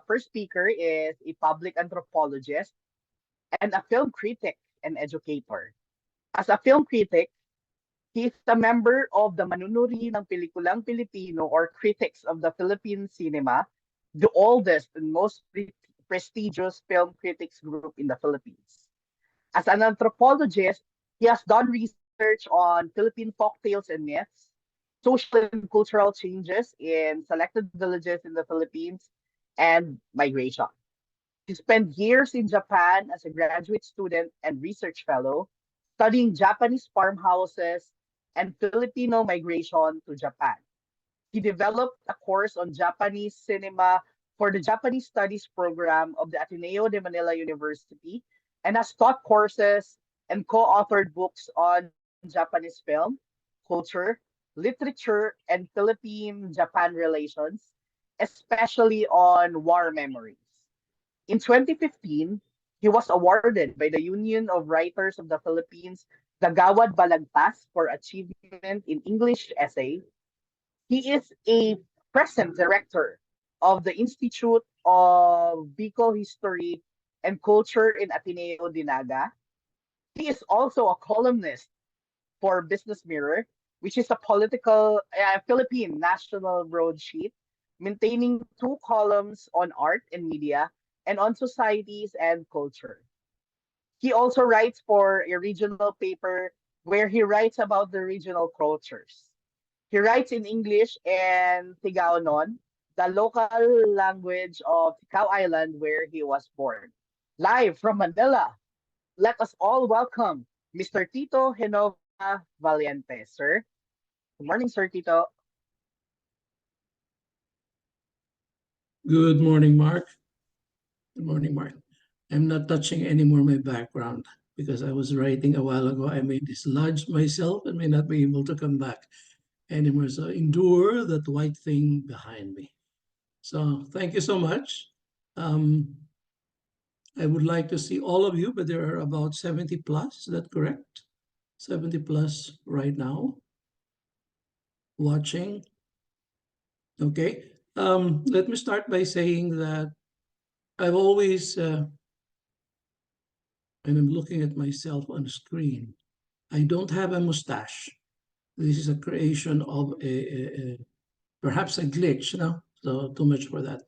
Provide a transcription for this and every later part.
first speaker is a public anthropologist and a film critic and educator. As a film critic, he is a member of the Manunuri ng Pelikulang Pilipino or Critics of the Philippine Cinema, the oldest and most prestigious film critics group in the Philippines. As an anthropologist, he has done research on Philippine folktales and myths, social and cultural changes in selected villages in the Philippines, and migration. He spent years in Japan as a graduate student and research fellow, studying Japanese farmhouses and Filipino migration to Japan. He developed a course on Japanese cinema for the Japanese Studies program of the Ateneo de Manila University and has taught courses and co-authored books on Japanese film, culture, literature, and Philippine-Japan relations, especially on war memories. In 2015, he was awarded by the Union of Writers of the Philippines the Gawad Balagtas for achievement in English essay. He is a present director of the Institute of Bicol History and Culture in Ateneo Dinaga. He is also a columnist for Business Mirror, which is a political Philippine national broadsheet, maintaining two columns on art and media and on societies and culture. He also writes for a regional paper where he writes about the regional cultures. He writes in English and Tigaonon, the local language of Ticao Island where he was born. Live from Manila, let us all welcome Mr. Tito Genova Valiente, sir. Good morning, Sir Tito. Good morning, Mark. Good morning, Mark. I'm not touching anymore my background because I was writing a while ago. I may dislodge myself and may not be able to come back anymore. So endure that white thing behind me. So thank you so much. I would like to see all of you, but there are about 70 plus. Is that correct? 70 plus right now watching. Okay. Let me start by saying that I've always, and I'm looking at myself on the screen, I don't have a mustache. This is a creation of perhaps a glitch, no? So too much for that.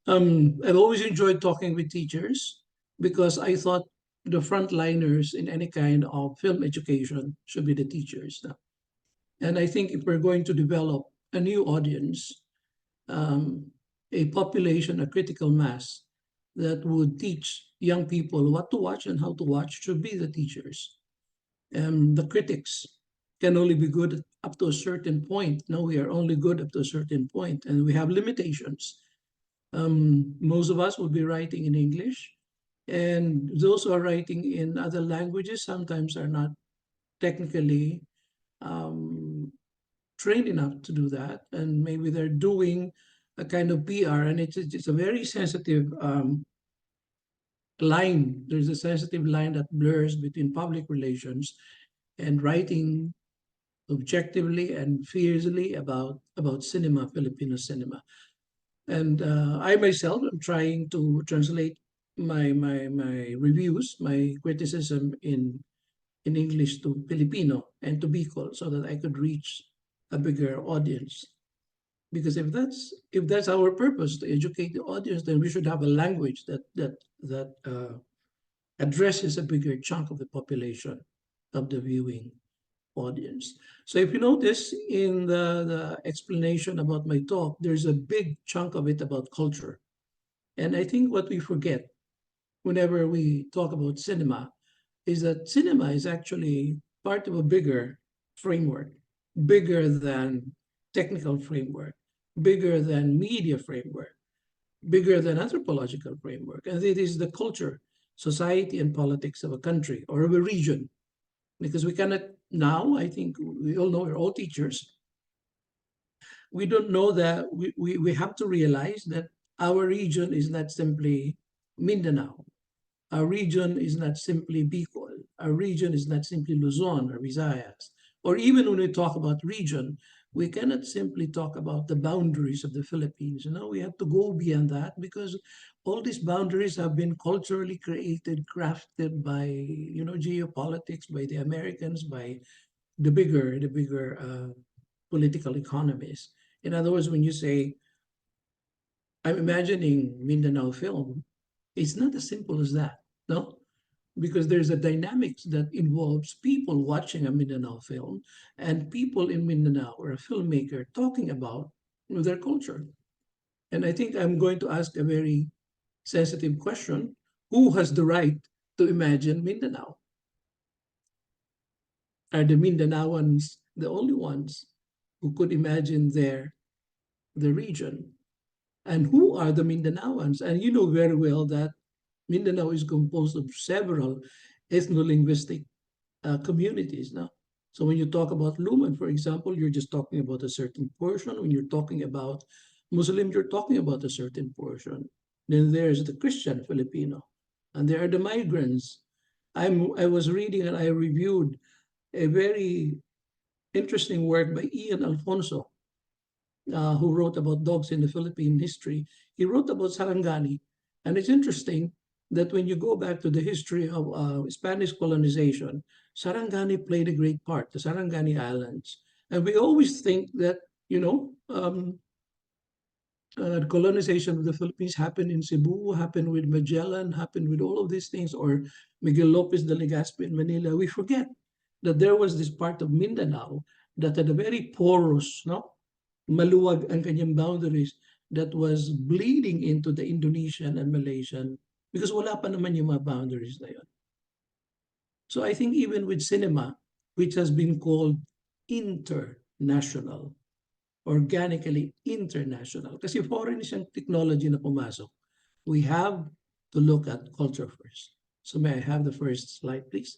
I've always enjoyed talking with teachers because I thought the frontliners in any kind of film education should be the teachers. No? And I think if we're going to develop a new audience, a population, a critical mass that would teach young people what to watch and how to watch should be the teachers. The critics can only be good up to a certain point. No, we are only good up to a certain point, and we have limitations. Most of us will be writing in English, and those who are writing in other languages sometimes are not technically trained enough to do that, and maybe they're doing a kind of PR, and it's a very sensitive line. There's a sensitive line that blurs between public relations and writing objectively and fiercely about cinema, Filipino cinema. And I myself am trying to translate my reviews, my criticism in English to Filipino and to Bicol so that I could reach a bigger audience. Because if that's our purpose, to educate the audience, then we should have a language that addresses a bigger chunk of the population of the viewing audience. So if you notice in the explanation about my talk, there's a big chunk of it about culture. And I think what we forget whenever we talk about cinema is that cinema is actually part of a bigger framework, bigger than technical framework, bigger than media framework, bigger than anthropological framework. And it is the culture, society, and politics of a country or of a region. Because we cannot now, I think we all know, we're all teachers. We don't know that we have to realize that our region is not simply Mindanao. Our region is not simply Bicol. Our region is not simply Luzon or Visayas. Or even when we talk about region, we cannot simply talk about the boundaries of the Philippines. You know, we have to go beyond that because all these boundaries have been culturally created, crafted by, geopolitics, by the Americans, by the bigger political economies. In other words, when you say, I'm imagining Mindanao film, it's not as simple as that, no? Because there's a dynamics that involves people watching a Mindanao film and people in Mindanao or a filmmaker talking about their culture. And I think I'm going to ask a very sensitive question. Who has the right to imagine Mindanao? Are the Mindanaoans the only ones who could imagine the region? And who are the Mindanaoans? And you know very well that Mindanao is composed of several ethno-linguistic communities now. So when you talk about Luman, for example, you're just talking about a certain portion. When you're talking about Muslim, you're talking about a certain portion. Then there's the Christian Filipino, and there are the migrants. I was reading and I reviewed a very interesting work by Ian Alfonso, who wrote about dogs in the Philippine history. He wrote about Sarangani, and it's interesting that when you go back to the history of Spanish colonization, Sarangani played a great part, the Sarangani Islands. And we always think that, colonization of the Philippines happened in Cebu, happened with Magellan, happened with all of these things, or Miguel Lopez de Legazpi in Manila. We forget that there was this part of Mindanao that had a very porous, no, maluwag ang kanyang boundaries that was bleeding into the Indonesian and Malaysian because wala pa naman yung mga boundaries na yun. So I think even with cinema, which has been called international, organically international, kasi foreign siyang technology na pumasok, we have to look at culture first. So may I have the first slide, please?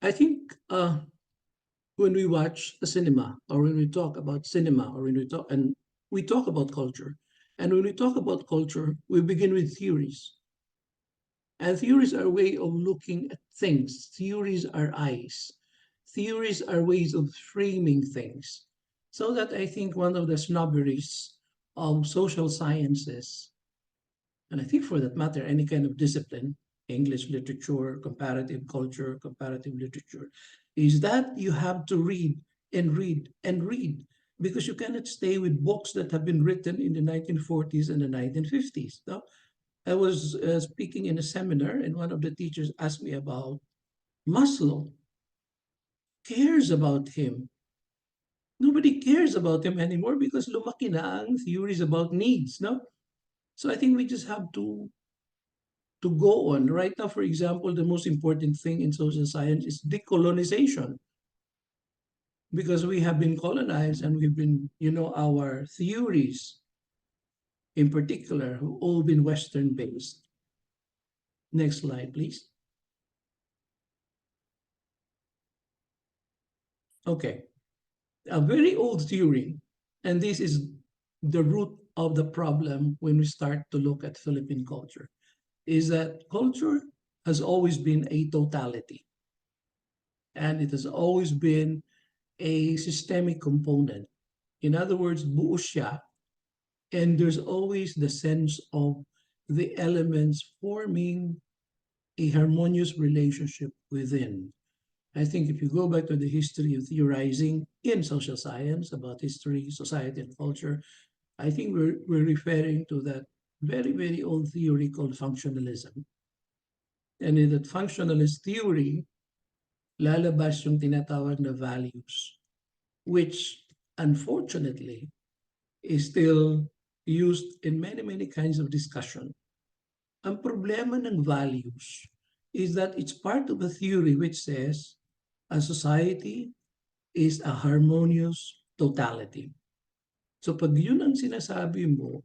I think when we watch a cinema or when we talk about cinema or when we talk about culture, and when we talk about culture, we begin with theories. And theories are a way of looking at things. Theories are eyes. Theories are ways of framing things. So that I think one of the snobberies of social sciences, and I think for that matter, any kind of discipline, English literature, comparative culture, comparative literature, is that you have to read and read and read because you cannot stay with books that have been written in the 1940s and the 1950s. No? I was speaking in a seminar, and one of the teachers asked me about Maslow. Cares about him. Nobody cares about him anymore because lumaki na ang theories about needs, no? So I think we just have to go on. Right now, for example, the most important thing in social science is decolonization because we have been colonized and we've been, our theories in particular have all been Western based. Next slide, please. Okay, a very old theory, and this is the root of the problem when we start to look at Philippine culture, is that culture has always been a totality. And it has always been a systemic component. In other words, buo siya, and there's always the sense of the elements forming a harmonious relationship within. I think if you go back to the history of theorizing in social science about history, society, and culture, I think we're referring to that very, very old theory called functionalism. And in that functionalist theory, lalabas yung tinatawag na values, which unfortunately is still used in many, many kinds of discussion. Ang problema ng values is that it's part of a theory which says a society is a harmonious totality. So pag yun ang sinasabi mo,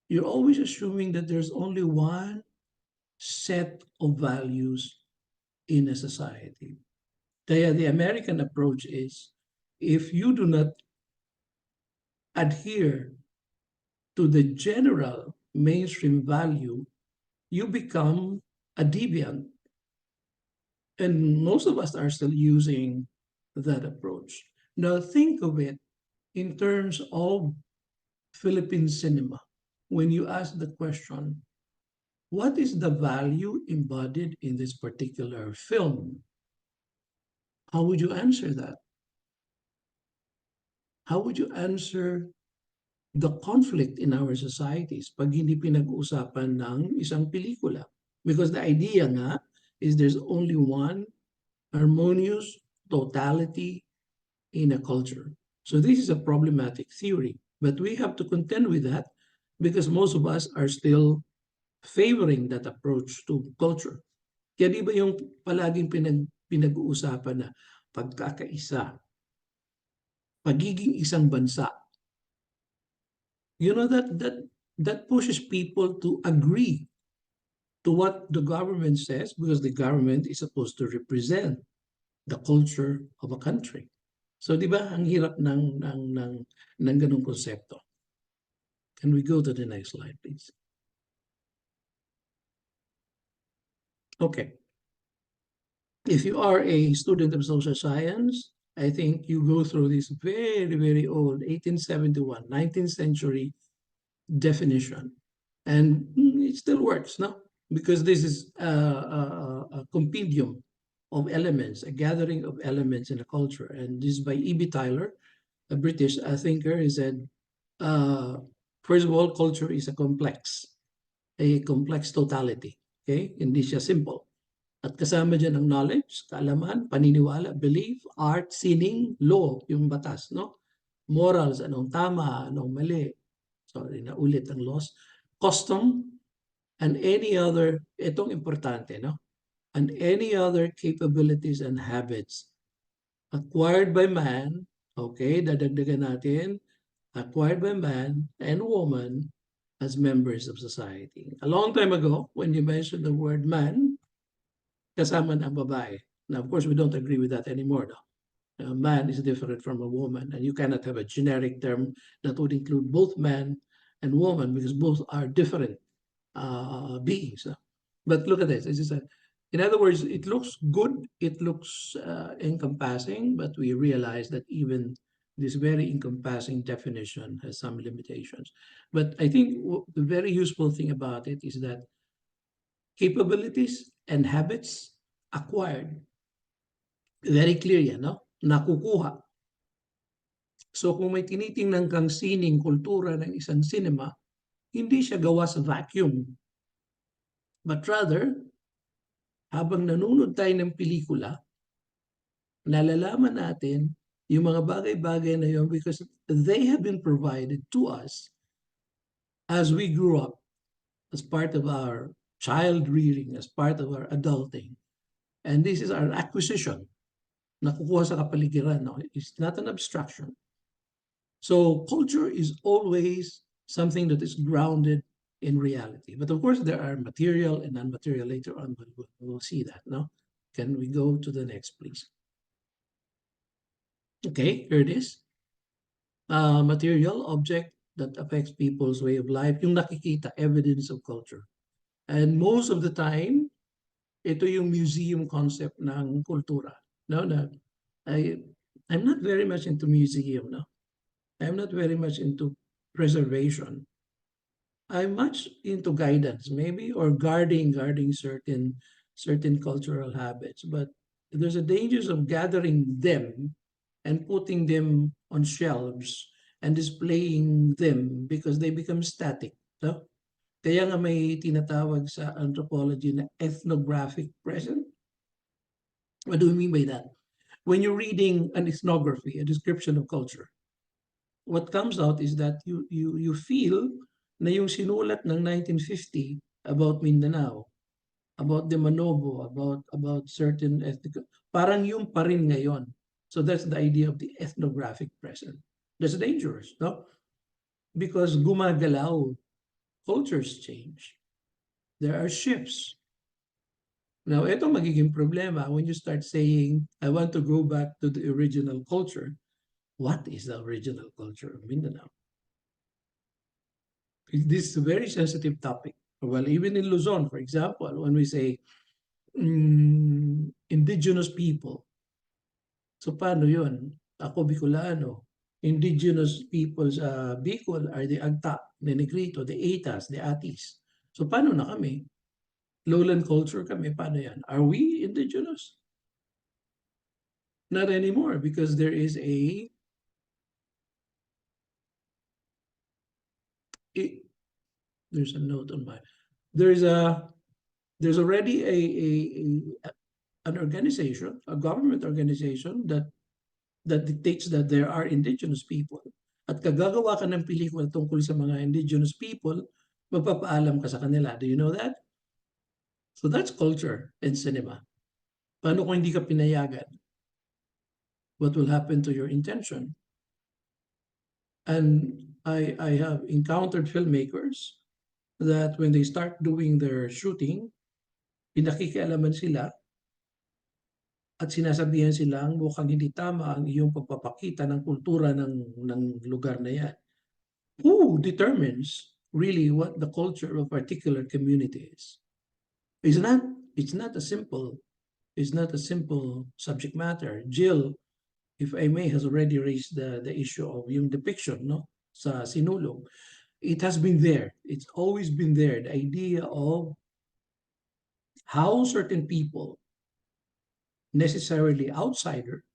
you're always assuming that there's only one set of values in a society. The American approach is if you do not adhere to the general mainstream value, you become a deviant. And most of us are still using that approach. Now, think of it in terms of Philippine cinema. When you ask the question, what is the value embodied in this particular film? How would you answer that? How would you answer the conflict in our societies pag hindi pinag-uusapan ng isang pelikula? Because the idea nga is there's only one harmonious totality in a culture. So this is a problematic theory, but we have to contend with that because most of us are still favoring that approach to culture. Kaya di ba yung palaging pinag-uusapan na pagkakaisa, pagiging isang bansa, you know that pushes people to agree to what the government says because the government is supposed to represent the culture of a country. So di ba ang hirap ng ganung konsepto. Can we go to the next slide, please? Okay. If you are a student of social science, I think you go through this very, very old 1871, 19th century definition. And it still works, no? Because this is a compendium of elements, a gathering of elements in a culture. And this is by E.B. Tyler, a British thinker. He said, uh, first of all, culture is a complex totality. Okay? Hindi siya simple. At kasama dyan ang knowledge, kaalaman, paniniwala, belief, art, sining, law, yung batas, no? Morals, anong tama, anong mali. Sorry, naulit ang laws. Custom, and any other, itong importante, no? And any other capabilities and habits acquired by man, okay, dadagdagan natin, acquired by man and woman as members of society. A long time ago, when you mentioned the word man, kasama na ang babae. Now, of course, we don't agree with that anymore. No? A man is different from a woman, and you cannot have a generic term that would include both man and woman because both are different beings. No? But look at this. In other words, it looks good, it looks encompassing, but we realize that even this very encompassing definition has some limitations. But I think the very useful thing about it is that capabilities and habits acquired. Very clear yan, no? Nakukuha. So kung may tinitingnan kang sining kultura ng isang cinema, hindi siya gawa sa vacuum. But rather, habang nanonood tayo ng pelikula, nalalaman natin yung mga bagay-bagay na yun because they have been provided to us as we grew up, as part of our child rearing, as part of our adulting. And this is our acquisition. Nakukuha sa kapaligiran. No? It's not an abstraction. So culture is always something that is grounded in reality. But of course, there are material and non-material later on, but we'll see that. No? Can we go to the next, please? Okay, here it is. Material object that affects people's way of life, yung nakikita, evidence of culture. And most of the time, ito yung museum concept ng kultura. No, no. I'm not very much into museum, no. I'm not very much into preservation. I'm much into guidance, maybe, or guarding certain cultural habits. But there's a dangers of gathering them and putting them on shelves and displaying them because they become static. No? Kaya nga may tinatawag sa anthropology na ethnographic present. What do we mean by that? When you're reading an ethnography, a description of culture, what comes out is that you feel na yung sinulat ng 1950 about Mindanao, about the Manobo, about certain ethnic, parang yung pa rin ngayon. So that's the idea of the ethnographic present. That's dangerous, no? Because gumagalaw, cultures change. There are shifts. Now, ito magiging problema when you start saying, I want to go back to the original culture. What is the original culture of Mindanao? This is a very sensitive topic. Well, even in Luzon, for example, when we say indigenous people. So paano yun? Ako Bicolano. Indigenous people sa Bicol are the Agta, the Negrito, the Itas, the Atis. So paano na kami? Lowland culture kami, paano yan? Are we indigenous? Not anymore because there is there's a note on my there's a there's already an organization, a government organization that dictates that there are indigenous people. At kagagawa ka ng pelikula tungkol sa mga indigenous people, magpapaalam ka sa kanila. Do you know that? So that's culture and cinema. Paano kung hindi ka pinayagan? What will happen to your intention? And I have encountered filmmakers that when they start doing their shooting, pinakikialaman sila at sinasabihan silang mukhang hindi tama ang iyong pagpapakita ng kultura ng lugar na yan. Who determines really what the culture of a particular community is? It's not, it's not a simple, it's not a simple subject matter. Jill, if I may, has already raised the issue of yung depiction, no? Sa Sinulog. It has been there. It's always been there. The idea of how certain people, necessarily outsider,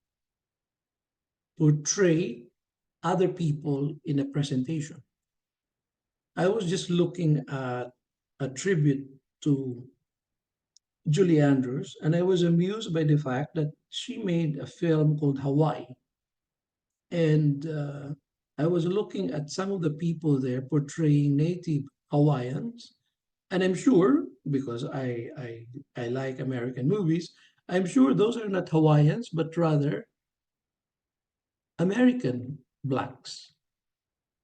portray other people in a presentation. I was just looking at a tribute to Julie Andrews, and I was amused by the fact that she made a film called Hawaii. And I was looking at some of the people there portraying native Hawaiians. And I'm sure, because I like American movies, I'm sure those are not Hawaiians, but rather American blacks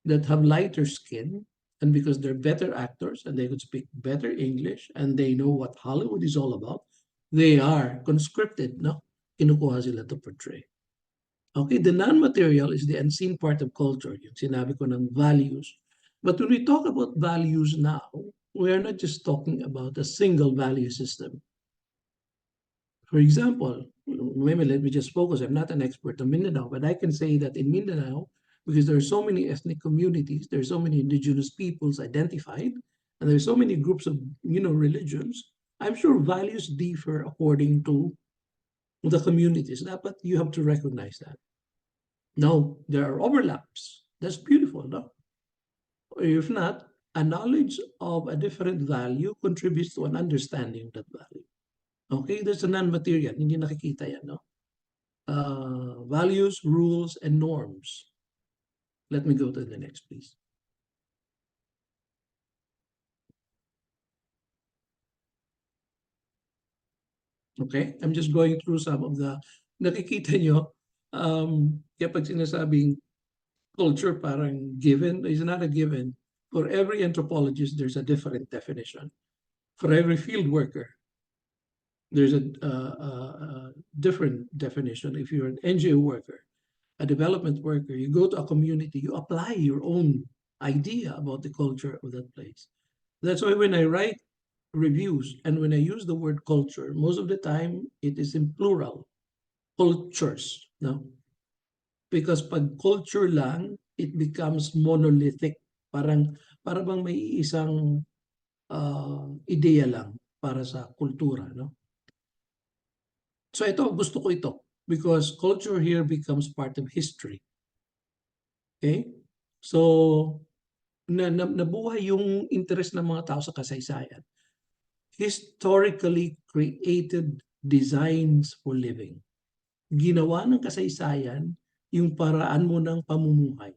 that have lighter skin. And because they're better actors and they could speak better English and they know what Hollywood is all about, they are conscripted, no? Kinukuha sila to portray. Okay, the non-material is the unseen part of culture. Yung sinabi ko ng values. But when we talk about values now, we are not just talking about a single value system. For example, maybe let me just focus. I'm not an expert on Mindanao, but I can say that in Mindanao, because there are so many ethnic communities, there are so many indigenous peoples identified, and there are so many groups of religions. I'm sure values differ according to the communities. But you have to recognize that. No, there are overlaps. That's beautiful, no? If not, a knowledge of a different value contributes to an understanding of that value. Okay, there's a non-material, hindi nakikita yan, no? Values, rules, and norms. Let me go to the next, please. Okay, I'm just going through some of the, nakikita nyo, kaya pag sinasabing culture parang given, is not a given. For every anthropologist, there's a different definition. For every field worker, there's a different definition. If you're an NGO worker, a development worker, you go to a community, you apply your own idea about the culture of that place. That's why when I write reviews and when I use the word culture, most of the time it is in plural, cultures, no? Because pag culture lang, it becomes monolithic. Parang bang may isang ideya lang para sa kultura, no? So ito, gusto ko ito because culture here becomes part of history. Okay? So, nabuhay yung interest ng mga tao sa kasaysayan. Historically created designs for living. Ginawa ng kasaysayan yung paraan mo ng pamumuhay.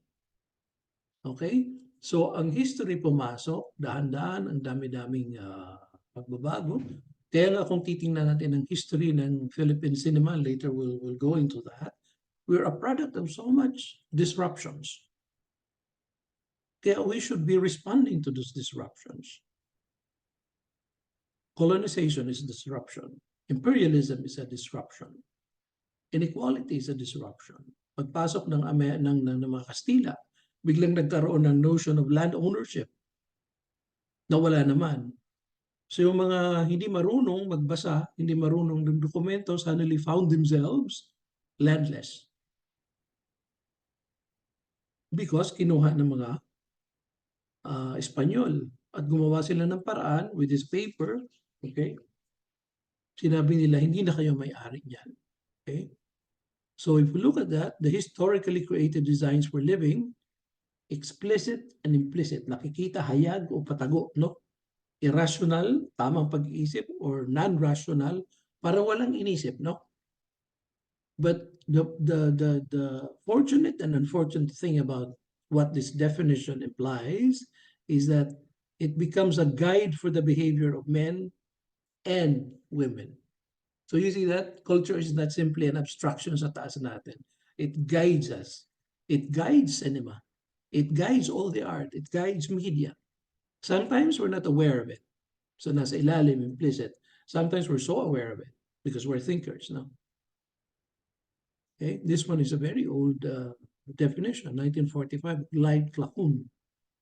Okay? So, ang history pumasok, dahan-dahan, ang dami-daming pagbabago. Kaya nga kung titingnan natin ang history ng Philippine cinema, later we'll go into that, we're a product of so much disruptions. Kaya we should be responding to those disruptions. Colonization is disruption. Imperialism is a disruption. Inequality is a disruption. Pagpasok ng mga Kastila, biglang nagkaroon ng notion of land ownership na wala naman. So yung mga hindi marunong magbasa, hindi marunong ng dokumento, suddenly found themselves landless because kinuha ng mga Espanyol at gumawa sila ng paraan with this paper, okay? Sinabi nila, hindi na kayo may-ari niyan, okay? So if we look at that, the historically created designs for living, explicit and implicit, nakikita hayag o patago, no? Irrational, tamang pag-iisip, or non-rational, parang walang inisip, no? But the fortunate and unfortunate thing about what this definition implies is that it becomes a guide for the behavior of men and women. So you see that culture is not simply an abstraction sa taas natin. It guides us. It guides cinema. It guides all the art. It guides media. Sometimes we're not aware of it. So nasa ilalim, implicit. Sometimes we're so aware of it because we're thinkers, no? Okay, this one is a very old definition, 1945, Clyde Clacun,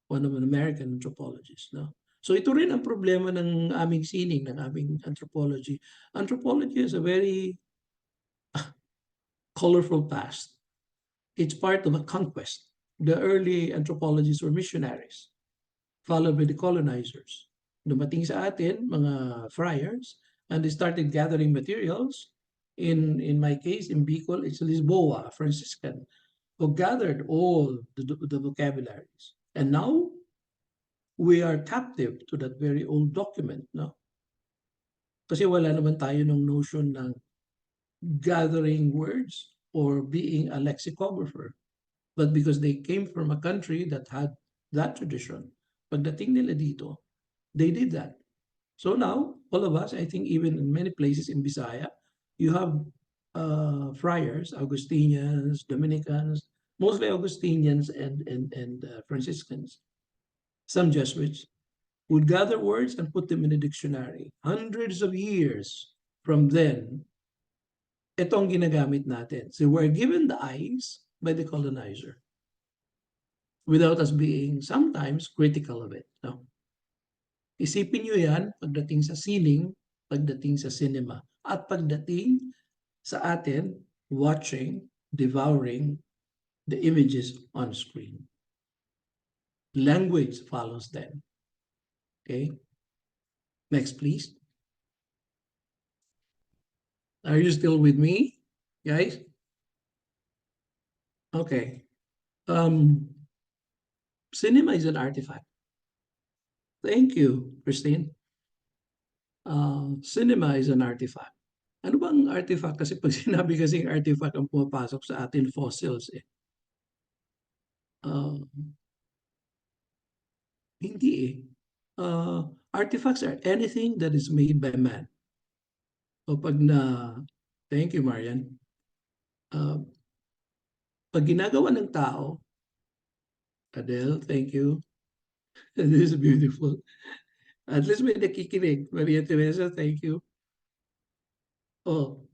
one of an American anthropologist, no? So ito rin ang problema ng aming sining, ng aming anthropology. Anthropology is a very colorful past. It's part of a conquest. The early anthropologists were missionaries, followed by the colonizers. Dumating sa atin, mga friars, and they started gathering materials. In my case, in Bicol, it's Lisboa, a Franciscan, who gathered all the vocabularies. And now, we are captive to that very old document, no? Kasi wala naman tayo ng notion ng gathering words or being a lexicographer. But because they came from a country that had that tradition, pagdating nila dito, they did that. So now, all of us, I think even in many places in Bisaya, you have friars, Augustinians, Dominicans, mostly Augustinians and Franciscans, some Jesuits, would gather words and put them in a dictionary. Hundreds of years from then, itong ginagamit natin. So we're given the eyes by the colonizer without us being sometimes critical of it. No? Isipin nyo yan pagdating sa sining, pagdating sa cinema, at pagdating sa atin watching, devouring the images on screen. Language follows them. Okay? Next, please. Are you still with me, guys? Okay. Cinema is an artifact. Thank you, Christine. Cinema is an artifact. Ano bang artifact? Kasi pag sinabi kasing artifact ang pumapasok sa atin, fossils eh. Hindi eh. Artifacts are anything that is made by man. O pag na, thank you Marian, pag ginagawa ng tao, Adele, thank you. This is beautiful. At least may nakikinig. Maria Teresa, thank you. Oh,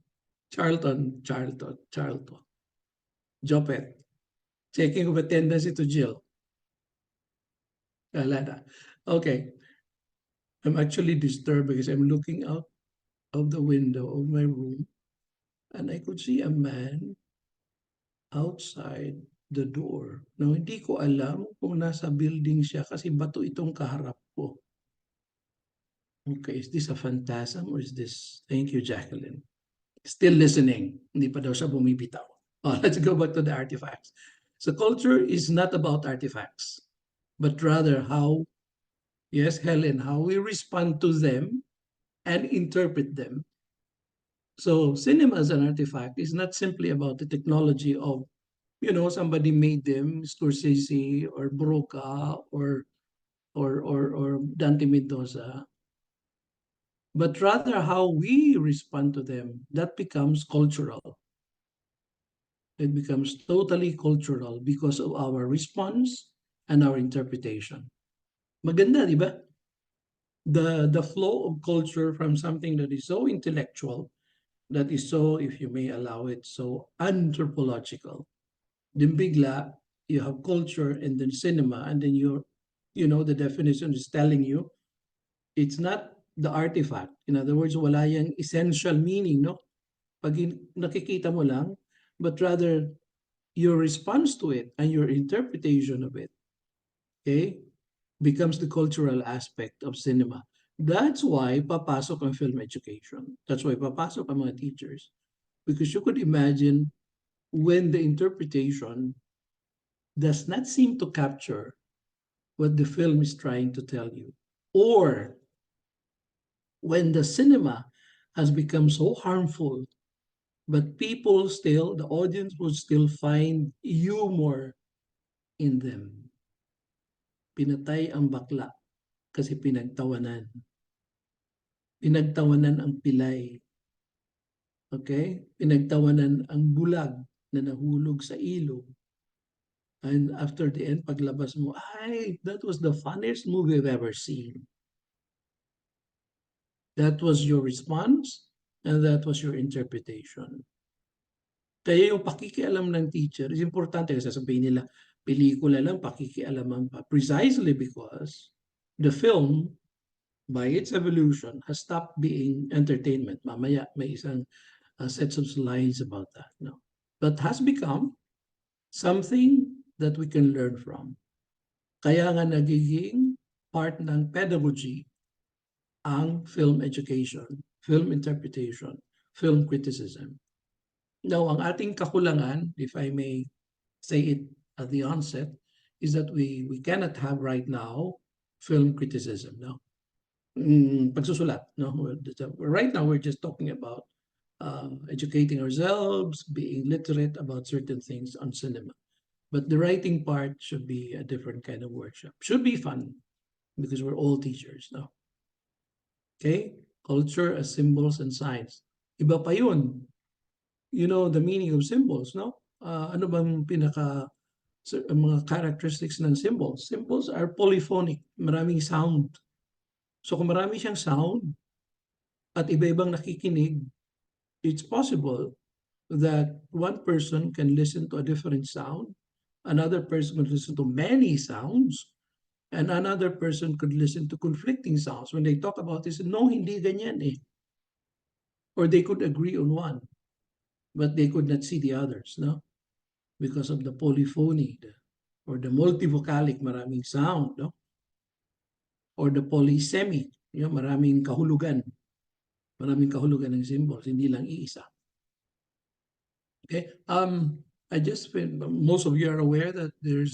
Charlton. Jopet. Checking of attendance to Jill. Alana. Okay. I'm actually disturbed because I'm looking out of the window of my room and I could see a man outside the door. Now, hindi ko alam kung nasa building siya kasi bato itong kaharap ko. Okay, is this a phantasm or is this... Thank you, Jacqueline. Still listening. Hindi pa daw siya bumibitaw. Oh, let's go back to the artifacts. So culture is not about artifacts, but rather how, yes, Helen, how we respond to them and interpret them. So cinema as an artifact is not simply about the technology of, you know, somebody made them, Scorsese or Broca or Dante Mendoza, but rather how we respond to them. That becomes cultural. It becomes totally cultural because of our response and our interpretation. Maganda, di ba? The flow of culture from something that is so intellectual, that is so, if you may allow it, so anthropological. Then bigla, you have culture and then cinema, and then you know, the definition is telling you it's not the artifact. In other words, wala yung essential meaning, no? Pag nakikita mo lang, but rather your response to it and your interpretation of it, okay, becomes the cultural aspect of cinema. That's why papasok ang film education. That's why papasok ang mga teachers. Because you could imagine when the interpretation does not seem to capture what the film is trying to tell you, or when the cinema has become so harmful, but people still, the audience will still find humor in them. Pinatay ang bakla kasi pinagtawanan. Pinagtawanan ang pilay. Okay? Pinagtawanan ang bulag na nahulog sa ilog. And after the end, paglabas mo, ay, that was the funniest movie I've ever seen. That was your response, and that was your interpretation. Kaya yung pakikialam ng teacher is importante kasi sasabihin nila, pelikula lang, pakikialaman pa. Precisely because the film, by its evolution, has stopped being entertainment. Mamaya may isang sets of slides about that. No? But has become something that we can learn from. Kaya nga nagiging part ng pedagogy ang film education, film interpretation, film criticism. Now, ang ating kakulangan, if I may say it at the onset, is that we cannot have right now film criticism. No? Pagsusulat. No? Right now, we're just talking about educating ourselves, being literate about certain things on cinema. But the writing part should be a different kind of workshop. Should be fun because we're all teachers. No? Okay? Culture as symbols and signs. Iba pa yun. You know the meaning of symbols, no? Ano bang mga characteristics ng symbols? Symbols are polyphonic. Maraming sound. So kung marami siyang sound at iba-ibang nakikinig, it's possible that one person can listen to a different sound, another person can listen to many sounds, and another person could listen to conflicting sounds. When they talk about this, no, hindi ganyan eh. Or they could agree on one, but they could not see the others, no? Because of the polyphony, or the multivocalic, maraming sound, no? Or the polysemic, maraming kahulugan. Maraming kahulugan ng symbols, hindi lang iisa. Okay? I just most of you are aware that there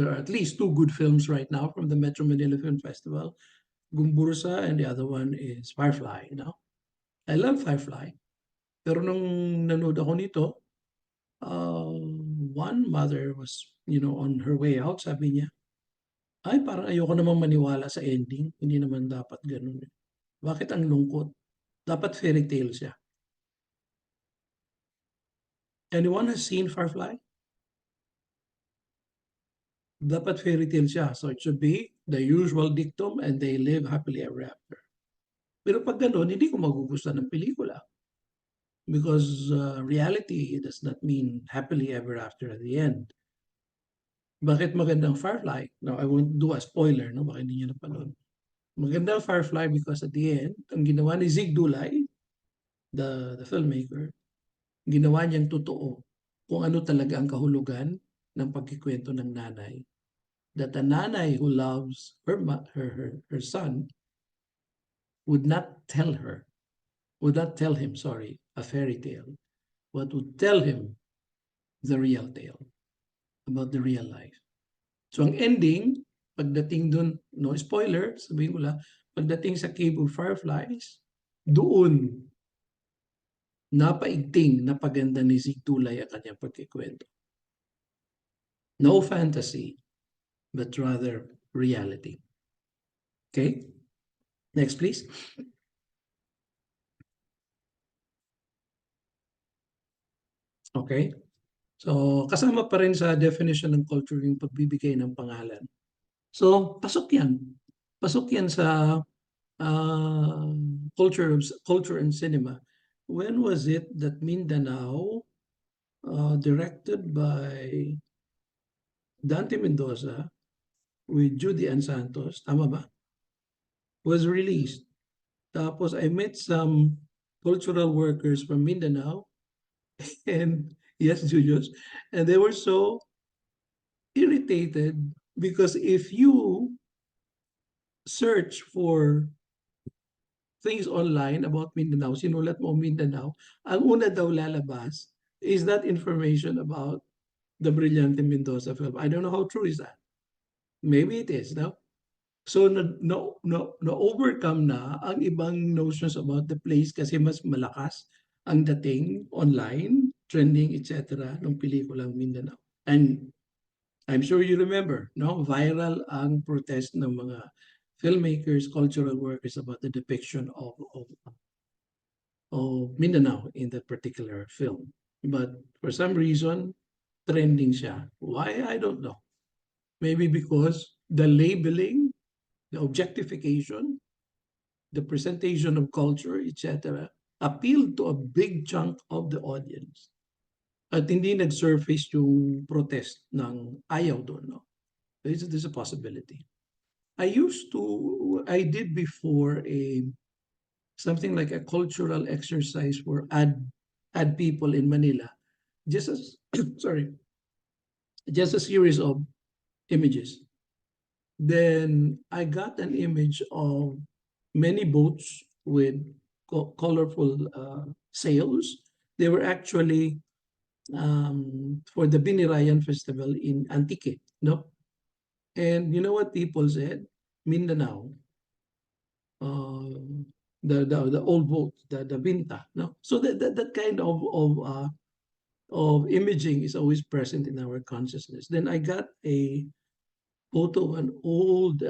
are at least two good films right now from the Metro Manila Film Festival, Gumbursa, and the other one is Firefly. I love Firefly. Pero nung nanood ako nito, one mother was, on her way out, sabi niya, ay, parang ayoko namang maniwala sa ending. Hindi naman dapat ganun. Bakit ang lungkot? Dapat fairy tale siya. Anyone has seen Firefly? Dapat fairy tale siya. So it should be the usual dictum and they live happily ever after. Pero pag ganun, hindi ko magugustuhan ng pelikula. Because reality does not mean happily ever after at the end. Bakit magandang Firefly? Now, I won't do a spoiler, no? Baka hindi nyo napanood. Magandang Firefly because at the end, ang ginawa ni Zig Dulay, the filmmaker, ginawa niyang totoo kung ano talaga ang kahulugan ng pagkikwento ng nanay. That a nanay who loves her son would not tell him, a fairy tale, but would tell him the real tale about the real life. So ang ending, pagdating dun, no spoiler, sabihin ko lang, pagdating sa Cave of Fireflies, doon, napaigting, napaganda ni Zig Tulay ang kanyang pagkikwento. No fantasy, but rather reality. Okay? Next, please. Okay? So, kasama pa rin sa definition ng culture yung pagbibigay ng pangalan. So, pasok yan. Pasok yan sa culture and cinema. When was it that Mindanao, directed by Dante Mendoza with Judy Ann Santos, tama ba? was released. Tapos I met some cultural workers from Mindanao and yes, Julius, and they were so irritated because if you search for things online about Mindanao, sinulat mo Mindanao, ang una daw lalabas is that information about the Brillante Mendoza film. I don't know how true is that. Maybe it is, no? So na overcome na ang ibang notions about the place kasi mas malakas ang dating online, trending, etc. ng pelikulang Mindanao. And I'm sure you remember, no? Viral ang protest ng mga filmmakers, cultural workers about the depiction of Mindanao in that particular film. But for some reason, trending siya. Why? I don't know. Maybe because the labeling, the objectification, the presentation of culture, etc., appealed to a big chunk of the audience. At hindi nag-surface yung protest ng ayaw doon. No? There's a possibility. I did before something like a cultural exercise for ad people in Manila. Just as, sorry, just a series of images. Then I got an image of many boats with colorful sails. They were actually for the Binirayan Festival in Antique, no? And you know what people said? Mindanao, uh, the old boat, the Binta, no? So that kind of imaging is always present in our consciousness. Then I got a photo of an old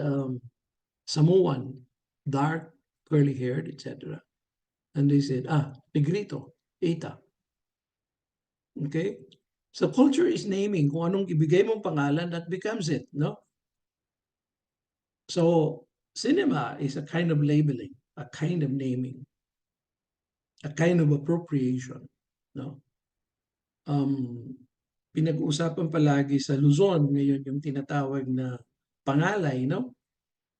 Samoan, dark, curly haired, etc. And they said, Negrito, Eta. Okay? So culture is naming. Kung anong ibigay mong pangalan, that becomes it, no? So cinema is a kind of labeling, a kind of naming, a kind of appropriation, no? Um, pinag-uusapan palagi sa Luzon ngayon yung tinatawag na pangalay, no?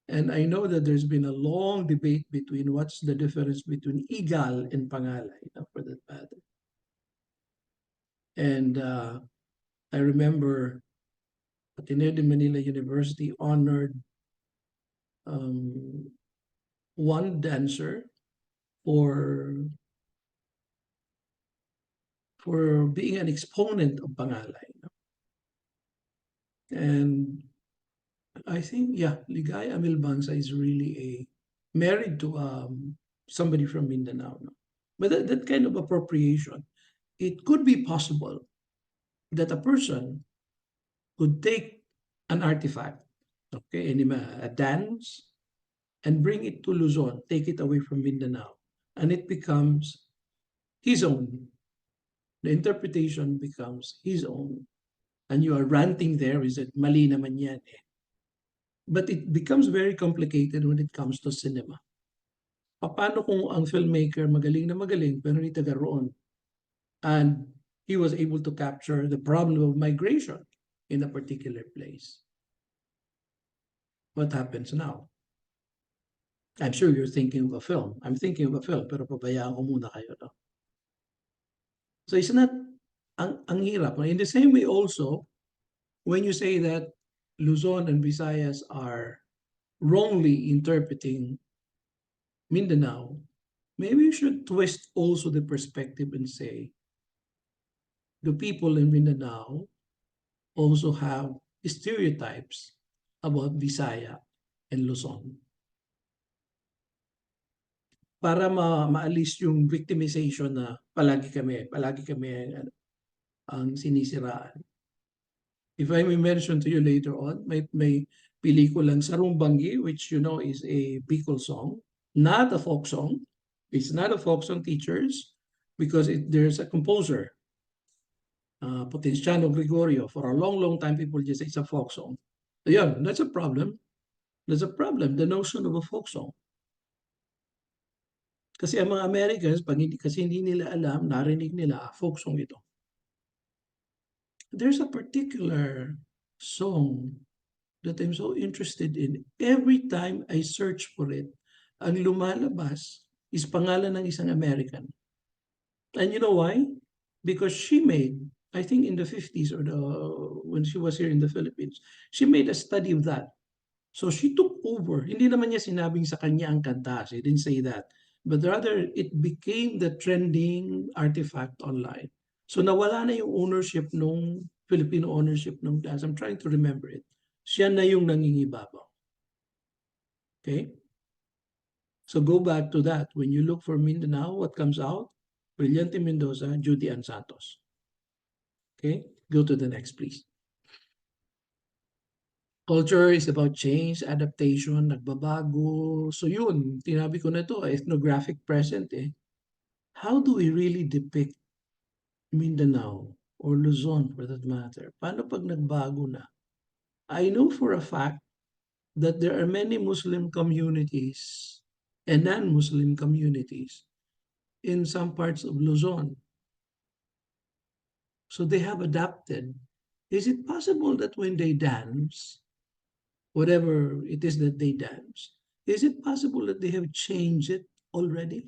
And I know that there's been a long debate between what's the difference between igal and pangalay, for that matter. And I remember Ateneo de Manila University honored um, one dancer for being an exponent of pangalay. And I think, yeah, Ligaya Amilbangsa is really married to somebody from Mindanao. No? But that kind of appropriation, it could be possible that a person could take an artifact, okay, a dance, and bring it to Luzon, take it away from Mindanao, and it becomes his own. The interpretation becomes his own. And you are ranting there, is it mali naman yan eh. But it becomes very complicated when it comes to cinema. Paano kung ang filmmaker magaling na magaling pero hindi taga roon? And he was able to capture the problem of migration in a particular place. What happens now? I'm sure you're thinking of a film. I'm thinking of a film, pero pabayaan ko muna kayo. No? So it's not, ang hirap. In the same way also, when you say that Luzon and Visayas are wrongly interpreting Mindanao, maybe you should twist also the perspective and say, the people in Mindanao also have stereotypes about Visaya and Luzon. Para maalis yung victimization na palagi kami ang sinisiraan. If I may mention to you later on, may pelikulang Sarumbanggi, which you know is a Bicol song, not a folk song. It's not a folk song, teachers, because there's a composer, Potenciano Gregorio. For a long, long time, people just say it's a folk song. Yeah, that's a problem. That's a problem, the notion of a folk song. Kasi ang mga Americans, kasi hindi nila alam, narinig nila, folk song ito. There's a particular song that I'm so interested in. Every time I search for it, ang lumalabas is pangalan ng isang American. And you know why? Because she made, I think in the 50s or when she was here in the Philippines, she made a study of that. So she took over. Hindi naman niya sinabing sa kanya ang kanta. She didn't say that. But rather, it became the trending artifact online. So nawala na yung ownership nung Filipino ownership nung dance. I'm trying to remember it. Siya na yung nangingibabaw. Okay? So go back to that. When you look for Mindanao, what comes out? Brillante Mendoza, Judy Ann Santos. Okay? Go to the next, please. Culture is about change, adaptation, nagbabago. So yun, tinabi ko na to, ethnographic present eh. How do we really depict Mindanao or Luzon for that matter? Paano pag nagbago na? I know for a fact that there are many Muslim communities and non-Muslim communities in some parts of Luzon. So they have adapted. Is it possible that when they dance, whatever it is that they dance, is it possible that they have changed it already?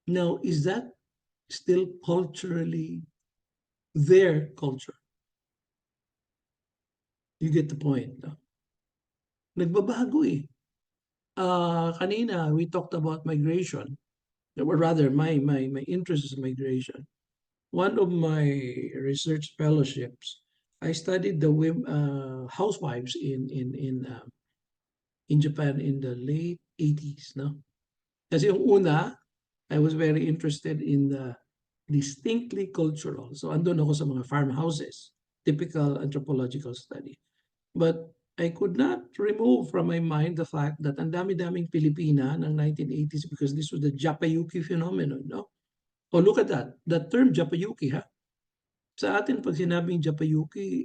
Now, is that still culturally their culture? You get the point. No? Nagbabago eh. Kanina, we talked about migration. Or rather, my interest is migration. One of my research fellowships, I studied the housewives in Japan in the late 80s. No? Kasi yung una, I was very interested in the distinctly cultural. So andun ako sa mga farmhouses, typical anthropological study. But I could not remove from my mind the fact that ang dami-daming Pilipina ng 1980s because this was the Japayuki phenomenon. No? Oh, look at that. That term Japayuki, ha? Sa atin, pag sinabing Japayuki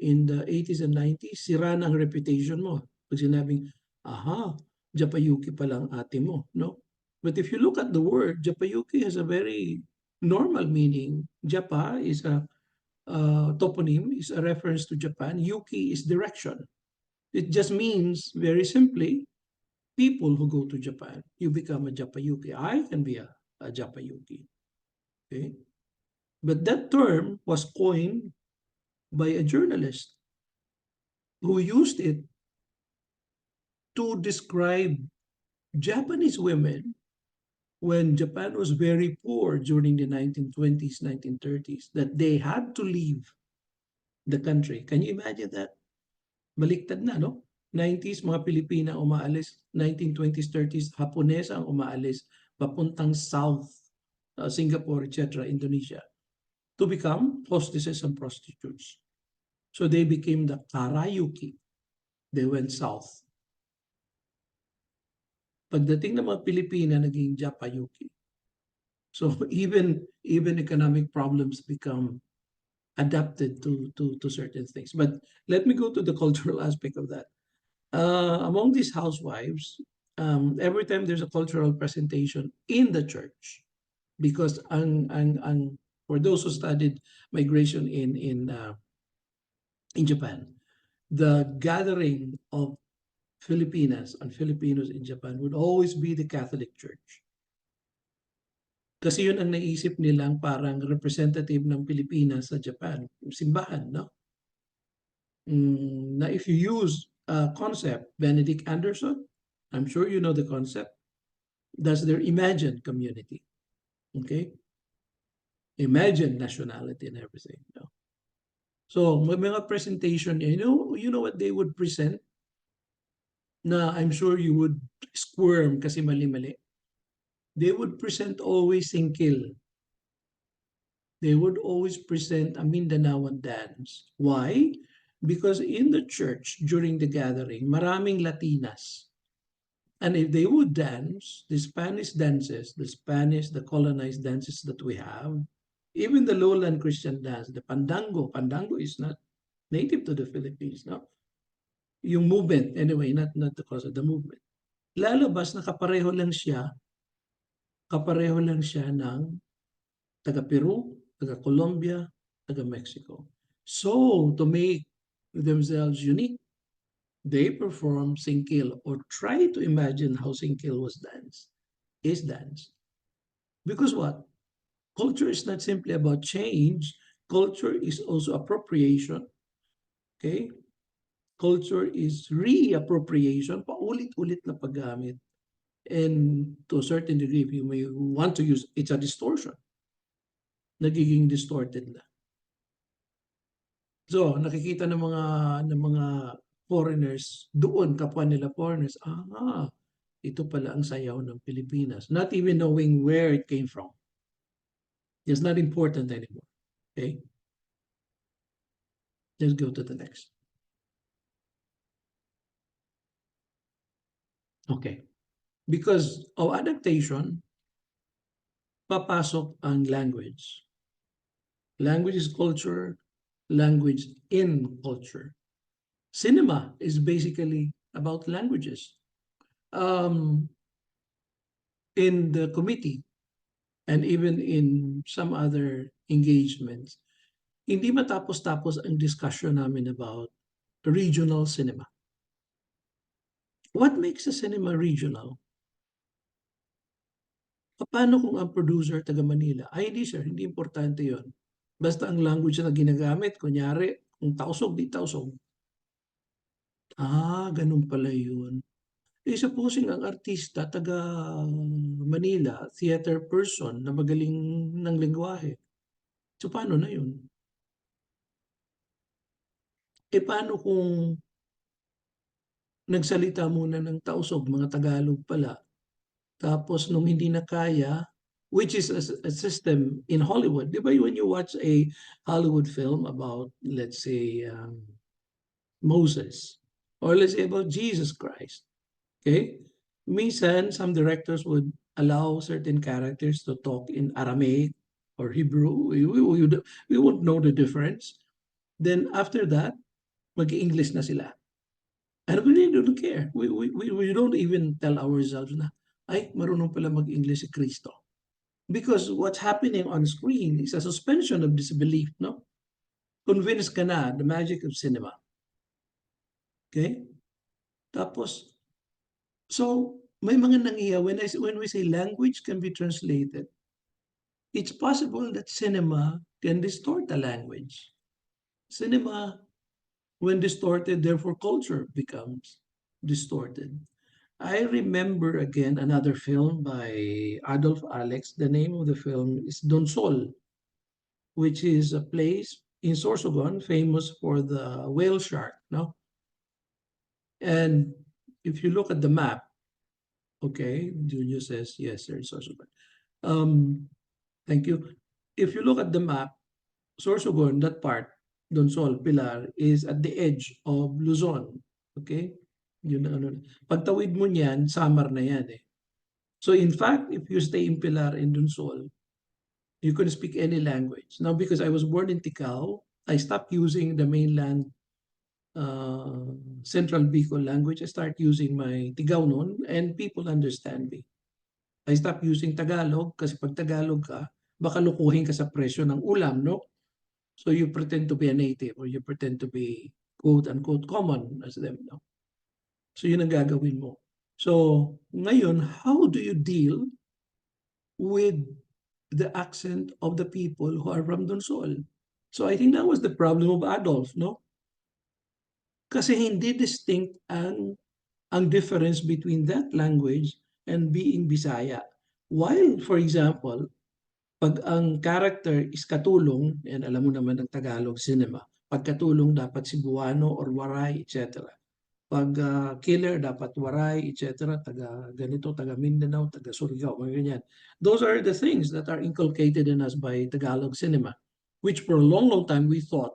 in the 80s and 90s, sira na ang reputation mo. Pag sinabing, aha, Japayuki pala ang ate mo. No? But if you look at the word, Japayuki has a very normal meaning. Japa is a toponym, is a reference to Japan. Yuki is direction. It just means, very simply, people who go to Japan, you become a Japayuki. I can be a Japayuki. Okay? But that term was coined by a journalist who used it to describe Japanese women when Japan was very poor during the 1920s, 1930s, that they had to leave the country. Can you imagine that? Baliktad na, no? 90s, mga Pilipina umaalis. 1920s, 30s, Haponesa ang umaalis papuntang South, Singapore, etc., Indonesia, to become hostesses and prostitutes. So they became the Karayuki. They went south. Pagdating ng mga Pilipina, naging Japayuki. So even economic problems become adapted to certain things. But let me go to the cultural aspect of that. Among these housewives, every time there's a cultural presentation in the church, because for those who studied migration in Japan, the gathering of Filipinas and Filipinos in Japan would always be the Catholic Church. Kasi yun ang naisip nilang parang representative ng Pilipinas sa Japan, simbahan, no? Na if you use a concept, Benedict Anderson, I'm sure you know the concept, that's their imagined community. Okay? Imagine nationality and everything. No? So, may mga presentation, you know what they would present? Na I'm sure you would squirm kasi mali-mali. They would present always singkil. They would always present a Mindanaoan dance. Why? Because in the church, during the gathering, maraming Latinas. And if they would dance, the Spanish dances, the colonized dances that we have, even the lowland Christian dance, the Pandango is not native to the Philippines, no? Yung movement, anyway, not the cause of the movement. Lalabas na kapareho lang siya ng taga-Peru, taga-Colombia, taga-Mexico. So, to make themselves unique, they perform singkil or try to imagine how singkil is danced. Because what? Culture is not simply about change. Culture is also appropriation. Okay? Culture is reappropriation, paulit-ulit na paggamit. And to a certain degree, if you may want to use, it's a distortion. Nagiging distorted na. So, nakikita ng mga foreigners doon, kapwa nila foreigners, ito pala ang sayaw ng Pilipinas. Not even knowing where it came from. It's not important anymore. Okay? Let's go to the next. Okay. Because of adaptation, papasok ang language. Language is culture, language in culture. Cinema is basically about languages. In the committee and even in some other engagements, hindi matapos-tapos ang discussion namin about regional cinema. What makes a cinema regional? Paano kung ang producer taga Manila? Ay, hindi sir, hindi importante yon. Basta ang language na ginagamit, kunyari, kung tausog, di tausog. Ganun pala yun. Supposing ang artista taga Manila, theater person na magaling ng lengguwahe. So, paano na yun? Paano kung nagsalita muna ng tausog, mga Tagalog pala, tapos nung hindi na kaya, which is a system in Hollywood. Di ba when you watch a Hollywood film about, let's say, Moses, or let's say about Jesus Christ, okay? Minsan, some directors would allow certain characters to talk in Aramaic or Hebrew. We won't know the difference. Then after that, mag-English na sila. And we really don't care. We don't even tell ourselves na, ay, marunong pala mag-English si Kristo. Because what's happening on screen is a suspension of disbelief, no? Convinced ka na, the magic of cinema. Okay? Tapos, so, may mga nangiya, when we say language can be translated, it's possible that cinema can distort the language. Cinema, when distorted, therefore culture becomes distorted. I remember again another film by Adolf Alex. The name of the film is Don Sol, which is a place in Sorsogon famous for the whale shark. No, and if you look at the map, okay, Junio says yes, sir, Sorsogon. Thank you. If you look at the map, Sorsogon, that part, Don Sol, Pilar, is at the edge of Luzon. Okay? Yun na ano. Pagtawid mo niyan, Samar na yan eh. So in fact, if you stay in Pilar and Don Sol, you can speak any language. Now, because I was born in Ticao, I stopped using the mainland Central Bicol language. I start using my Tigao noon and people understand me. I stopped using Tagalog kasi pag Tagalog ka, baka lukuhin ka sa presyo ng ulam, no? So you pretend to be a native or you pretend to be quote-unquote common as them, no? So yun ang gagawin mo. So ngayon, how do you deal with the accent of the people who are from Donsol? So I think that was the problem of Adolf, no? Kasi hindi distinct ang difference between that language and being Bisaya. While, for example, pag ang character is katulong, and alam mo naman ng Tagalog cinema, pag katulong dapat Cebuano or Waray, etc. Pag killer dapat Waray, etc. Taga ganito, taga Mindanao, taga Surigao, mga ganyan. Those are the things that are inculcated in us by Tagalog cinema, which for a long, long time we thought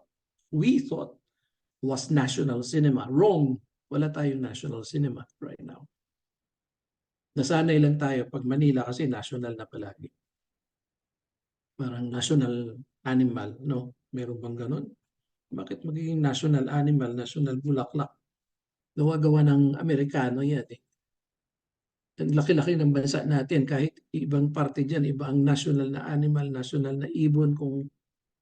was national cinema. Wrong. Wala tayong national cinema right now. Nasanay lang tayo pag Manila kasi national na palagi. Parang national animal, no? Meron bang ganun? Bakit magiging national animal, national bulaklak? Gawa-gawa ng Amerikano yan eh. Ang laki-laki ng bansa natin, kahit ibang parte dyan, iba ang national na animal, national na ibon, kung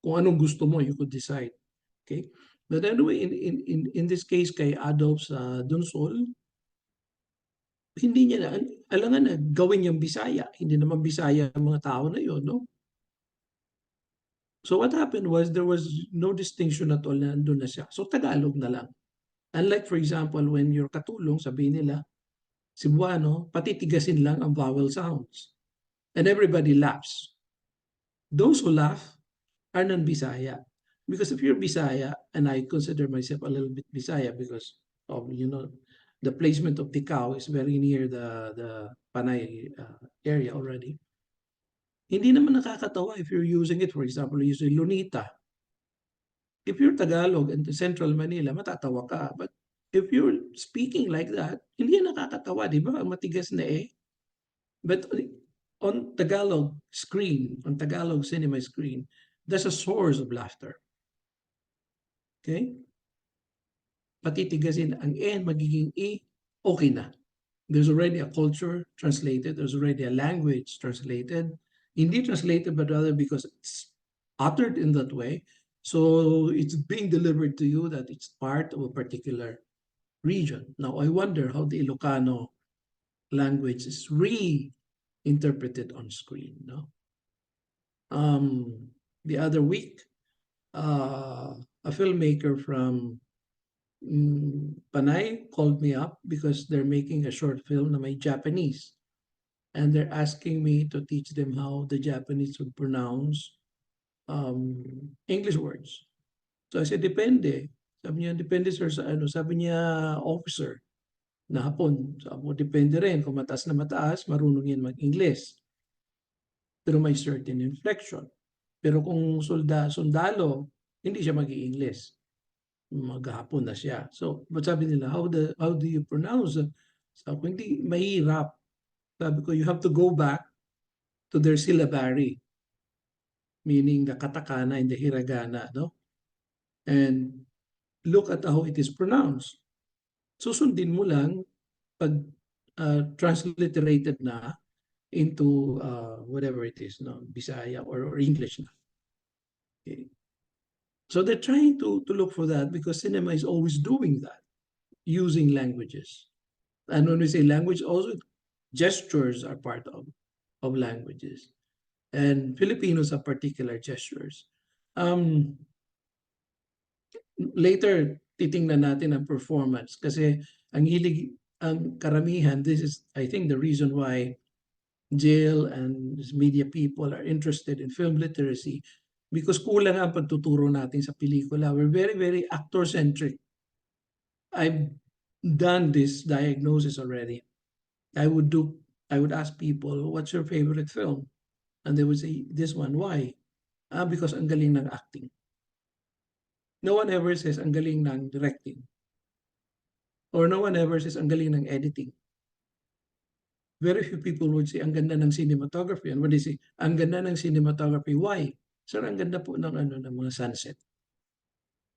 anong gusto mo, you could decide. Okay? But anyway, in this case kay Adolf sa Dunsol, hindi niya na, alangan na gawin niyang Bisaya. Hindi naman Bisaya ang mga tao na yun, no? So what happened was there was no distinction at all na nandun na siya. So Tagalog na lang. Unlike for example, when you're katulong, sabihin nila, Cebuano, patitigasin lang ang vowel sounds. And everybody laughs. Those who laugh are non-Bisaya. Because if you're Bisaya, and I consider myself a little bit Bisaya because of, the placement of Ticao is very near the Panay area already. Hindi naman nakakatawa if you're using it, for example, using Lunita. If you're Tagalog and Central Manila, matatawa ka. But if you're speaking like that, hindi yan nakakatawa, di ba? Matigas na eh. But on Tagalog screen, on Tagalog cinema screen, there's a source of laughter. Okay? Patitigasin ang N, magiging E, okay na. There's already a culture translated. There's already a language translated. Hindi translated, but rather because it's uttered in that way. So it's being delivered to you that it's part of a particular region. Now, I wonder how the Ilocano language is reinterpreted on screen. No? The other week, a filmmaker from Panay called me up because they're making a short film na may Japanese. And they're asking me to teach them how the Japanese would pronounce English words. So I said, depende. Sabi niya, depende sir sa ano. Sabi niya, officer na Hapon. Sabi mo, depende rin. Kung mataas na mataas, marunong yan mag-English. Pero may certain inflection. Pero kung sundalo, hindi siya mag-i-English. Maghapon na siya. So, but sabi nila, how do you pronounce it? Sabi ko, hindi, mahirap. Sabi ko, you have to go back to their syllabary, meaning the katakana and the hiragana, no? And look at how it is pronounced. Susundin mo lang pag transliterated na into whatever it is, no? Bisaya or English na. Okay. So they're trying to look for that because cinema is always doing that, using languages. And when we say language, also gestures are part of languages. And Filipinos have particular gestures. Later, titingnan natin ang performance kasi ang karamihan, this is, I think, the reason why Jill and media people are interested in film literacy because kulang ang pagtuturo natin sa pelikula. We're very, very actor-centric. I've done this diagnosis already. I would ask people, what's your favorite film? And they would say, this one. Why? Because ang galing ng acting. No one ever says ang galing ng directing. Or no one ever says ang galing ng editing. Very few people would say ang ganda ng cinematography. And when they say ang ganda ng cinematography, why? Sir, ang ganda po ng ng mga sunset.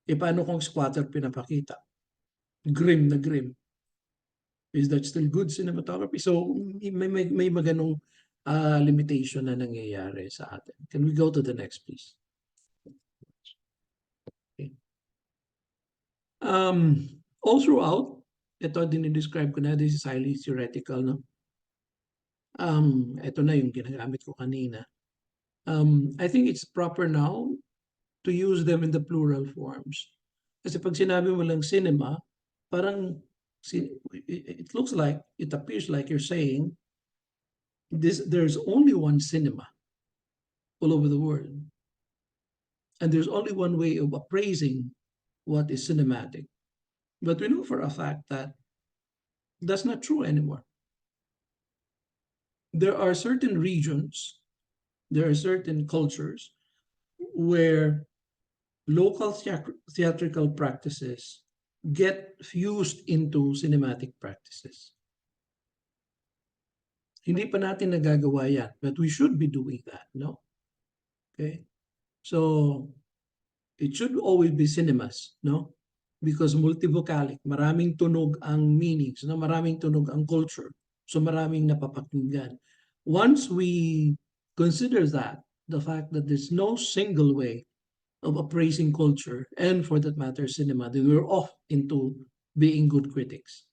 E paano kung squatter pinapakita? Grim na grim. Is that still good cinematography? So may maganong limitation na nangyayari sa atin. Can we go to the next, please? Okay. All throughout, ito dinidescribe ko na, this is highly theoretical, no? Ito na yung ginagamit ko kanina. I think it's proper now to use them in the plural forms. Kasi pag sinabi mo lang cinema, parang it looks like, it appears like you're saying there's only one cinema all over the world. And there's only one way of appraising what is cinematic. But we know for a fact that that's not true anymore. There are certain regions, there are certain cultures where local theatrical practices get fused into cinematic practices. Hindi pa natin nagagawa yan, but we should be doing that, no? Okay? So, it should always be cinemas, no? Because multivocalic, maraming tunog ang meanings, no? Maraming tunog ang culture. So, maraming napapakinggan. Once we consider that, the fact that there's no single way of appraising culture and, for that matter, cinema, they were off into being good critics.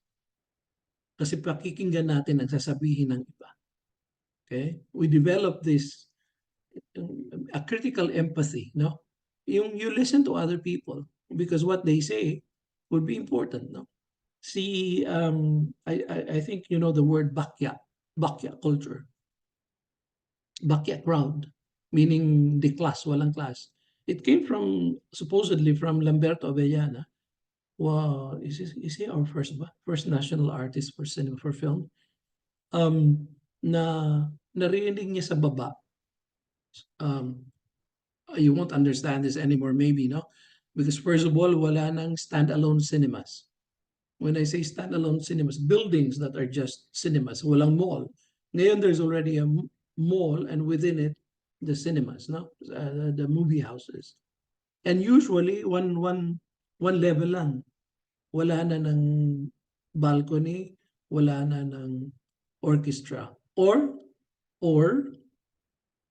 Kasi pakikinggan natin ang sasabihin ng iba. Okay? We develop this a critical empathy, no? You listen to other people because what they say would be important, no? See, I think you know the word bakya culture, bakya crowd, meaning the class, walang class. It came from supposedly from Lamberto Avellana. Wow, is he our first national artist for cinema for film? Na narinig niya sa baba. You won't understand this anymore, maybe, no? Because first of all, wala nang standalone cinemas. When I say standalone cinemas, buildings that are just cinemas, walang mall. Ngayon, there's already a mall, and within it, the cinemas, no? The movie houses. And usually, one level lang. Wala na ng balcony, wala na ng orchestra. Or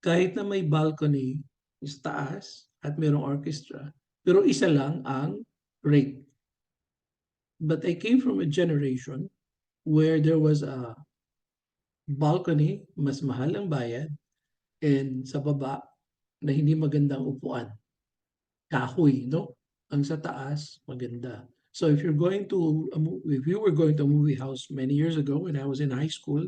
kahit na may balcony is taas at mayroong orchestra, pero isa lang ang rate. But I came from a generation where there was a balcony, mas mahal ang bayad, and sa baba na hindi magandang upuan. Kahoy, no? Ang sa taas, maganda. So if you're going to, if you were going to a movie house many years ago when I was in high school,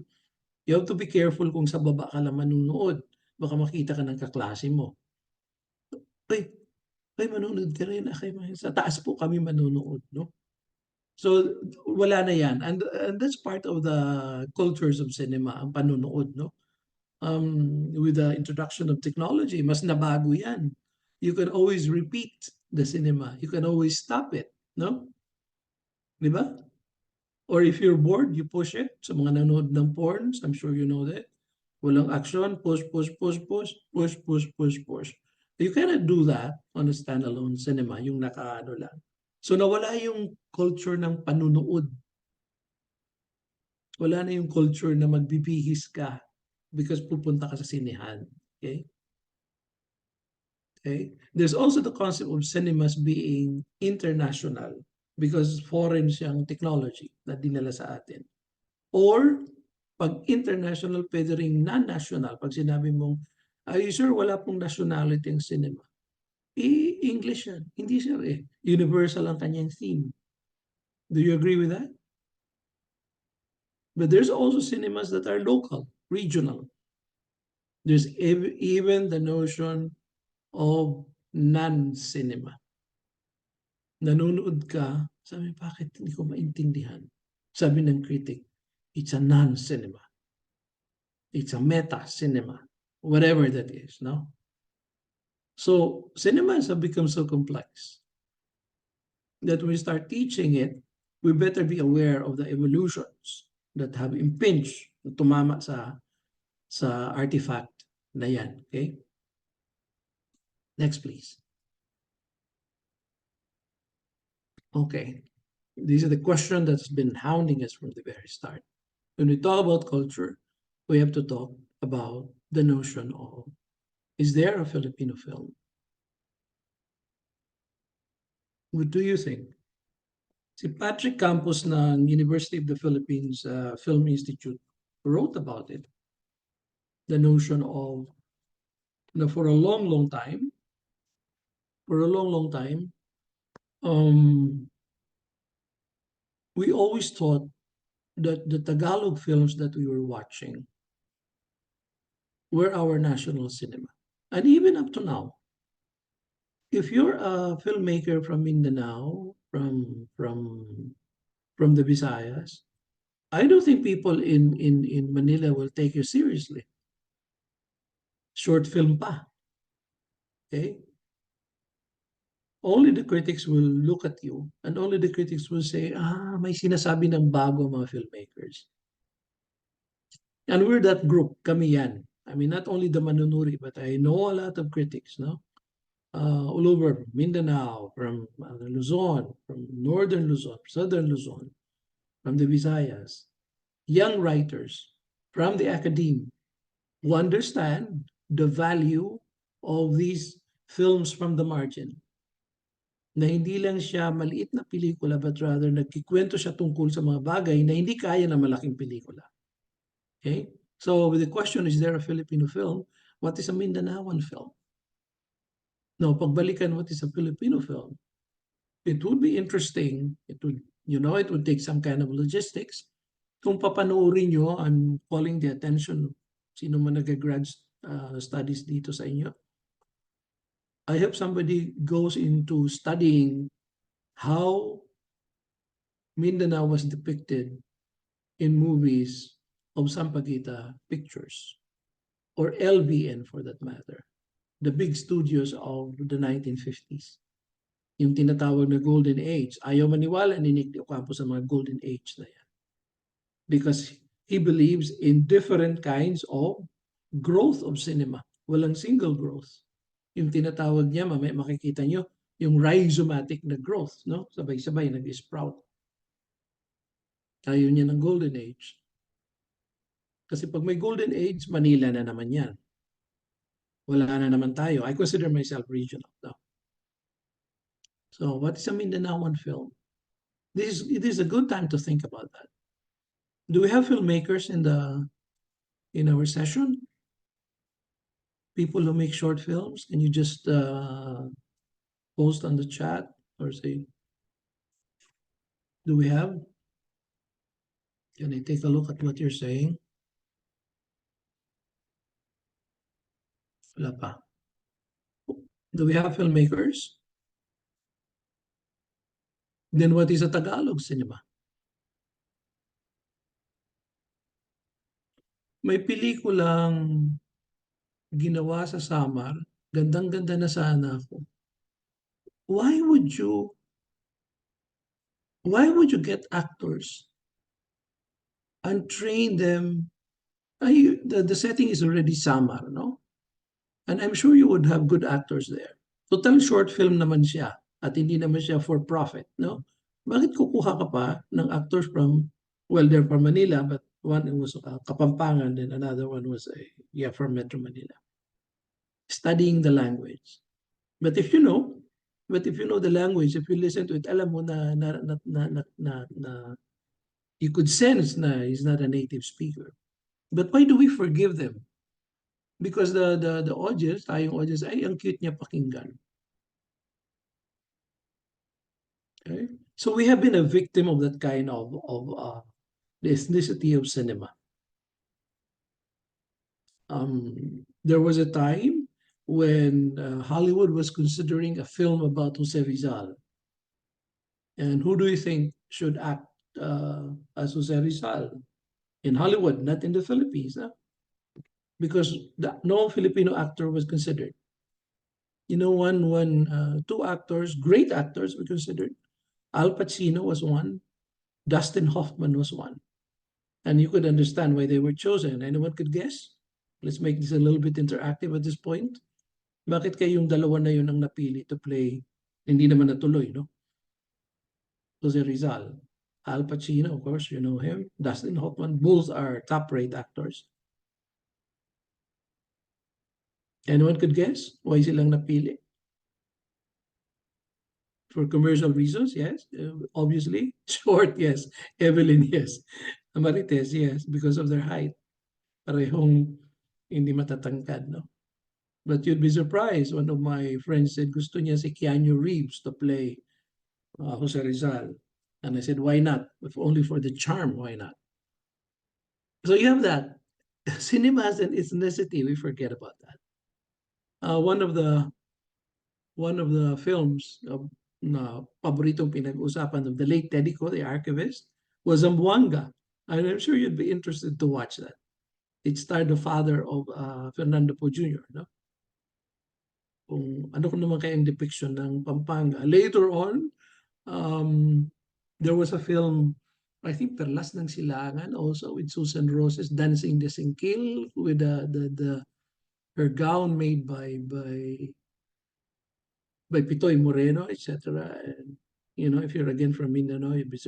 you have to be careful kung sa baba ka lang manunood. Baka makita ka ng kaklase mo. Ay, manonood ka rin. Sa taas po kami manonood, no? So wala na yan. And that's part of the cultures of cinema, ang panunood, no? With the introduction of technology, mas nabago yan. You can always repeat the cinema. You can always stop it, no? Di ba? Or if you're bored, you push it. Sa mga nanonood ng porns, I'm sure you know that. Walang action, push, push, push, push, push, push, push, push. You cannot do that on a standalone cinema, yung nakaano lang. So nawala yung culture ng panunood. Wala na yung culture na magbibihis ka because pupunta ka sa sinehan. Okay? Okay? There's also the concept of cinemas being international because foreign siyang technology na dinala sa atin. Or, pag international, pwede rin non-national. Pag sinabi mong, are you sure wala pong nationality ang cinema? English yan. Hindi sir eh. Universal ang kanyang theme. Do you agree with that? But there's also cinemas that are local, regional. There's even the notion of non-cinema. Nanonood ka, sabi, bakit hindi ko maintindihan? Sabi ng critic, it's a non-cinema. It's a meta-cinema. Whatever that is, no? So, cinemas have become so complex that when we start teaching it, we better be aware of the evolutions that have impinged, tumama sa artifact na yan, okay? Next, please. Okay. This is the question that's been hounding us from the very start. When we talk about culture, we have to talk about the notion of, is there a Filipino film? What do you think? Si Patrick Campos ng University of the Philippines Film Institute wrote about it. The notion of, for a long time, we always thought that the Tagalog films that we were watching were our national cinema. And even up to now, if you're a filmmaker from Mindanao, from the Visayas, I don't think people in Manila will take you seriously. Short film pa. Okay? Only the critics will look at you and only the critics will say, may sinasabi ng bago mga filmmakers. And we're that group, kami yan. I mean, not only the Manunuri, but I know a lot of critics, no? All over Mindanao, from Luzon, from northern Luzon, southern Luzon, from the Visayas, young writers from the academe who understand the value of these films from the margin, na hindi lang siya maliit na pelikula but rather nagkikwento siya tungkol sa mga bagay na hindi kaya ng malaking pelikula. Okay? So the question, is there a Filipino film? What is a Mindanaoan film? No, pagbalikan what is a Filipino film, it would be interesting. It would take some kind of logistics. Kung papanoorin nyo, I'm calling the attention, sino man nag-grad studies dito sa inyo. I hope somebody goes into studying how Mindanao was depicted in movies of Sampaguita Pictures, or LBN for that matter, the big studios of the 1950s. Yung tinatawag na Golden Age. Ayaw maniwala ni Nick de Ocampo sa mga Golden Age na yan. Because he believes in different kinds of growth of cinema. Walang single growth. Yung tinatawag niya, mamaya makikita nyo, yung rhizomatic na growth, no? Sabay-sabay, nag-sprout. Ayaw niya ng Golden Age. Kasi pag may Golden Age, Manila na naman yan. Wala na naman tayo. I consider myself regional. No? So what is a Mindanaoan film? It is a good time to think about that. Do we have filmmakers in our session? People who make short films? Can you just post on the chat or say, do we have? Can I take a look at what you're saying? Wala pa. Do we have filmmakers? Then what is a Tagalog cinema? May pelikulang ginawa sa Samar, gandang-ganda na sana ako. Why would you get actors and train them? The setting is already Samar, no? And I'm sure you would have good actors there. Total short film naman siya at hindi naman siya for profit, no? Bakit kukuha ka pa ng actors from, well, they're from Manila, but one was Kapampangan and another one was from Metro Manila. Studying the language. But if you know the language, if you listen to it, alam mo na you could sense na he's not a native speaker. But why do we forgive them? Because the audience, tayong audience, ay, ang cute niya pakinggan. Okay? So we have been a victim of that kind of the ethnicity of cinema. There was a time when Hollywood was considering a film about Jose Rizal. And who do you think should act as Jose Rizal? In Hollywood, not in the Philippines. Huh? Because no Filipino actor was considered. You know, two actors, great actors were considered. Al Pacino was one. Dustin Hoffman was one. And you could understand why they were chosen. Anyone could guess? Let's make this a little bit interactive at this point. Bakit kayong dalawa na yun ang napili to play? Hindi naman natuloy, no? Jose Rizal. Al Pacino, of course, you know him. Dustin Hoffman, both are top-rate actors. Anyone could guess why silang napili? For commercial reasons, yes. Obviously. Short, yes. Evelyn, yes. Marites, yes. Because of their height. Parehong hindi matatangkad, no? But you'd be surprised. One of my friends said gusto niya si Keanu Reeves to play Jose Rizal. And I said, why not? If only for the charm, why not? So you have that. Cinema has an ethnicity. We forget about that. One of the films na paboritong pinag-usapan of the late Teddy Co, the archivist, was Zamboanga. And I'm sure you'd be interested to watch that. It starred the father of Fernando Po Jr., no? Kung ano ko naman kayang depiction ng Pampanga. Later on, there was a film, I think Perlas ng Silangan, also with Susan Roses dancing the singkil with her gown made by Pitoy Moreno, etc. And you know, if you're again from Mindanao, you'd be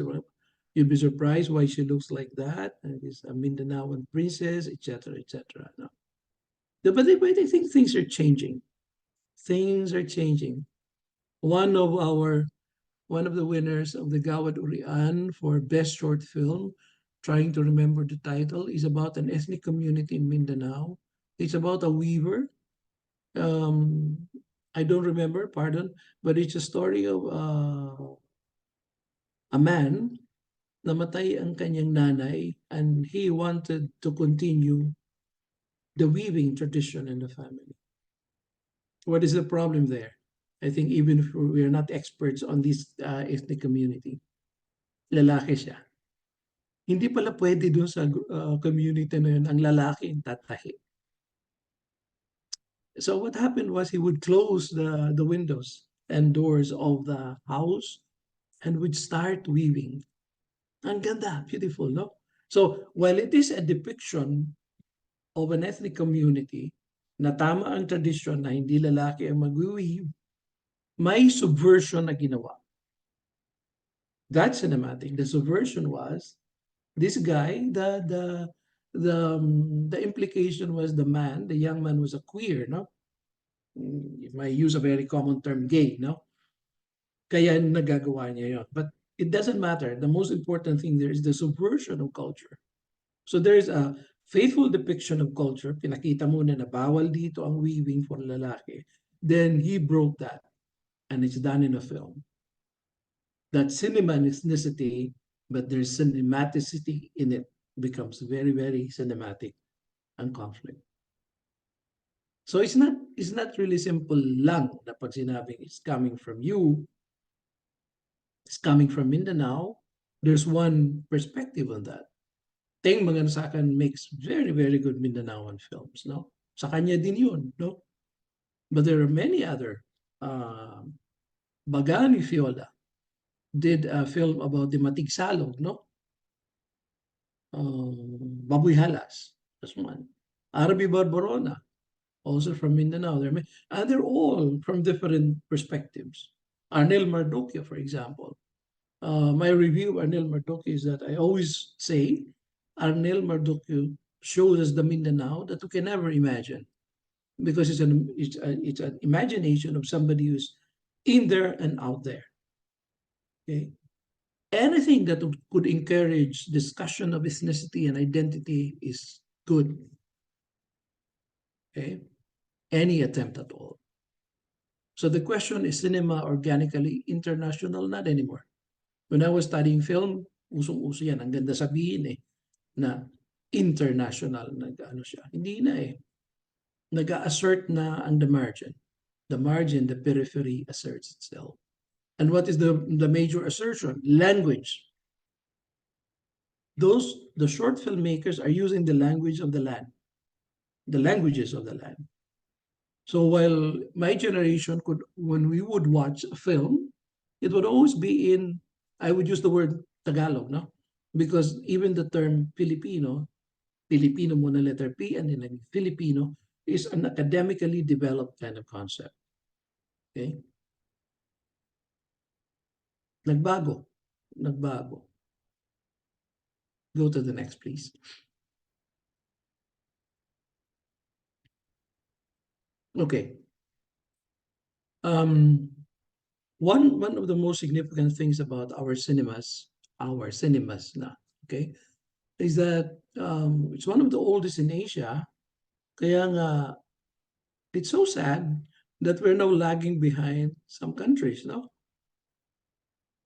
surprised why she looks like that. And is a Mindanaoan princess, etc., etc. No? But I think things are changing. Things are changing. One of our one of the winners of the Gawad Urian for Best Short Film, trying to remember the title, is about an ethnic community in Mindanao. It's about a weaver. Um, I don't remember, pardon, but it's a story of a man. Namatay ang kanyang nanay and he wanted to continue the weaving tradition in the family. What is the problem there? I think even if we are not experts on this ethnic community, lalaki siya. Hindi pala pwede doon sa community na yun, ang lalaki ang tatahi. So what happened was he would close the windows and doors of the house and would start weaving. Ang ganda, beautiful, no? So while it is a depiction of an ethnic community na tama ang tradisyon na hindi lalaki ang mag-weave, may subversion na ginawa. That cinematic. The subversion was this guy. The implication was the man, the young man, was a queer, no? If I use a very common term, gay, no? Kaya nagagawa niya yon. But it doesn't matter. The most important thing there is the subversion of culture. So there is a faithful depiction of culture. Pinakita muna na bawal dito ang weaving for lalaki. Then he broke that, and it's done in a film. That cinema and ethnicity, but there's cinematicity in it, becomes very, very cinematic and conflict. So it's not really simple lang na pag sinabing it's coming from you, it's coming from Mindanao. There's one perspective on that. Teng Mangansakan makes very, very good Mindanaoan films, no? Sa kanya din yun, no? But there are many other. Bagani Fiola did a film about the Matigsalog, no? Baboy Halas, that's one. Arabi Barbarona, also from Mindanao. And they're all from different perspectives. Arnel Mardoquio, for example. My review of Arnel Mardoquio is that I always say Arnel Mardoquio shows us the Mindanao that we can never imagine because it's an imagination of somebody who's in there and out there. Okay, anything that could encourage discussion of ethnicity and identity is good. Okay, any attempt at all. So the question is cinema organically international? Not anymore. When I was studying film, usong-uso yan. Ang ganda sabihin na international, nag-ano siya. Hindi na Nag-assert na ang the margin. The margin, the periphery asserts itself. And what is the major assertion? Language. The short filmmakers are using the language of the land, the languages of the land. So while my generation when we would watch a film, it would always be I would use the word Tagalog, no? Because even the term Filipino muna letter P and then Filipino, is an academically developed kind of concept. Okay? Nagbago. Go to the next, please. Okay. One of the most significant things about our cinemas na, okay, is that it's one of the oldest in Asia. Kaya nga, it's so sad that we're now lagging behind some countries, no?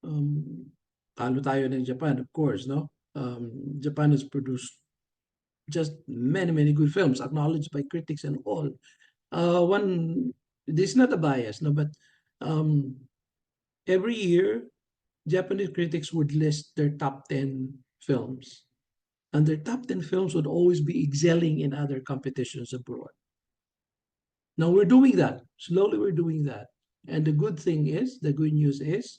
Talo tayo ng Japan, of course, no? Japan has produced just many, many good films, acknowledged by critics and all. This is not a bias, no, but every year, Japanese critics would list their top 10 films. And their top 10 films would always be excelling in other competitions abroad. Now we're doing that. Slowly we're doing that. And the good news is,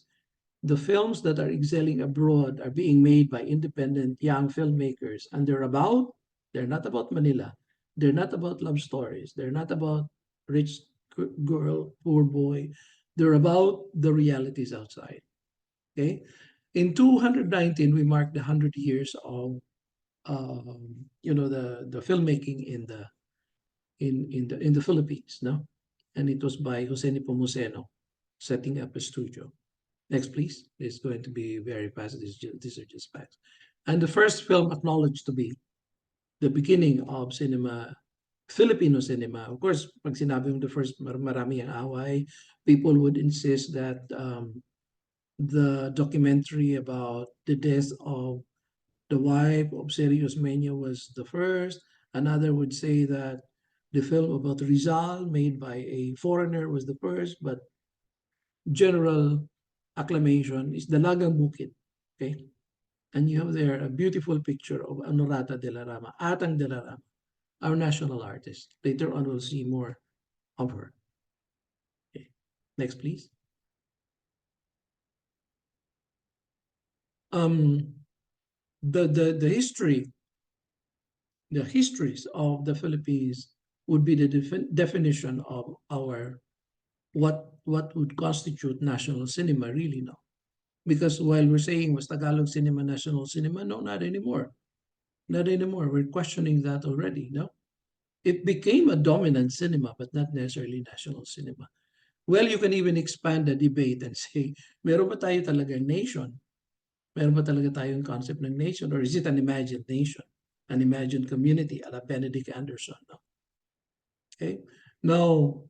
the films that are excelling abroad are being made by independent young filmmakers. And they're not about Manila. They're not about love stories. They're not about rich girl, poor boy. They're about the realities outside. Okay? In 219, we marked the 100 years of the filmmaking in the Philippines, no? and it was by Jose Nepomuceno, setting up a studio. Next, please. It's going to be very fast. These are just facts. And the first film acknowledged to be the beginning of cinema, Filipino cinema. Of course, pag sinabi mo the first, marami ang away. People would insist that the documentary about the death of the wife of Sergio Osmeña was the first. Another would say that the film about Rizal, made by a foreigner, was the first. But general acclamation is Dalagang Bukid. Okay? And you have there a beautiful picture of Honorata de la Rama, Atang de la Rama, our national artist. Later on, we'll see more of her. Okay. Next, please. Um, the history, the histories of the Philippines would be the definition of our what would constitute national cinema really now. Because while we're saying was Tagalog cinema national cinema, no, not anymore. Not anymore. We're questioning that already. No, it became a dominant cinema, but not necessarily national cinema. Well, you can even expand the debate and say, meron ba tayo talagang nation? Meron ba talaga tayong concept ng nation? Or is it an imagined nation? An imagined community a la Benedict Anderson? No? Okay. Now,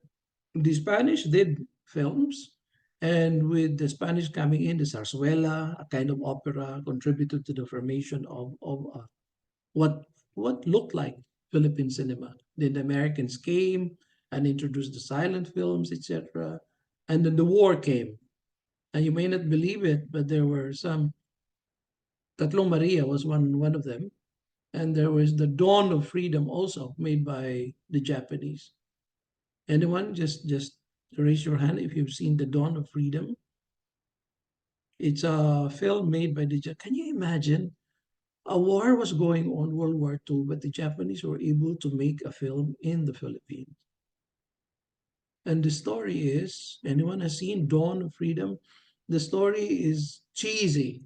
the Spanish did films, and with the Spanish coming in, the zarzuela, a kind of opera, contributed to the formation of what what looked like Philippine cinema. Then the Americans came and introduced the silent films, etc. And then the war came. And you may not believe it, but there were some. Tatlong Maria was one of them. And there was the Dawn of Freedom also, made by the Japanese. Anyone just raise your hand if you've seen the Dawn of Freedom. It's a film made by the Can you imagine? A war was going on, World War II, but the Japanese were able to make a film in the Philippines. And the story is, anyone has seen Dawn of Freedom? The story is cheesy.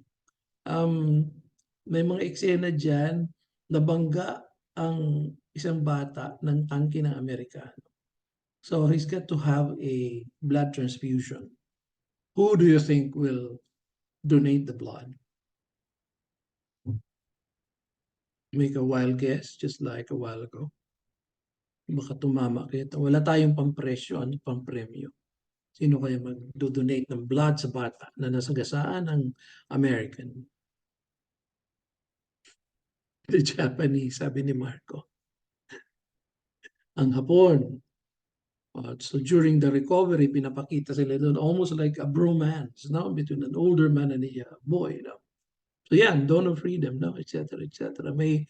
May mga eksena dyan, nabangga ang isang bata ng tangke ng Amerikano. So he's got to have a blood transfusion. Who do you think will donate the blood? Make a wild guess, just like a while ago. Baka tumama kita. Wala tayong pampresyo, ano pampremyo. Sino kaya mag-donate ng blood sa bata na nasagasaan ng American? The Japanese, sabi ni Marco. Ang Hapon. So during the recovery, pinapakita sila doon almost like a bromance, no? Between an older man and a boy, no? So yeah, Dawn of Freedom, no? Etc. etc. May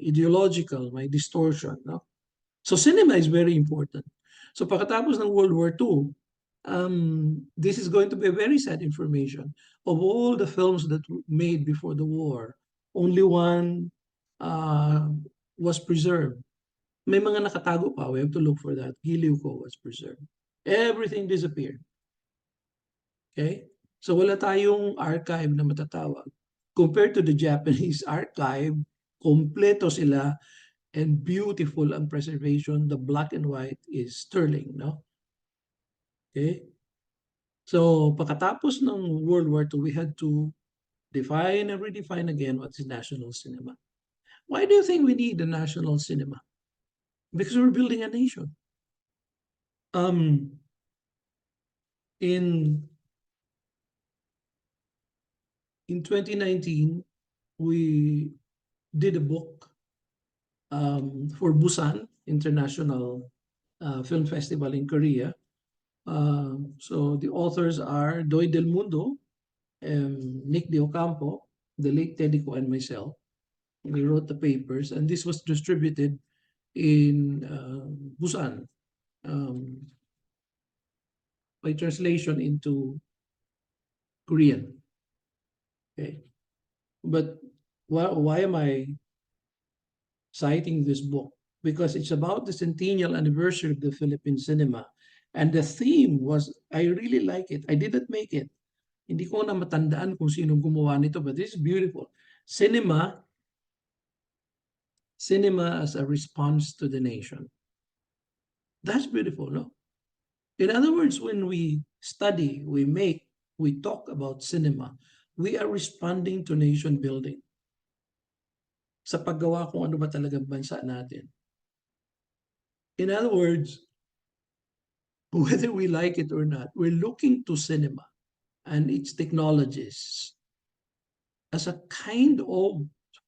ideological, may distortion, no? So cinema is very important. So pagkatapos ng World War II, this is going to be a very sad information. Of all the films that were made before the war, only one was preserved. May mga nakatago pa. We have to look for that. Giliw Ko was preserved. Everything disappeared. Okay? So wala tayong archive na matatawag. Compared to the Japanese archive, kompleto sila and beautiful ang preservation. The black and white is sterling, no? Okay? So pagkatapos ng World War II, we had to define and redefine again what is national cinema. Why do you think we need a national cinema? Because we're building a nation. In 2019, we did a book for Busan International Film Festival in Korea. So the authors are Doy Del Mundo, Nick De Ocampo, the late Teddy Ko, and myself. We wrote the papers, and this was distributed in Busan by translation into Korean. Okay, but why am I citing this book? Because it's about the centennial anniversary of the Philippine cinema. And the theme was, I really like it. I didn't make it. Hindi ko na matandaan kung sino gumawa nito, but this is beautiful. Cinema as a response to the nation. That's beautiful, no? In other words, when we study, we talk about cinema, we are responding to nation building sa paggawa kung ano ba talagang bansa natin. In other words, whether we like it or not, we're looking to cinema and its technologies as a kind of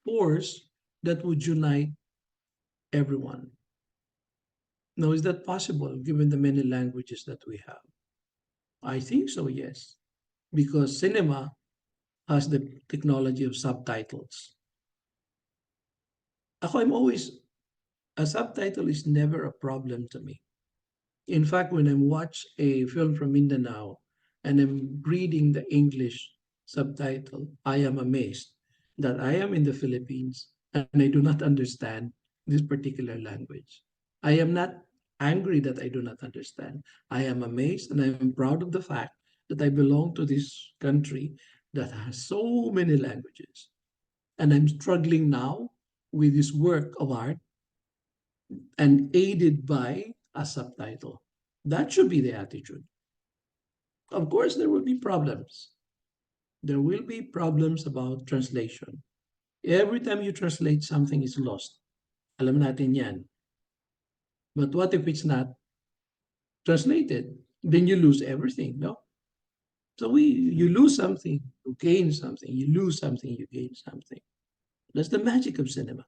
force that would unite everyone. Now, is that possible given the many languages that we have? I think so, yes, because cinema has the technology of subtitles. I'm always, a subtitle is never a problem to me. In fact, when I watch a film from Mindanao and I'm reading the English subtitle, I am amazed that I am in the Philippines and I do not understand this particular language. I am not angry that I do not understand. I am amazed and I am proud of the fact that I belong to this country that has so many languages. And I'm struggling now with this work of art and aided by a subtitle. That should be the attitude. Of course, there will be problems. There will be problems about translation. Every time you translate, something is lost. Alam natin yan. But what if it's not translated? Then you lose everything, no? So you lose something, you gain something. You lose something, you gain something. That's the magic of cinema.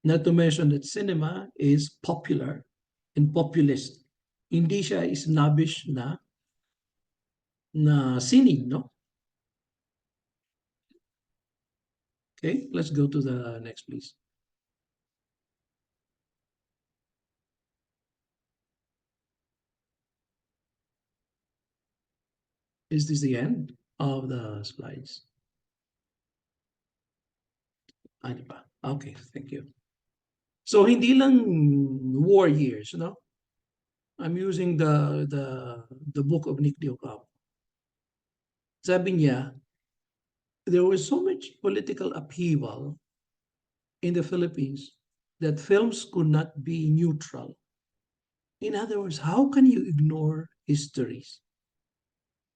Not to mention that cinema is popular and populist. Hindi siya snobbish na sining, no? Okay, let's go to the next, please. Is this the end of the slides? Ano pa? Okay, thank you. So hindi lang war years, no? I'm using the book of Nick Diocampo. Sabi niya, there was so much political upheaval in the Philippines that films could not be neutral. In other words, how can you ignore histories?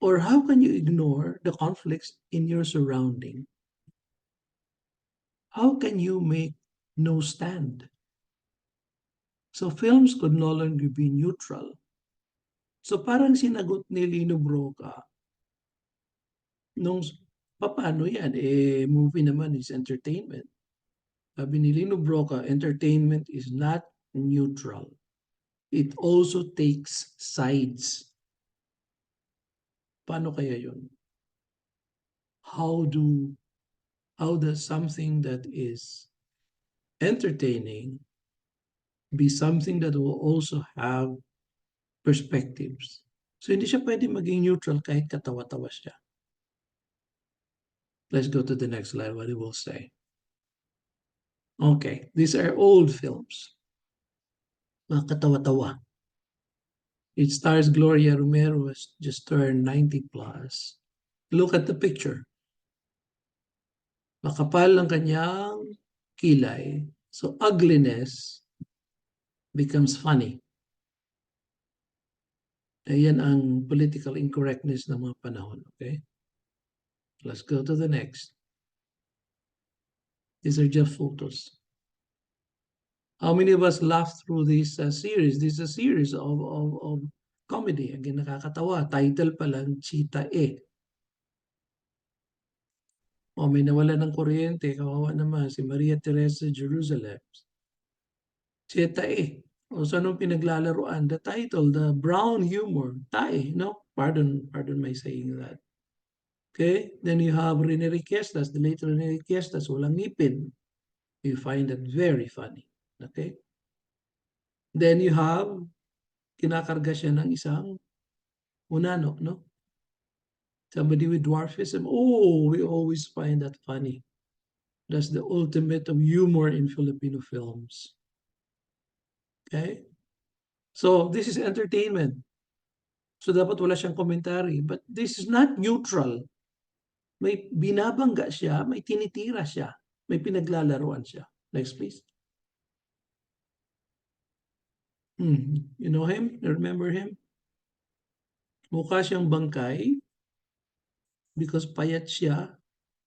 Or how can you ignore the conflicts in your surrounding? How can you make no stand? So films could no longer be neutral. So parang sinagot ni Lino Broca nung paano yan? Movie naman is entertainment. Sabi ni Lino Broca, entertainment is not neutral. It also takes sides. Paano kaya yun? How do how does something that is entertaining be something that will also have perspectives? So hindi siya pwede maging neutral kahit katawa-tawa siya. Let's go to the next slide, what it will say. Okay, these are old films. Mga katawa-tawa. It stars Gloria Romero, who has just turned 90 plus. Look at the picture. Makapal ang kanyang kilay. So ugliness becomes funny. Ayan ang political incorrectness ng mga panahon. Okay? Let's go to the next. These are just photos. How many of us laughed through this series? This is a series of comedy. Again, nakakatawa. Title pa lang, Chita E. O may nawala ng kuryente, kawawa naman, si Maria Teresa Jerusalem. Chita E. O so anong pinaglalaroan? The title, the brown humor. Tae, no? Pardon my saying that. Okay? Then you have Rene Riquestas, the late Rene Riquestas, walang ngipin. You find that very funny. Okay? Then you have, kinakarga siya ng isang unano, no? Somebody with dwarfism. Oh, we always find that funny. That's the ultimate of humor in Filipino films. Okay? So, this is entertainment. So, dapat wala siyang commentary. But this is not neutral. May binabangga siya, may tinitira siya, may pinaglalaruan siya. Next, please. You know him? You remember him? Mukha siyang bangkay because payat siya.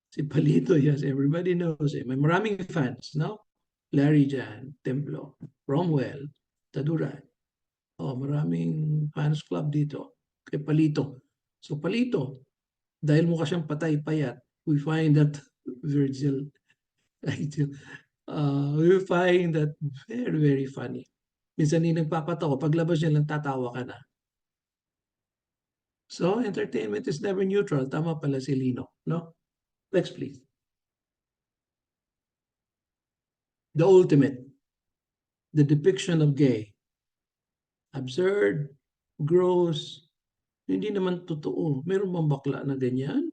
Si Palito, yes, everybody knows him. May maraming fans, no? Larry Jan, Templo, Cromwell, Taduran. Oh, maraming fans club dito kay Palito. So Palito, dahil mukha siyang patay payat, we find that Virgil, we find that very, very funny. Minsan hindi nagpapatawa, paglabas niya lang tatawa ka na. So, entertainment is never neutral. Tama pala si Lino, no? Next, please. The ultimate, the depiction of gay. Absurd, gross, hindi naman totoo. Meron bang bakla na ganyan?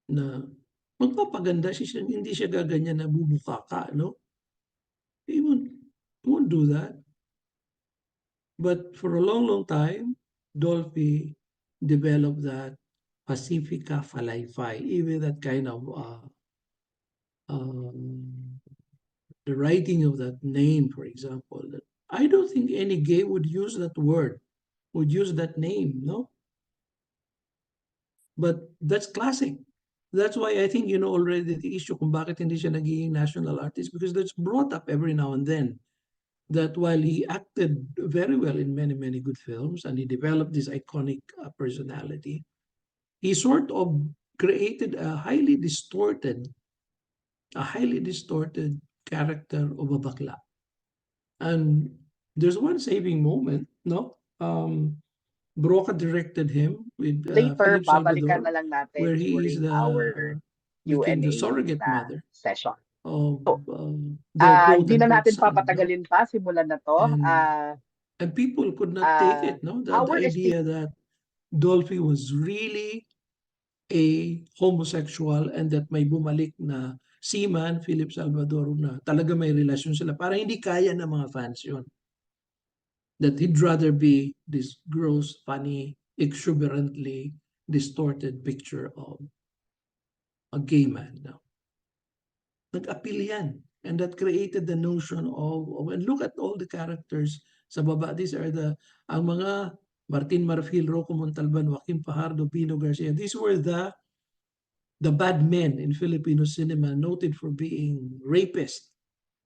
Na magpapaganda siya, hindi siya gaganyan na bubukaka, no? He won't do that. But for a long, long time, Dolphy developed that Pacifica Falayfay, even that kind of um, the writing of that name, for example. That I don't think any gay would use that word, would use that name, no? But that's classic. That's why I think you know already the issue kung bakit hindi siya naging national artist because that's brought up every now and then. That while he acted very well in many, many good films and he developed this iconic personality, he sort of created a highly distorted character of a bakla. And there's one saving moment, no? Broca directed him with Later, Philip babalikan Salvador, na lang natin where he is during our the became the Q&A surrogate na mother session. of So, their hindi na quote-unquote natin son, no? papatagalin pa, simulan na to. And and people could not take Uh, it, no? The our esteemed idea that Dolphy was really a homosexual and that may bumalik na seaman, Philip Salvador, na talaga may relasyon sila. Para hindi kaya ng mga fans yun. That he'd rather be this gross, funny, exuberantly distorted picture of a gay man. No? Nag-appeal yan. And that created the notion of and look at all the characters sa baba. These are ang mga Martin Marfil, Rocco Montalban, Joaquin Fajardo, Pino Garcia. These were the bad men in Filipino cinema noted for being rapists.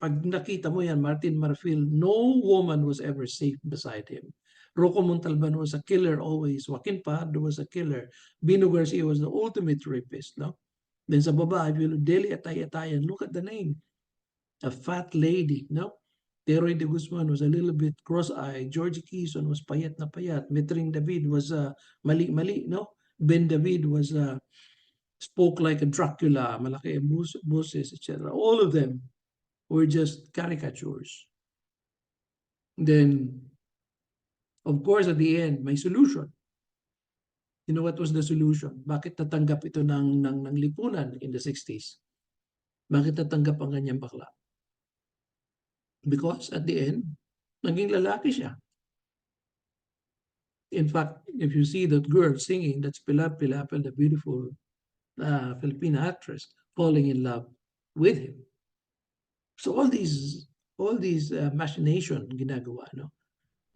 Pag nakita mo yan, Martin Marfil, no woman was ever safe beside him. Rocco Montalban was a killer always. Joaquin Fajardo was a killer. Bino Garcia was the ultimate rapist. No? Then sa baba, if you look, Deli Atay-Atayan, look at the name. A fat lady. No? Teroy de Guzman was a little bit cross-eyed. Georgie Quezon was payat na payat. Metring David was mali-mali. No? Ben David was spoke like a Dracula, malaki ang boses, etc. All of them were just caricatures. Then, of course, at the end, may solution. You know what was the solution? Bakit natanggap ito ng lipunan in the 60s? Bakit natanggap ang ganyang bakla? Because at the end, naging lalaki siya. In fact, if you see that girl singing, that's Pilar Pilapel, the beautiful Filipina actress, falling in love with him. So all these machination ginagawa, no?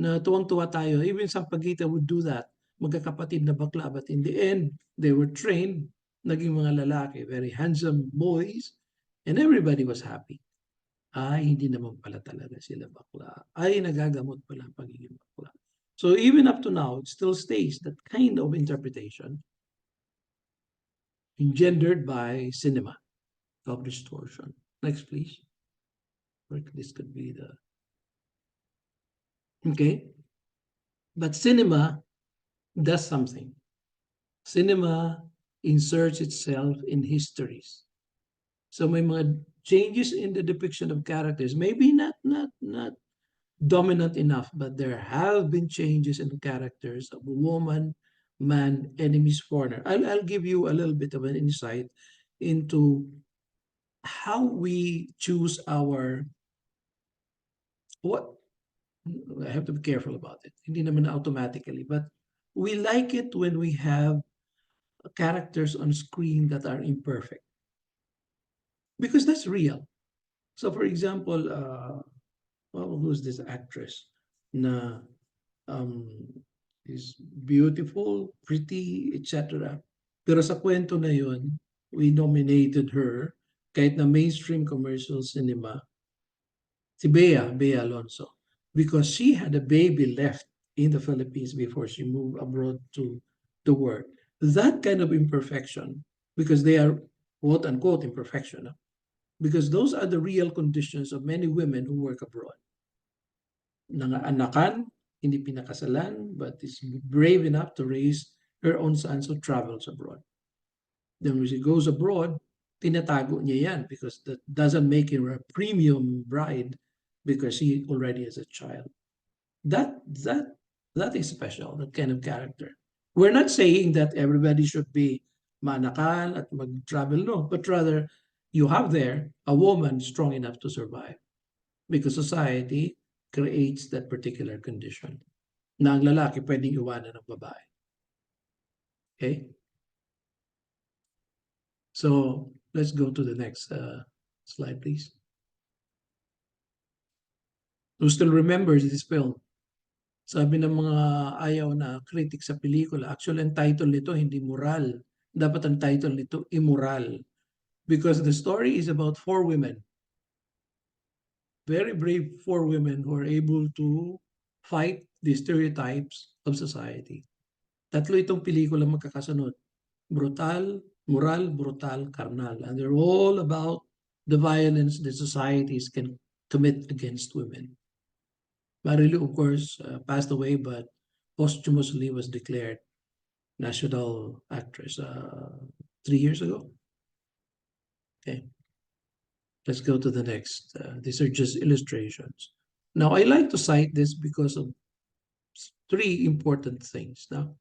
Na tuwang-tuwa tayo. Even Sampaguita would do that. Magkakapatid na bakla. But in the end, they were trained, naging mga lalaki, very handsome boys, and everybody was happy. Ay, hindi naman pala talaga sila bakla. Ay, nagagamot pala ang pagiging bakla. So even up to now, it still stays that kind of interpretation engendered by cinema of distortion. Next, please. This could be the... Okay. But cinema does something. Cinema inserts itself in histories. So may mga changes in the depiction of characters, maybe not dominant enough, but there have been changes in the characters of woman, man, enemies, foreigner. I'll give you a little bit of an insight into how we choose our what I have to be careful about it. Hindi naman automatically, but we like it when we have characters on screen that are imperfect because that's real. So, for example, who's this actress? na um, is beautiful, pretty, etc. Pero sa kwento na yun, we nominated her kahit na mainstream commercial cinema, si Bea Alonso, because she had a baby left in the Philippines before she moved abroad to work. That kind of imperfection, because they are quote unquote imperfection, because those are the real conditions of many women who work abroad. Nangaanakan, hindi pinakasalan, but is brave enough to raise her own sons who travels abroad. Then when she goes abroad, tinatago niya yan because that doesn't make her a premium bride because she already has a child. That that that is special, that kind of character. We're not saying that everybody should be manakan at mag-travel, no, but rather you have there a woman strong enough to survive because society creates that particular condition na ang lalaki pwedeng iwanan ng babae. Okay? So let's go to the next slide, please. Who still remembers this film? Sabi ng mga ayaw na critic sa pelikula, actually ang title nito hindi moral. Dapat ang title nito immoral. Because the story is about four women. Very brave four women who are able to fight the stereotypes of society. Tatlo itong pelikula magkakasunod. Brutal, moral, brutal, carnal. And they're all about the violence that societies can commit against women. Marilu, of course, passed away, but posthumously was declared national actress 3 years ago. Okay, let's go to the next. These are just illustrations. Now, I like to cite this because of three important things. Now,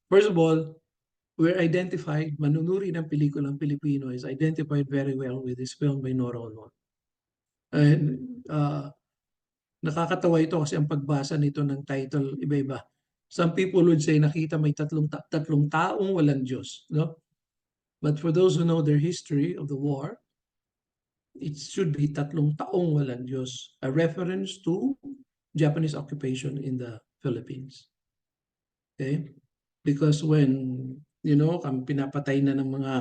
first of all, we're identified, manunuri ng pelikulang Pilipino is identified very well with this film by Nora Honor. And nakakatawa ito kasi ang pagbasa nito ng title iba-iba. Some people would say nakita may tatlong taong walang Diyos, no? But for those who know their history of the war, it should be tatlong taong walang Diyos, a reference to Japanese occupation in the Philippines. Okay? Because when, pinapatay na ng mga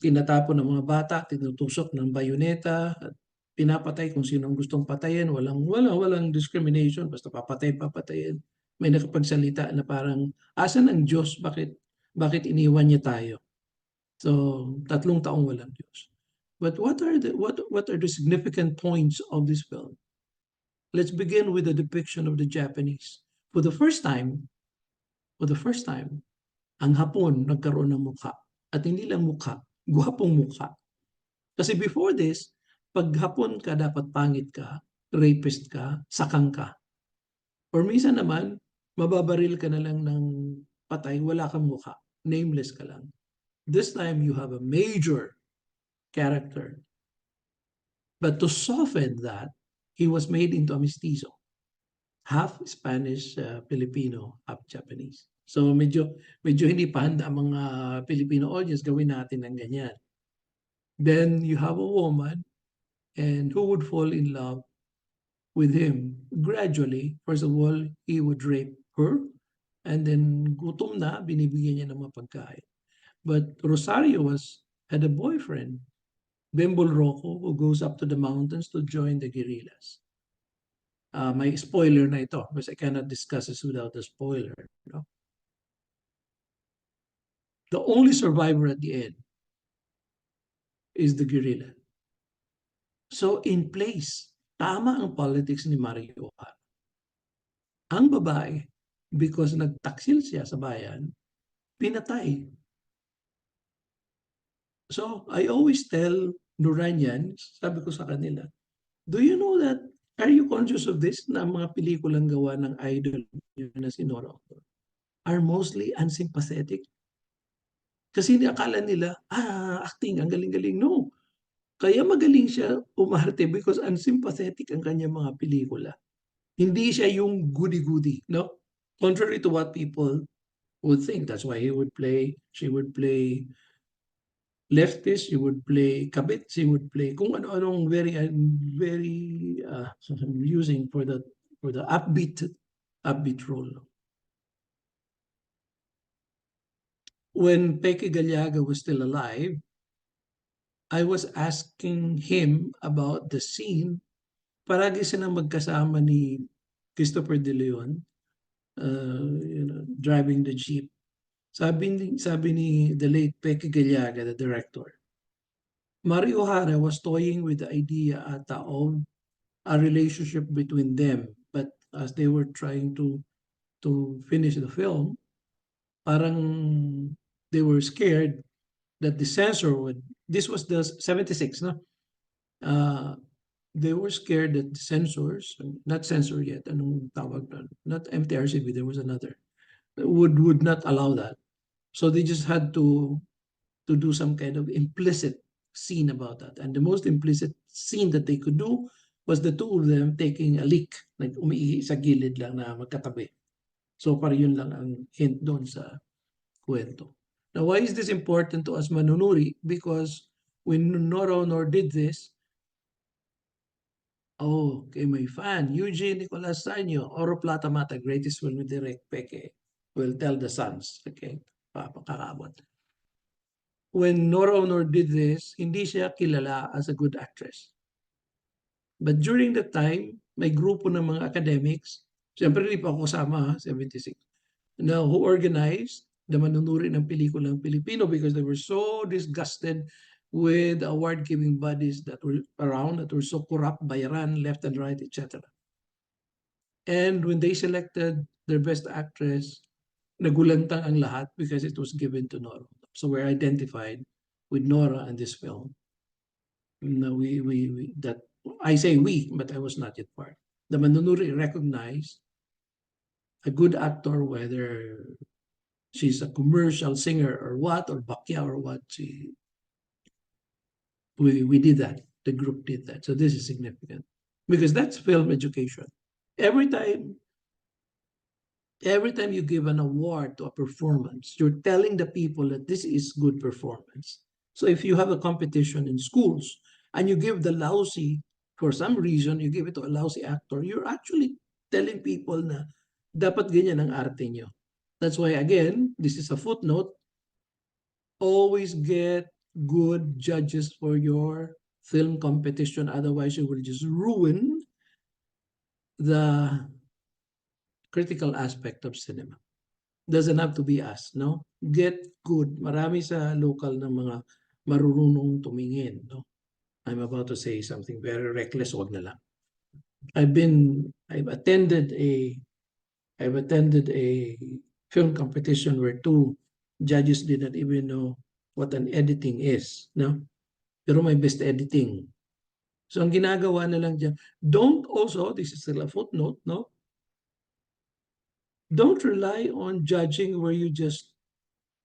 tinatapon ng mga bata, tinutusok ng bayoneta, at pinapatay kung sino ang gustong patayin, walang discrimination, basta papatayin. May nakapagsalita na parang, asan ang Diyos? Bakit iniwan niya tayo? So, tatlong taong walang Diyos. But what are the significant points of this film? Let's begin with the depiction of the Japanese. For the first time, ang Hapon nagkaroon ng mukha. At hindi lang mukha, gwapong mukha. Kasi before this, pag Hapon ka, dapat pangit ka, rapist ka, sakang ka. Or minsan naman, mababaril ka na lang ng patay, wala kang mukha. Nameless ka lang. This time, you have a major character. But to soften that, he was made into a mestizo. Half Spanish, Filipino, half Japanese. So medyo hindi pa handa ang mga Filipino audience gawin natin ng ganyan. Then you have a woman and who would fall in love with him gradually. First of all, he would rape her and then gutom na, binibigyan niya ng mga pagkain. But Rosario had a boyfriend, Bembol Rocco, who goes up to the mountains to join the guerrillas. May spoiler na ito because I cannot discuss this without a spoiler. No? The only survivor at the end is the guerrilla. So in place, tama ang politics ni Mario. Ang babae, because nagtaksil siya sa bayan, pinatay. So I always tell Duranians, sabi ko sa kanila, do you know that, are you conscious of this, na mga pelikulang gawa ng idol na si Nora are mostly unsympathetic? Kasi akala nila, acting, ang galing-galing. No. Kaya magaling siya umarte because unsympathetic ang kanyang mga pelikula. Hindi siya yung goody-goody, no? Contrary to what people would think. That's why she would play leftist, you would play kabits, you would play kung ano-anong very using for the upbeat role. When Peque Galiaga was still alive, I was asking him about the scene. Paragi silang magkasama ni Christopher De Leon, driving the jeep. Sabi ni the late Peque Galiaga, the director, Mario O'Hara was toying with the idea ata of a relationship between them. But as they were trying to finish the film, parang they were scared that the censor would. This was the 76, no? Uh, they were scared that the censors, not censor yet, anong tawag doon? Not MTRCB, there was another, would not allow that. So they just had to do some kind of implicit scene about that. And the most implicit scene that they could do was the two of them taking a leak, like umiihi sa gilid lang na magkatabi. So parang yun lang ang hint doon sa kwento. Now, why is this important to us manunuri? Because when Nora Honor did this, oh, kay my fan, Eugene Nicolas Sanyo, Oro Plata Mata, greatest film ni Direk Peke, will tell the sons. Okay, papakakabot. When Nora Honor did this, hindi siya kilala as a good actress. But during that time, may grupo ng mga academics, siyempre hindi pa ako kasama, 76, now who organized the manunuri ng pelikulang Pilipino because they were so disgusted with the award-giving bodies that were around, that were so corrupt, bayaran, left and right, etc. And when they selected their best actress, nagulantang ang lahat because it was given to Nora. So we're identified with Nora in this film. No, we that I say we, but I was not yet part. The manunuri recognized a good actor, whether she's a commercial singer or what, or bakya or what. We did that. The group did that. So this is significant because that's film education. Every time every time you give an award to a performance, you're telling the people that this is good performance. So if you have a competition in schools and you give the lousy, for some reason, you give it to a lousy actor, you're actually telling people na dapat ganyan ang arte nyo. That's why, again, this is a footnote. Always get good judges for your film competition. Otherwise, you will just ruin the critical aspect of cinema. Doesn't have to be us, no? Get good. Marami sa local na mga marunong tumingin, no? I'm about to say something very reckless, wag na lang. I've attended a film competition where two judges did not even know what an editing is, no? Pero may best editing. So ang ginagawa na lang dyan, don't also, this is still a footnote, no? Don't rely on judging where you just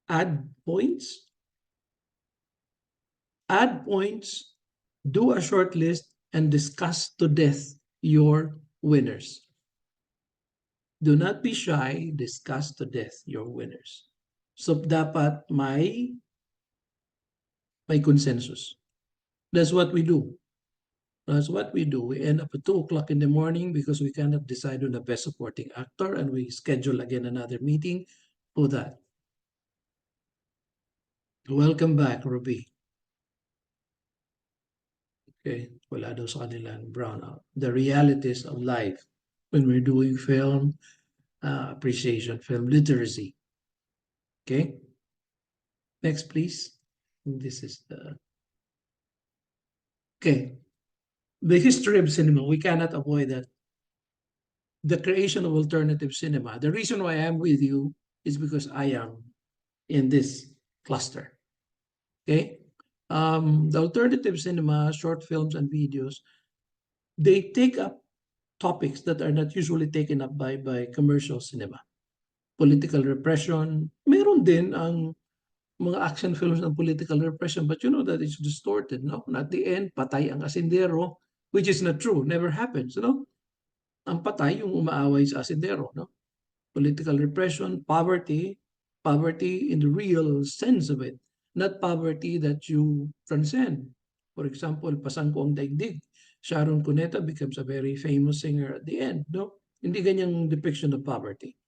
add points. Add points, do a short list, and discuss to death your winners. Do not be shy, discuss to death your winners. So dapat may consensus. That's what we do. That's what we do. We end up at 2 o'clock in the morning because we cannot decide on the best supporting actor, and we schedule again another meeting for that. Welcome back, Ruby. Okay, wala daw sa kanilang brownout. The realities of life when we're doing film appreciation, film literacy. Okay, next please. This is the history of cinema. We cannot avoid that. The creation of alternative cinema. The reason why I'm with you is because I am in this cluster. Okay, the alternative cinema, short films and videos, they take up topics that are not usually taken up by commercial cinema. Political repression, meron din ang mga action films ng political repression, but you know that it's distorted, no? And at the end, patay ang asindero, which is not true, never happens, no? Ang patay yung umaaway sa asindero, no? Political repression, poverty in the real sense of it, not poverty that you transcend. For example, Pasan ko ang daigdig. Sharon Cuneta becomes a very famous singer at the end, no? Hindi ganyang depiction of poverty.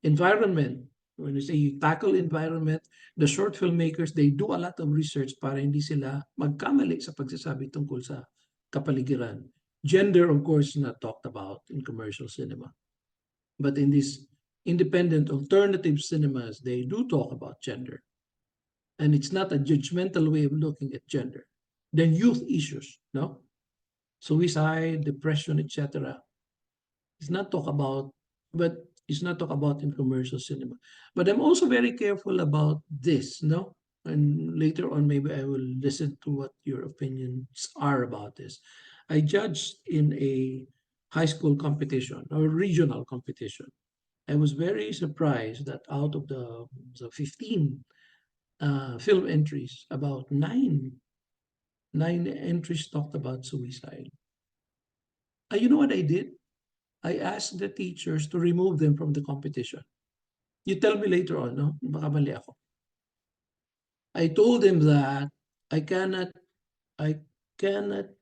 Environment, when you say you tackle environment, the short filmmakers, they do a lot of research para hindi sila magkamali sa pagsasabi tungkol sa kapaligiran. Gender, of course, is not talked about in commercial cinema. But in these independent alternative cinemas, they do talk about gender. And it's not a judgmental way of looking at gender. Then youth issues, no? Suicide, depression, etc. It's not talk about, but it's not talk about in commercial cinema. But I'm also very careful about this, no? And later on, maybe I will listen to what your opinions are about this. I judged in a high school competition or regional competition. I was very surprised that out of the 15 film entries, about nine entries talked about suicide. You know what I did? I asked the teachers to remove them from the competition. You tell me later on, no? Baka mali ako. I told them that I cannot, I cannot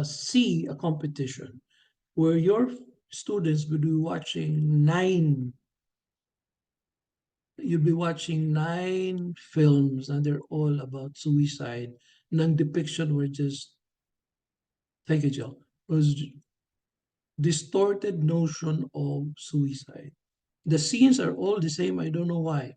see a competition where your students will be watching you'll be watching 9 films and they're all about suicide. Nang depiction were just, thank you, Jill, was distorted notion of suicide. The scenes are all the same. I don't know why.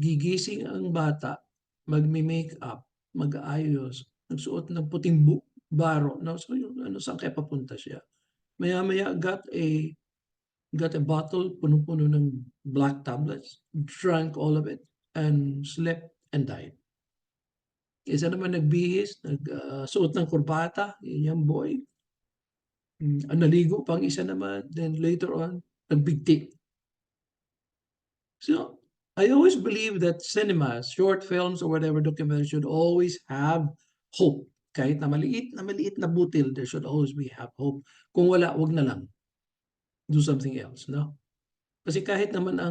Gigising ang bata, magme-makeup, mag-aayos, nagsuot ng puting baro. No? So, ano, saan kaya papunta siya? Maya-maya got a bottle puno-puno ng black tablets, drank all of it, and slept and died. Isa naman nagbihis, nagsuot ng kurbata, yun yung boy. Naligo pang isa naman, then later on, nagbigti. So, I always believe that cinemas, short films or whatever documentary should always have hope. Kahit na maliit na butil, there should always be have hope. Kung wala, wag na lang. Do something else, no? Kasi kahit naman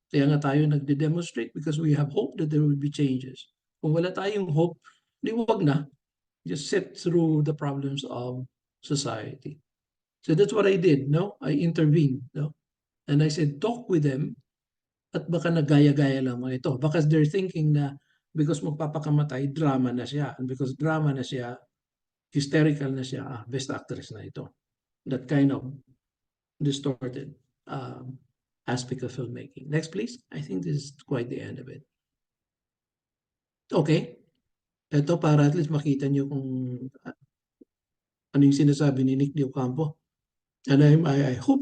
kaya nga tayo nagde-demonstrate because we have hope that there will be changes. Kung wala tayong hope, di wag na. Just sit through the problems of society. So that's what I did, no? I intervened, no? And I said, talk with them at baka nagaya-gaya lang mga ito. Because they're thinking na because magpapakamatay, drama na siya. And because drama na siya, hysterical na siya, best actress na ito. That kind of distorted aspect of filmmaking. Next, please. I think this is quite the end of it. Okay. Ito para at least makita niyo kung ano yung sinasabi ni Nick Di Ocampo. And I hope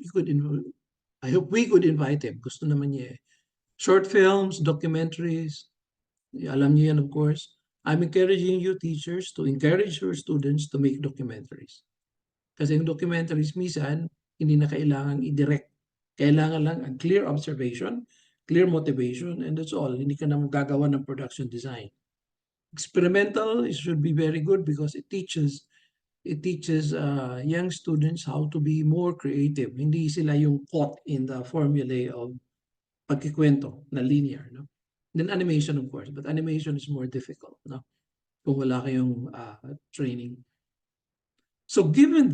I hope we could invite him. Gusto naman niya eh. Short films, documentaries, alam niyo yan of course. I'm encouraging you teachers to encourage your students to make documentaries. Kasi yung documentaries minsan, hindi na kailangan i-direct. Kailangan lang ang clear observation, clear motivation, and that's all. Hindi ka na magagawa ng production design. Experimental, it should be very good because it teaches young students how to be more creative. Hindi sila yung caught in the formulae of pagkikwento na linear. No? Then animation, of course. But animation is more difficult. No? Kung wala kayong training. So given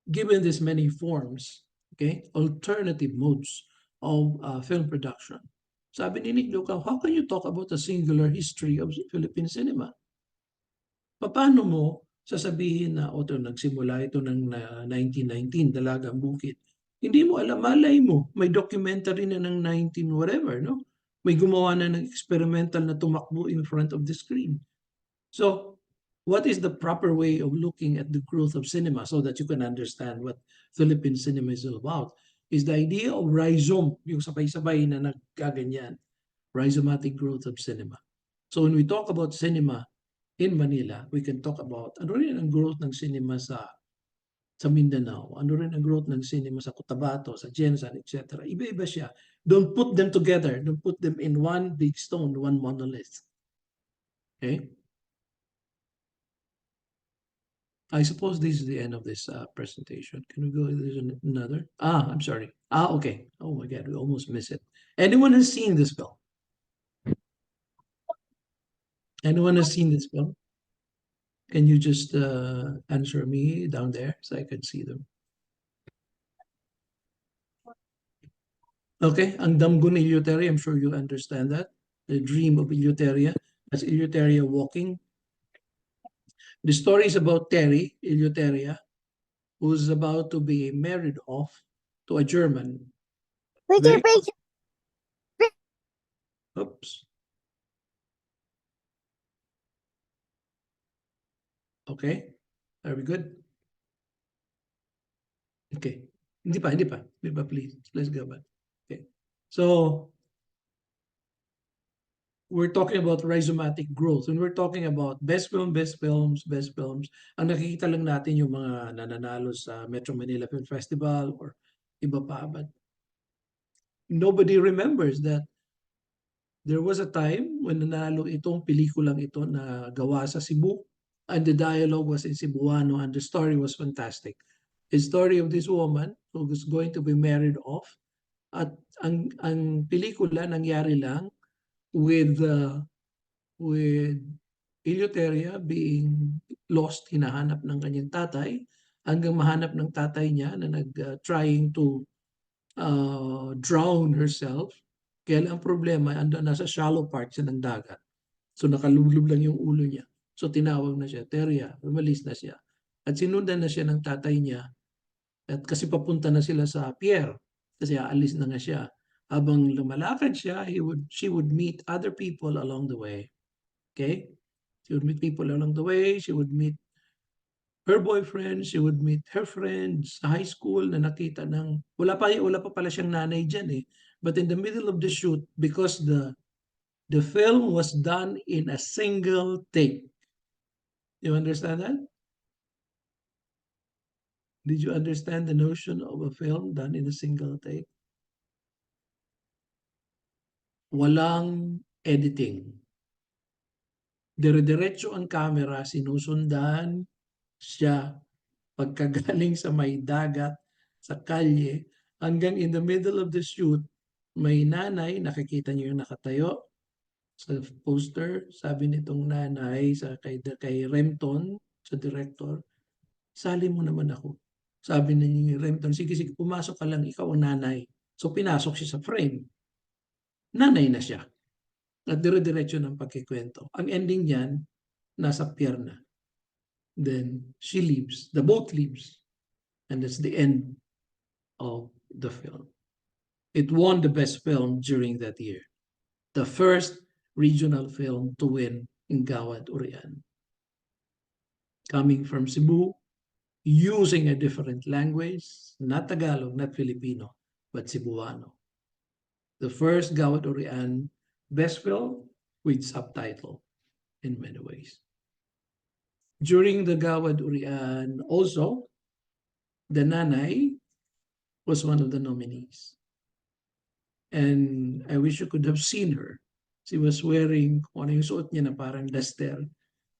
these many forms, okay, alternative modes of film production, sabi ni Nick Luca, how can you talk about a singular history of Philippine cinema? Paano mo sasabihin na ito nagsimula ito ng 1919, Dalagang Bukid? Hindi mo alam, malay mo, may documentary na ng 19 whatever, no? May gumawa na ng experimental na tumakbo in front of the screen. So, what is the proper way of looking at the growth of cinema so that you can understand what Philippine cinema is all about? Is the idea of rhizome, yung sabay-sabay na nagkaganyan, rhizomatic growth of cinema. So when we talk about cinema in Manila, we can talk about ano rin ang growth ng cinema sa Mindanao, ano rin ang growth ng cinema sa Cotabato, sa Jensan, etc. Iba-iba siya. Don't put them together. Don't put them in one big stone, one monolith. Okay? I suppose this is the end of this presentation. Can we go to another? I'm sorry. Okay. Oh my God, we almost missed it. Anyone has seen this film? Anyone has seen this film? Can you just answer me down there so I can see them? Okay, ang damgo ni Eleuteria, I'm sure you understand that. The dream of Eleuteria. That's Eleuteria walking. The story is about Terry, Eleuteria, who's about to be married off to a German. Very, oops. Okay, are we good? Okay. Hindi pa, please. Let's go back. Okay. So, we're talking about rhizomatic growth. When we're talking about best film, best films, best films, ang nakikita lang natin yung mga nananalo sa Metro Manila Film Festival or iba pa. But nobody remembers that there was a time when nanalo itong pelikulang ito na gawa sa Cebu, and the dialogue was in Cebuano and the story was fantastic. The story of this woman who was going to be married off, at ang pelikula nangyari lang with with Eleuteria being lost, hinahanap ng kanyang tatay, hanggang mahanap ng tatay niya na trying to drown herself. Kaya lang ang problema, nasa shallow part siya ng dagat. So nakalublob lang yung ulo niya. So tinawag na siya, Teria, umalis na siya. At sinundan na siya ng tatay niya, at kasi papunta na sila sa pier, kasi aalis na nga siya. Habang lumalakad siya, she would meet other people along the way. Okay? She would meet people along the way. She would meet her boyfriend. She would meet her friends sa high school na nakita ng, wala pa pala siyang nanay dyan eh. But in the middle of the shoot, because the film was done in a single take. You understand that? Did you understand the notion of a film done in a single take? Walang editing. Dire-diretso ang camera, sinusundan siya pagkagaling sa may dagat, sa kalye, hanggang in the middle of the shoot, may nanay, nakikita niyo yung nakatayo sa poster, sabi nitong nanay kay Remton, sa director, sali mo naman ako. Sabi ni Remton, sige, sige, pumasok ka lang, ikaw ang nanay. So pinasok siya sa frame. Nanay na siya. At dire-diretso ng pagkikwento. Ang ending niyan, nasa pier na. Then she leaves. The boat leaves. And that's the end of the film. It won the best film during that year. The first regional film to win in Gawad Urian. Coming from Cebu, using a different language, not Tagalog, not Filipino, but Cebuano. The first Gawad Urian best film with subtitle in many ways. During the Gawad Urian, also, the nanay was one of the nominees. And I wish you could have seen her. She was wearing kung ano yung suot niya na parang duster.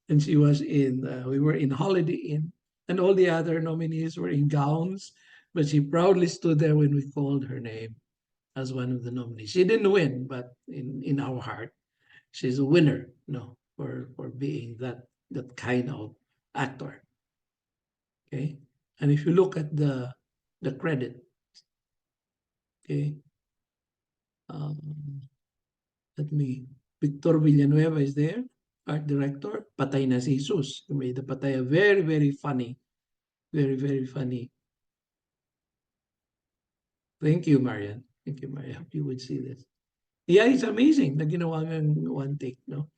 And she was we were in Holiday Inn. And all the other nominees were in gowns. But she proudly stood there when we called her name as one of the nominees. She didn't win, but in our heart, she's a winner, for being that kind of actor. Okay. And if you look at the credit, okay, let me, Victor Villanueva is there, art director. Patay na si Jesus. He made the Patay a very, very funny, very, very funny. Thank you, Marian. Thank you, Marian. You would see this. Yeah, it's amazing na ginawa ng one take, no?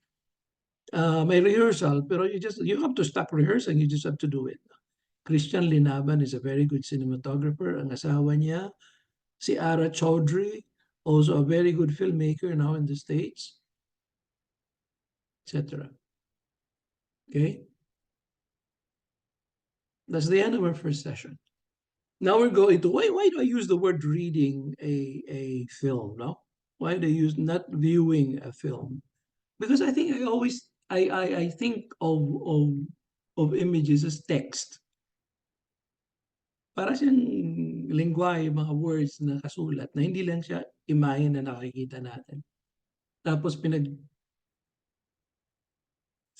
May rehearsal, pero you have to stop rehearsing. You just have to do it. Christian Linaban is a very good cinematographer. Ang asawa niya, si Ara Chaudhry, also a very good filmmaker now in the States, etc. Okay? That's the end of our first session. Now we're going to, why do I use the word reading a film, no? Why do I use not viewing a film? Because I think I think of images as text. Para siyang lingwahe, mga words na kasulat na hindi lang siya imahe na nakikita natin. Tapos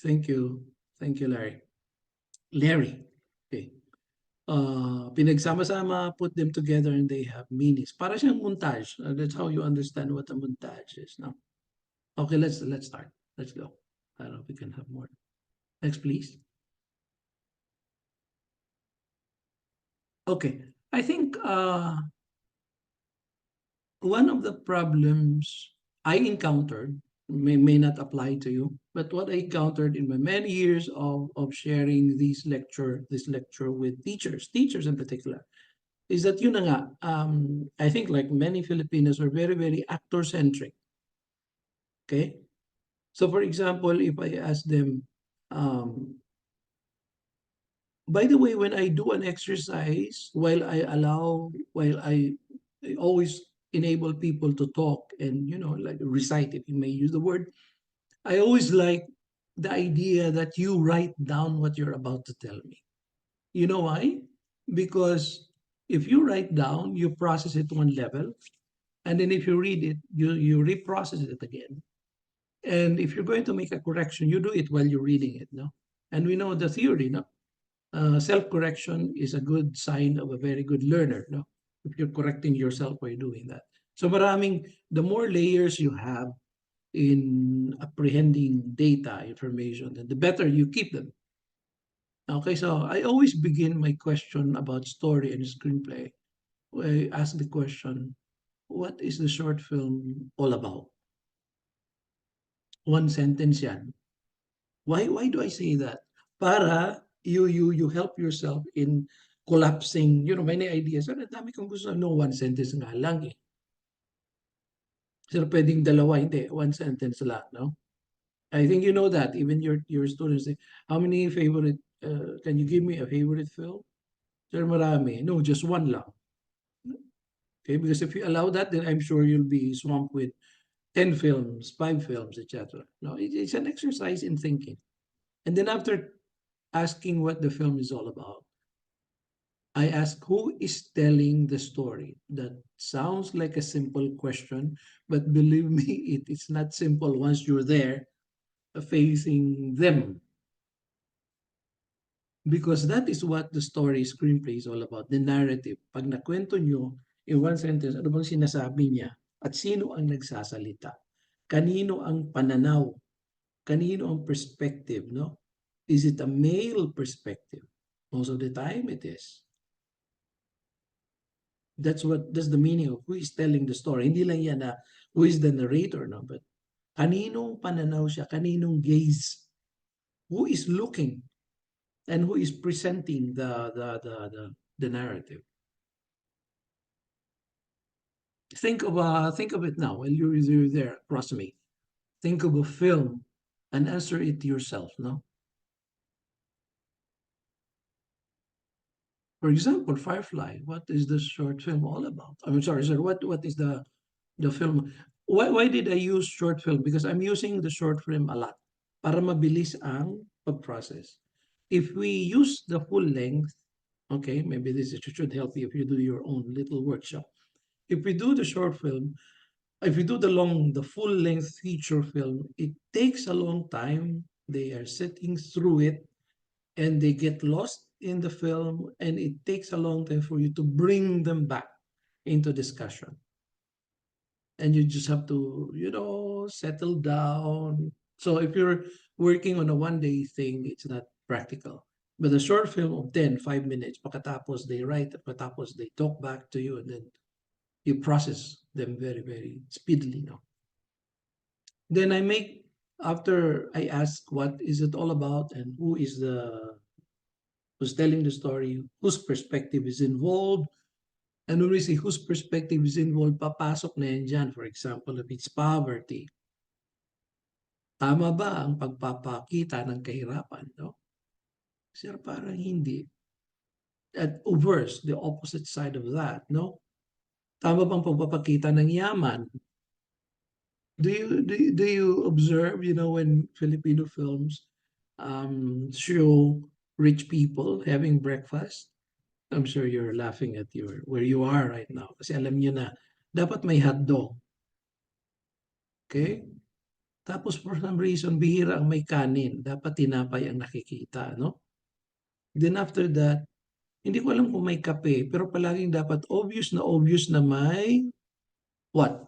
Thank you. Thank you, Larry. Larry. Okay. Pinagsama-sama, put them together and they have meanings. Para siyang montage. That's how you understand what a montage is. No? Okay, let's start. Let's go. I don't know if we can have more. Next, please. Okay. I think one of the problems I encountered may not apply to you, but what I encountered in my many years of sharing this lecture with teachers in particular, is that yun na nga, I think like many Filipinos are very, very actor-centric. Okay? So for example, if I ask them, um, by the way, when I do an exercise, while I always enable people to talk and, like recite, if you may use the word, I always like the idea that you write down what you're about to tell me. You know why? Because if you write down, you process it one level, and then if you read it, you reprocess it again. And if you're going to make a correction, you do it while you're reading it, no? And we know the theory, no? Self-correction is a good sign of a very good learner, no? If you're correcting yourself by doing that. So the more layers you have in apprehending data, information, and the better you keep them. Okay, so I always begin my question about story and screenplay. I ask the question, what is the short film all about? One sentence yan. Why do I say that? Para you help yourself in collapsing, many ideas. Ano, dami kong gusto. No, one sentence nga lang eh. Sir, pwedeng dalawa, hindi. One sentence lang, no? I think you know that. Even your students say, how many favorite, can you give me a favorite film? Sir, marami. No, just one lang. Okay, because if you allow that, then I'm sure you'll be swamped with 10 films, 5 films, etc. No, it's an exercise in thinking. And then after asking what the film is all about, I ask who is telling the story. That sounds like a simple question, but believe me, it is not simple once you're there facing them. Because that is what the story screenplay is all about, the narrative. Pag nakwento nyo, in one sentence, ano bang sinasabi niya? At sino ang nagsasalita? Kanino ang pananaw? Kanino ang perspective, no? Is it a male perspective? Most of the time, it is. That's the meaning of who is telling the story. Hindi lang yan na who is the narrator, no? But kaninong pananaw siya? Kaninong gaze? Who is looking? And who is presenting the narrative? Think of it now while you're there across me. Think of a film and answer it yourself, no? For example, Firefly. What is this short film all about? I'm sorry, sir. What is the film? Why did I use short film? Because I'm using the short film a lot para mabilis ang pag-process. If we use the full length, okay, maybe this should help you if you do your own little workshop. If we do the short film, if we do the full length feature film, it takes a long time. They are sitting through it and they get lost in the film, and it takes a long time for you to bring them back into discussion. And you just have to, settle down. So if you're working on a one-day thing, it's not practical. But a short film of 5 minutes, pagkatapos they write, pagkatapos they talk back to you, and then you process them very, very speedily now. Then after I ask what is it all about and who's telling the story, whose perspective is involved, and when we say whose perspective is involved, papasok na yan dyan. For example, if it's poverty, tama ba ang pagpapakita ng kahirapan? No? Sir, parang hindi. At worse, the opposite side of that, no? Tama bang pagpapakita ng yaman? Do you observe, when Filipino films show rich people having breakfast? I'm sure you're laughing at where you are right now. Kasi alam niyo na, dapat may hotdog. Okay? Tapos for some reason, bihira ang may kanin. Dapat tinapay ang nakikita, no? Then after that, hindi ko alam kung may kape, pero palaging dapat obvious na may what?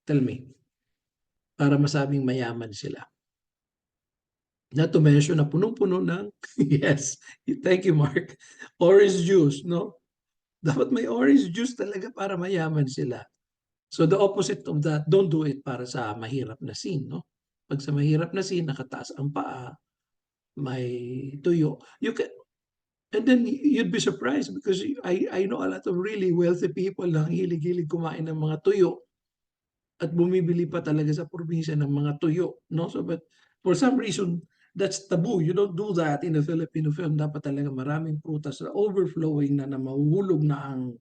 Tell me. Para masabing mayaman sila. Not to mention na punong-puno ng, yes, thank you, Mark, orange juice, no? Dapat may orange juice talaga para mayaman sila. So the opposite of that, don't do it para sa mahirap na scene, no? Pag sa mahirap na scene, nakataas ang paa, may tuyo, you can, and then you'd be surprised because I know a lot of really wealthy people na hilig-hilig kumain ng mga tuyo at bumibili pa talaga sa probinsya ng mga tuyo, no? So but for some reason, that's taboo. You don't do that in a Filipino film. Dapat talaga maraming prutas na overflowing na mahuhulog na ang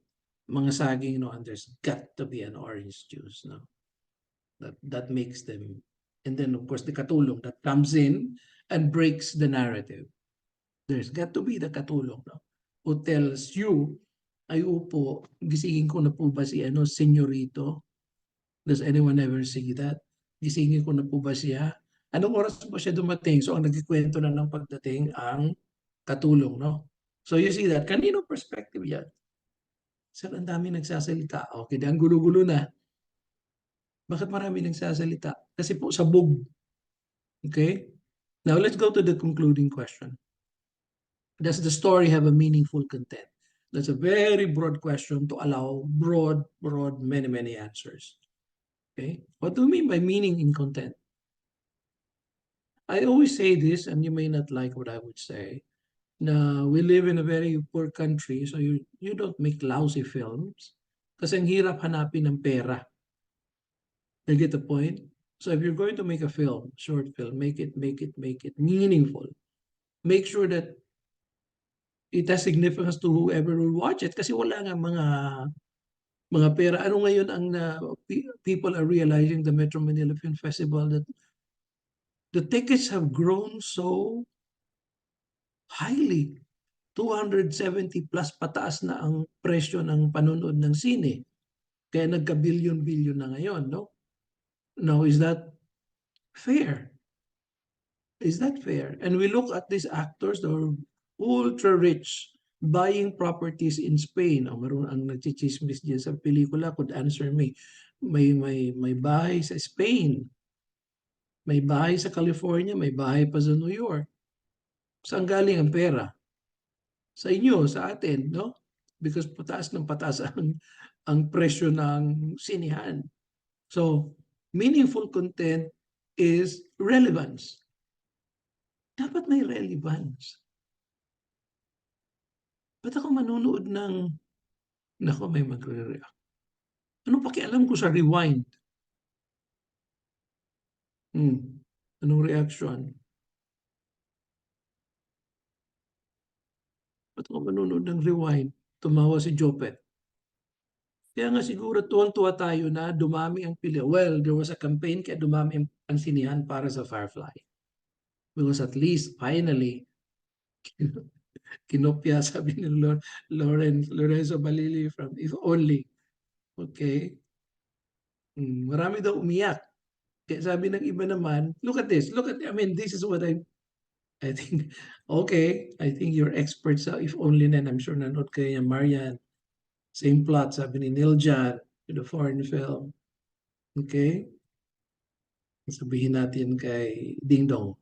mga saging, no? And there's got to be an orange juice, no? That makes them, and then of course the katulong that comes in and breaks the narrative. There's got to be the katulong, no? Who tells you, ay upo, gisingin ko na po ba si ano, senyorito? Does anyone ever see that? Gisingin ko na po ba siya? Anong oras po siya dumating? So ang nagkikwento na ng pagdating ang katulong, no? So you see that. Kanino perspective yan? Sir, ang dami nagsasalita. Okay, ang gulo-gulo na. Bakit marami nagsasalita? Kasi po sabog. Okay? Now let's go to the concluding question. Does the story have a meaningful content? That's a very broad question to allow broad, many answers. Okay? What do we mean by meaning in content? I always say this, and you may not like what I would say, na we live in a very poor country, so you don't make lousy films kasi ang hirap hanapin ng pera. You get the point? So if you're going to make a film, short film, make it meaningful. Make sure that it has significance to whoever will watch it kasi wala nga mga pera. Ano ngayon ang people are realizing the Metro Manila Film Festival that the tickets have grown so highly. 270 plus pataas na ang presyo ng panonood ng sine. Kaya nagka-billion-billion na ngayon, no? Now, is that fair? Is that fair? And we look at these actors that are ultra rich, buying properties in Spain. O maroon ang nagchichismis diyan sa pelikula could answer me. May bahay sa Spain. May bahay sa California, may bahay pa sa New York. Saan galing ang pera? Sa inyo, sa atin, no? Because pataas ng pataas ang presyo ng sinihan. So, meaningful content is relevance. Dapat may relevance. Ba't ako manonood ng, nako may magre-react. Anong pakialam ko sa rewind? Anong reaction? Ba't ako manonood ng rewind? Tumawa si Jopet. Kaya nga siguro tuwang-tuwa tayo na dumami ang pili. Well, there was a campaign kaya dumami ang sinihan para sa Firefly. Because at least, finally, kinopya, sabi ni Lorenzo Balili from If Only. Okay? Marami daw umiyak. Kaya sabi ng iba naman, look at this. I mean, this is what I think, okay, I think you're experts sa If Only na. I'm sure nanood kayo niya, Marian. Same plot, sabi ni Niljan, to the foreign film. Okay? Sabihin natin kay Ding Dong.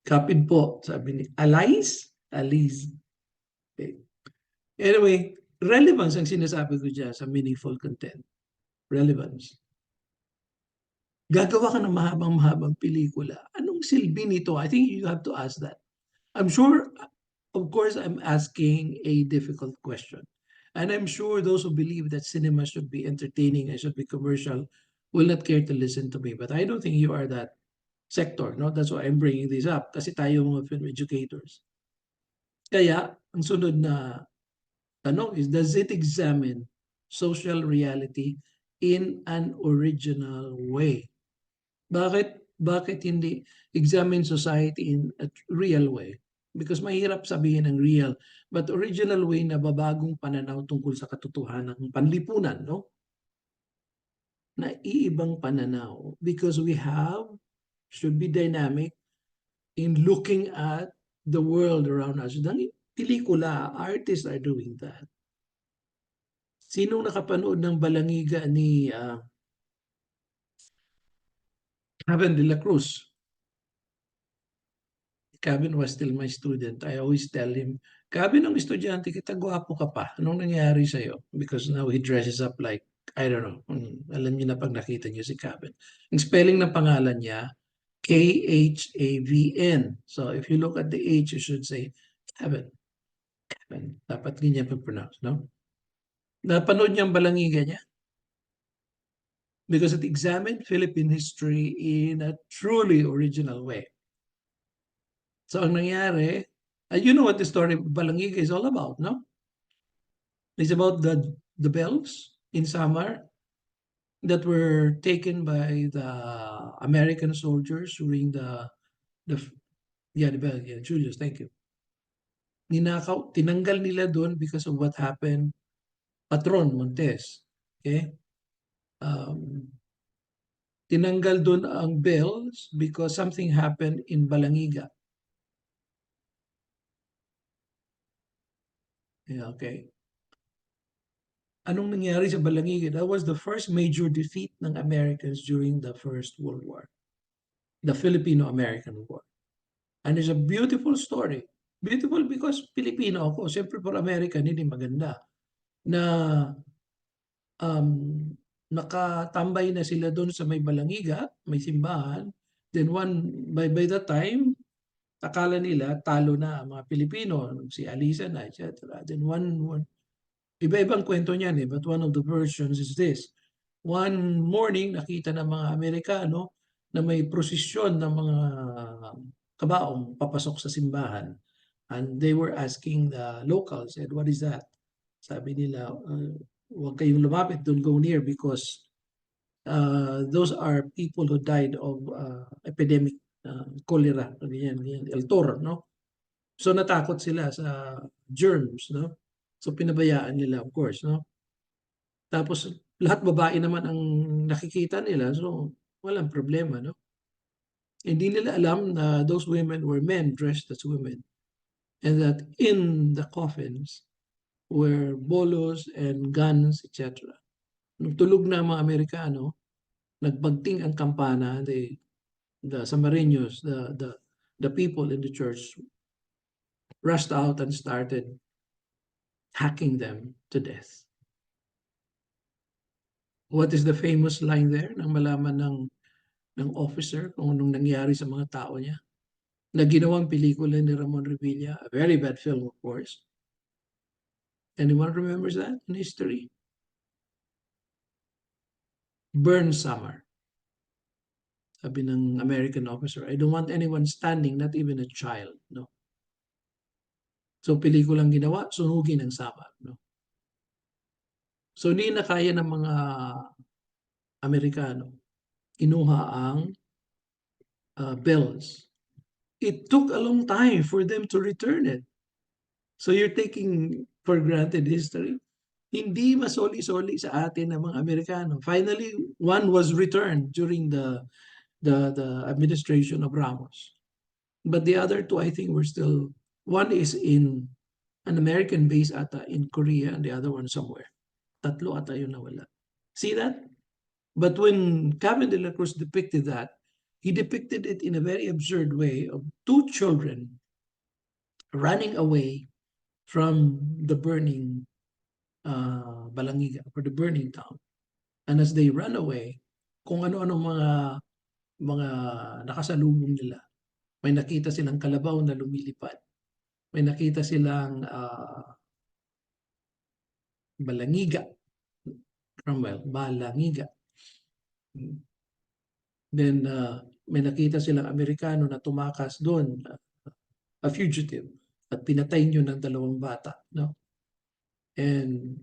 Kapid po, sabi ni Alice. Okay. Anyway, relevance ang sinasabi ko dyan sa meaningful content. Relevance. Gagawa ka ng mahabang pelikula. Anong silbi nito? I think you have to ask that. I'm sure, of course, I'm asking a difficult question. And I'm sure those who believe that cinema should be entertaining and should be commercial will not care to listen to me. But I don't think you are that sector. No? That's why I'm bringing this up. Kasi tayo mga film educators. Kaya, ang sunod na tanong is, does it examine social reality in an original way? Bakit hindi examine society in a real way? Because mahirap sabihin ng real, but original way na babagong pananaw tungkol sa katotohanan ng panlipunan, no? na iibang pananaw because we should be dynamic in looking at the world around us. Dahil pelikula, artists are doing that. Sinong nakapanood ng Balangiga ni Javen de la Cruz? Kevin was still my student. I always tell him, Kevin, ang estudyante kita, gwapo ka pa. Anong nangyari sa'yo? Because now he dresses up like, I don't know. Alam niyo na pag nakita niyo si Kevin. Ang spelling ng pangalan niya, Khavn. So if you look at the H, you should say Kevin. Kevin. Dapat ganyan pag-pronounce, no? Napanood niya ang balangiga niya because it examined Philippine history in a truly original way. So ang nangyari, you know what the story of Balangiga is all about, no? It's about the bells in summer that were taken by the American soldiers during the yeah, the bell, yeah, Julius, thank you. Ninakaw, tinanggal nila doon because of what happened, Patron Montes. Okay? Tinanggal doon ang bells because something happened in Balangiga. Yeah, okay. Anong nangyari sa Balangiga? That was the first major defeat ng Americans during the First World War, the Filipino-American War. And it's a beautiful story. Beautiful because Filipino ako. Siyempre for American, hindi maganda. Na um, nakatambay na sila doon sa may Balangiga, may simbahan. Then by that time, akala nila talo na ang mga Pilipino, si Alisa na, etc. Then iba-ibang kwento niyan but one of the versions is this. One morning, nakita ng mga Amerikano na may prosesyon ng mga kabaong papasok sa simbahan. And they were asking the locals, said, what is that? Sabi nila, huwag kayong lumapit, don't go near because those are people who died of epidemic cholera, El Toro, no? So natakot sila sa germs, no? So pinabayaan nila, of course, no? Tapos lahat babae naman ang nakikita nila, so walang problema, no? Hindi nila alam na those women were men dressed as women and that in the coffins were bolos and guns, etc. Nung tulog na ang mga Amerikano, nagbagting ang kampana, the Samarinos, the people in the church rushed out and started hacking them to death. What is the famous line there nang malaman ng officer kung anong nangyari sa mga tao niya? Na ginawang pelikula ni Ramon Revilla, a very bad film of course. Anyone remembers that in history? Burn Summer. Sabi ng American officer, I don't want anyone standing, not even a child. No? So pelikulang ginawa, sunugin ang summer. No? So hindi na kaya ng mga Amerikano. Kinuha ang bells. It took a long time for them to return it. So you're taking for granted history. Hindi masoli-soli sa atin ng mga Amerikano. Finally, one was returned during the administration of Ramos. But the other two, I think, were still, one is in an American base ata in Korea and the other one somewhere. Tatlo ata yun nawala. See that? But when Kevin de la Cruz depicted that, he depicted it in a very absurd way of two children running away from the burning Balangiga or the burning town. And as they run away, kung ano-ano mga nakasalubong nila. May nakita silang kalabaw na lumilipad. May nakita silang balangiga. Cromwell, balangiga. Then may nakita silang Amerikano na tumakas doon, a fugitive, at pinatay nyo ng dalawang bata. No? And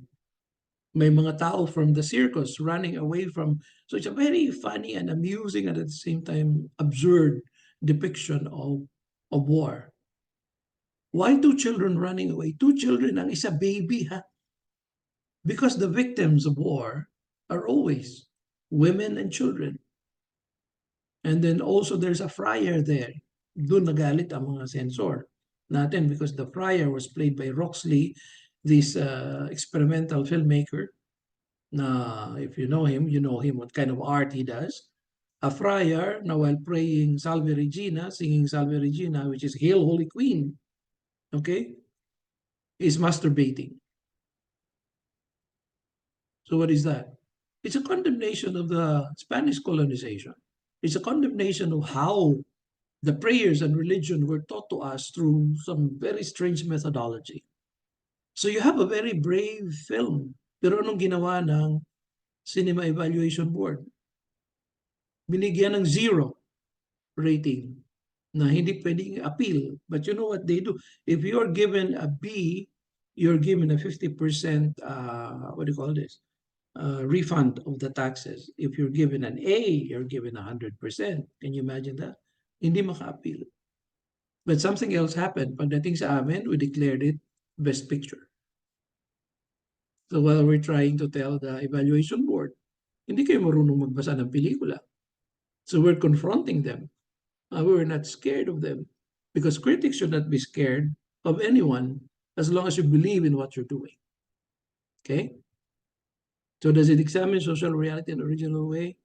may mga tao from the circus running away from, so it's a very funny and amusing and at the same time absurd depiction of war. Why two children running away? Two children, ang isa baby ha? Because the victims of war are always women and children. And then also there's a friar there. Doon nagalit ang mga censor natin because the friar was played by Roxley, this experimental filmmaker. Na if you know him, what kind of art he does. A friar, na while praying Salve Regina, singing Salve Regina, which is Hail Holy Queen, okay, is masturbating. So what is that? It's a condemnation of the Spanish colonization. It's a condemnation of how the prayers and religion were taught to us through some very strange methodology. So you have a very brave film. Pero anong ginawa ng Cinema Evaluation Board? Binigyan ng 0 rating na hindi pwedeng appeal. But you know what they do? If you're given a B, you're given a 50% what do you call this? Refund of the taxes. If you're given an A, you're given 100%. Can you imagine that? Hindi maka-appeal. But something else happened. Pagdating sa amin, we declared it Best Picture. So while we're trying to tell the evaluation board, hindi kayo marunong magbasa ng pelikula. So we're confronting them. We're not scared of them because critics should not be scared of anyone as long as you believe in what you're doing. Okay? So does it examine social reality in an original way?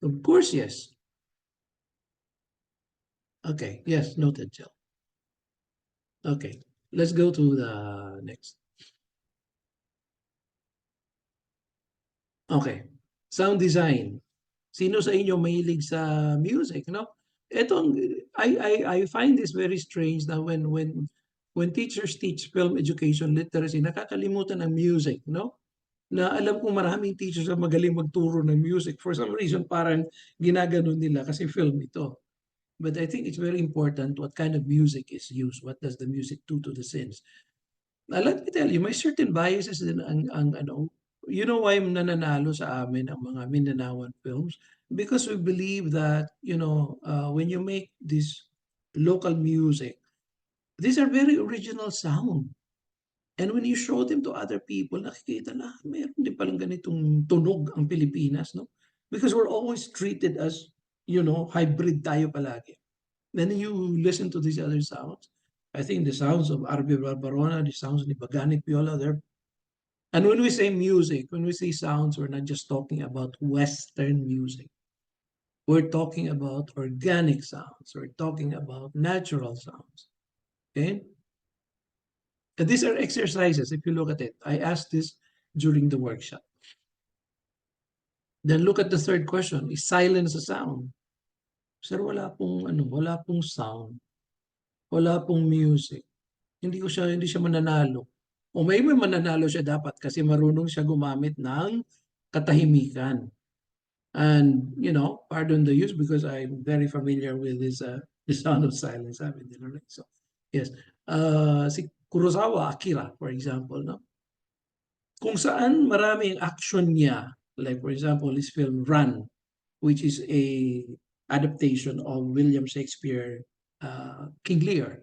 Of course, yes. Okay, yes, noted, Jill. Okay, let's go to the next. Okay, sound design. Sino sa inyo mahilig sa music, no? Ito, I find this very strange na when teachers teach film education literacy, nakakalimutan ng music, no? Na alam kong maraming teachers ang magaling magturo ng music. For some reason, parang ginaganon nila kasi film ito. But I think it's very important what kind of music is used. What does the music do to the scenes? Now, let me tell you, may certain biases din ang ano. You know why nananalo sa amin ang mga Mindanaoan films? Because we believe that, when you make this local music, these are very original sound. And when you show them to other people, nakikita na, meron din palang ganitong tunog ang Pilipinas, no? Because we're always treated as, hybrid tayo palagi. Then you listen to these other sounds. I think the sounds of Arby Barbarona, the sounds of Bagani Piola, and when we say music, when we say sounds, we're not just talking about Western music. We're talking about organic sounds. We're talking about natural sounds. Okay? And these are exercises, if you look at it. I asked this during the workshop. Then look at the third question. Is silence a sound? Sir, wala pong sound. Wala pong music. Hindi siya mananalo. O may mananalo siya dapat kasi marunong siya gumamit ng katahimikan. And, pardon the use because I'm very familiar with this the sound of silence. Sabi nila, right? So, yes. Si Kurosawa, Akira, for example, no? Kung saan marami ang action niya, like for example, his film Run, which is a adaptation of William Shakespeare, King Lear.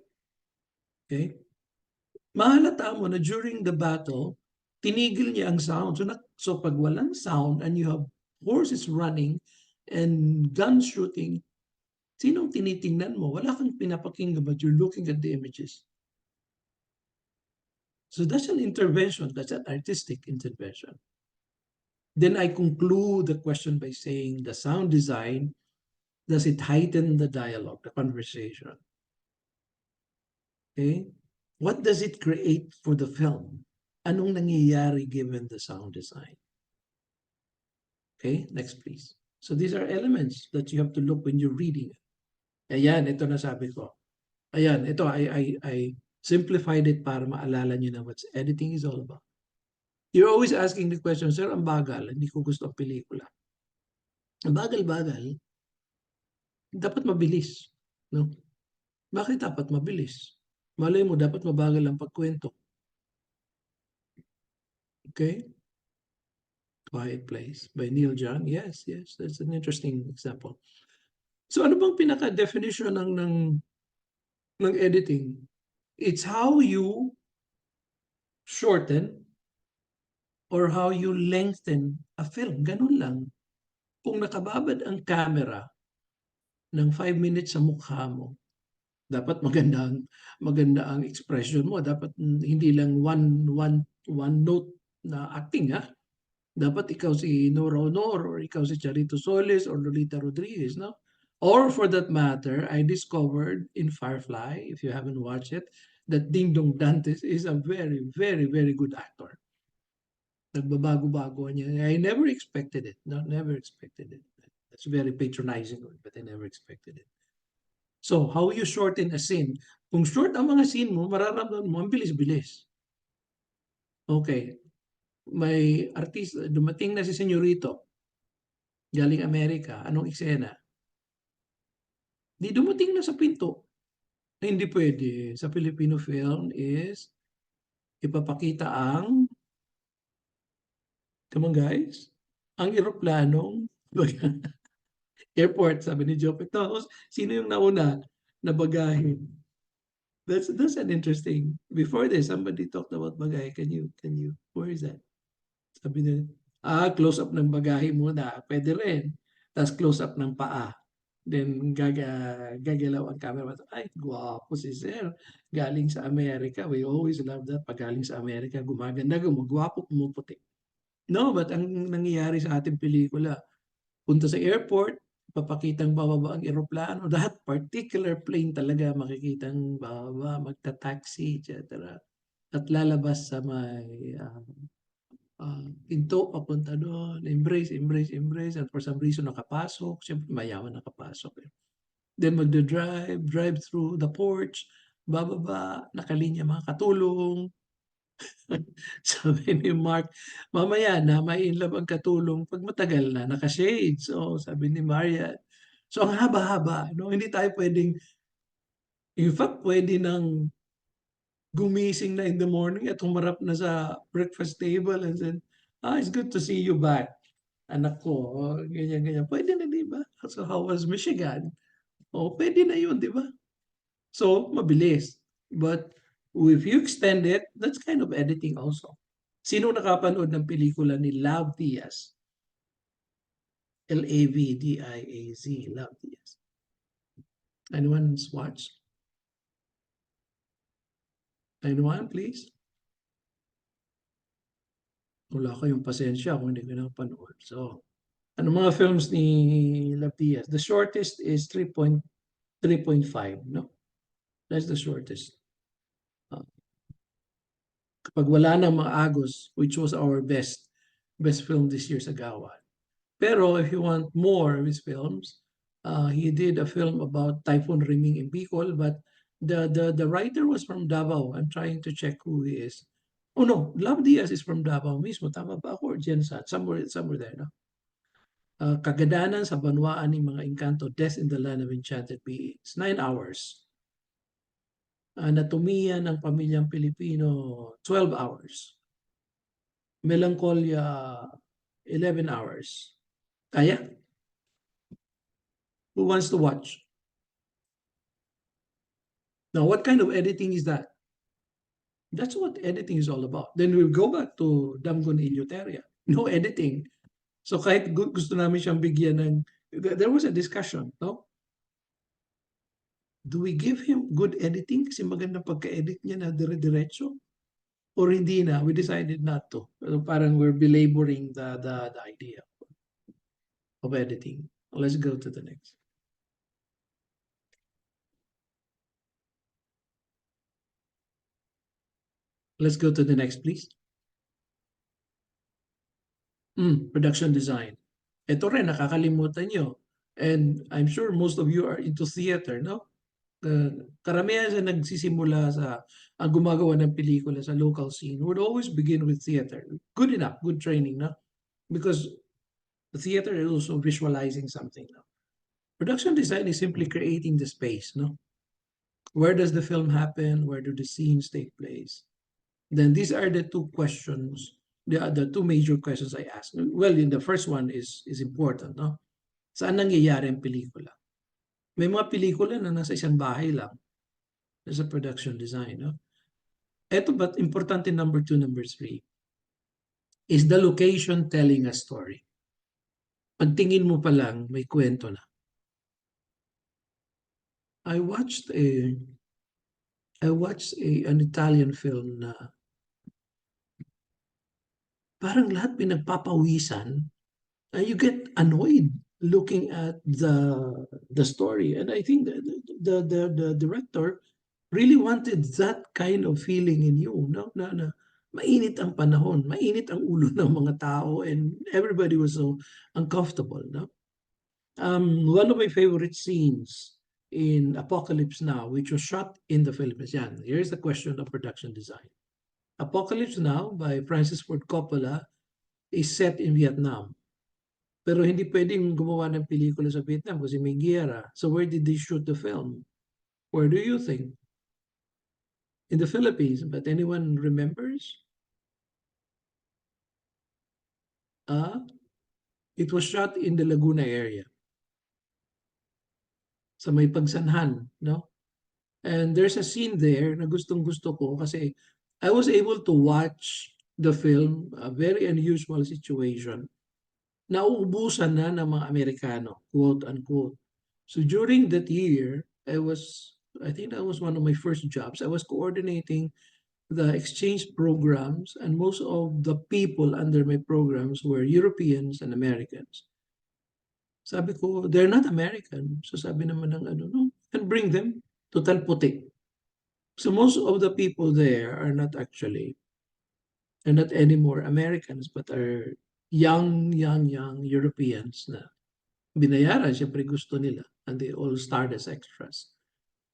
Okay? Mahalata mo na during the battle, tinigil niya ang sound. So pag walang sound and you have horses running and guns shooting, sinong tinitingnan mo? Wala kang pinapakinggan but you're looking at the images. So that's an intervention. That's an artistic intervention. Then I conclude the question by saying the sound design, does it heighten the dialogue, the conversation? Okay? What does it create for the film? Anong nangyayari given the sound design? Okay, next please. So these are elements that you have to look when you're reading it. Ayan, ito na sabi ko. Ayan, ito, I simplified it para maalala nyo na what editing is all about. You're always asking the question, sir, ang bagal, hindi ko gusto ang pelikula. Ang bagal-bagal, dapat mabilis. No? Bakit dapat mabilis? Malay mo, dapat mabagal ang pagkwento. Okay? Quiet Place by Neil Young. Yes, that's an interesting example. So ano bang pinaka-definition ng editing? It's how you shorten or how you lengthen a film. Ganun lang. kung nakababad ang camera ng 5 minutes sa mukha mo, dapat maganda ang expression mo. Dapat hindi lang one note na acting, ha? Dapat ikaw si Nora Honor or ikaw si Charito Solis or Lolita Rodriguez, no? Or for that matter, I discovered in Firefly, if you haven't watched it, that Ding Dong Dantes is a very, very, very good actor. Nagbabago-bago niya. I never expected it. No, never expected it. That's very patronizing, but I never expected it. So, how you shorten a scene? Kung short ang mga scene mo, mararamdaman mo, ang bilis-bilis. Okay. May artista, dumating na si Senyorito, galing Amerika. Anong eksena? Di dumating na sa pinto. Hindi pwede. Sa Filipino film is ipapakita ang, come on guys, ang eroplanong airport, sabi ni Joe. Tapos, sino yung nauna na bagahin? That's an interesting. Before this, somebody talked about bagahe. Where is that? Sabi niya, close up ng bagahe muna. Pwede rin. Tapos close up ng paa. Then gagalaw ang camera. Ay, guwapo si Sir. Galing sa Amerika. We always love that. Pag galing sa Amerika, gumaganda, gumagwapo, pumuputi. No, but ang nangyayari sa ating pelikula, punta sa airport, papakitang bababa ang eroplano, that particular plane talaga makikitang bababa, magta-taxi, etc. At lalabas sa may pinto papunta doon, embrace, embrace, embrace, and for some reason nakapasok, siyempre mayaman nakapasok. Eh. Then drive through the porch, bababa, nakalinya mga katulong. Sabi ni Mark, mamaya na may inlove ang katulong pag matagal na, naka-shades. So, sabi ni Maria. So, ang haba-haba, no? Hindi tayo pwedeng, in fact, pwede nang gumising na in the morning at humarap na sa breakfast table and said, it's good to see you back. Anak ko, ganyan, ganyan. Pwede na, di ba? So, how was Michigan? Pwede na yun, di ba? So, mabilis. But if you extend it, that's kind of editing also. Sino nakapanood ng pelikula ni Love Diaz? Lavdiaz, Love Diaz. Anyone's watched? Anyone, please? Wala kayong pasensya kung hindi ko napanood. So, ano mga films ni Love Diaz? The shortest is 3.5, no? That's the shortest. Kapag wala nang mga Agos, which was our best film this year sa Gawa. Pero if you want more of his films, he did a film about Typhoon Riming in Bicol, but the writer was from Davao. I'm trying to check who he is. Oh no, Love Diaz is from Davao mismo. Tama ba ako? Or Jensa? Somewhere there, no? Kagadanan sa banwaan ng mga engkanto, Death in the Land of Enchanted Beings. 9 hours. Anatomiya ng Pamilyang Pilipino, 12 hours. Melancholia, 11 hours. Kaya? Who wants to watch? Now, what kind of editing is that? That's what editing is all about. Then we'll go back to Damgon Ilioteria. No editing. So kahit gusto namin siyang bigyan ng, there was a discussion, no? Do we give him good editing kasi magandang pagka-edit niya na dire-diretso? Or hindi na? We decided not to. Parang we're belaboring the idea of editing. Let's go to the next. Let's go to the next, please. Production design. Ito rin, nakakalimutan nyo. And I'm sure most of you are into theater, no? Karamihan sa nagsisimula sa ang gumagawa ng pelikula sa local scene would always begin with theater. Good enough, good training, no? Because the theater is also visualizing something, no? Production design is simply creating the space, no? Where does the film happen? Where do the scenes take place? Then these are the two questions, the two major questions I ask. Well, in the first one is important, no? Saan nangyayari ang pelikula? May mga pelikula na nasa isang bahay lang. There's a production design, no? Ito, but importante number 2, number 3, is the location telling a story? Pagtingin mo pa lang, may kwento na. I watched a an Italian film na parang lahat pinagpapawisan and you get annoyed looking at the story. And I think the director really wanted that kind of feeling in you, no? Na mainit ang panahon, mainit ang ulo ng mga tao, and everybody was so uncomfortable, no? One of my favorite scenes in Apocalypse Now, which was shot in the Philippines. Yan, here's the question of production design. Apocalypse Now by Francis Ford Coppola is set in Vietnam. Pero hindi pwedeng gumawa ng pelikula sa Vietnam kasi may giyera. So where did they shoot the film? Where do you think? In the Philippines. But anyone remembers? Uh, it was shot in the Laguna area. Sa may Pagsanhan, no? And there's a scene there na gustong-gusto ko kasi I was able to watch the film, a very unusual situation. Nauubusan na ng mga Amerikano, quote unquote. So during that year, I think that was one of my first jobs. I was coordinating the exchange programs, and most of the people under my programs were Europeans and Americans. Sabi ko, they're not American. So sabi naman ng ano, no, and bring them. Total puti. So most of the people there are not anymore Americans, but are young Europeans na binayaran, syempre gusto nila. And they all starred as extras.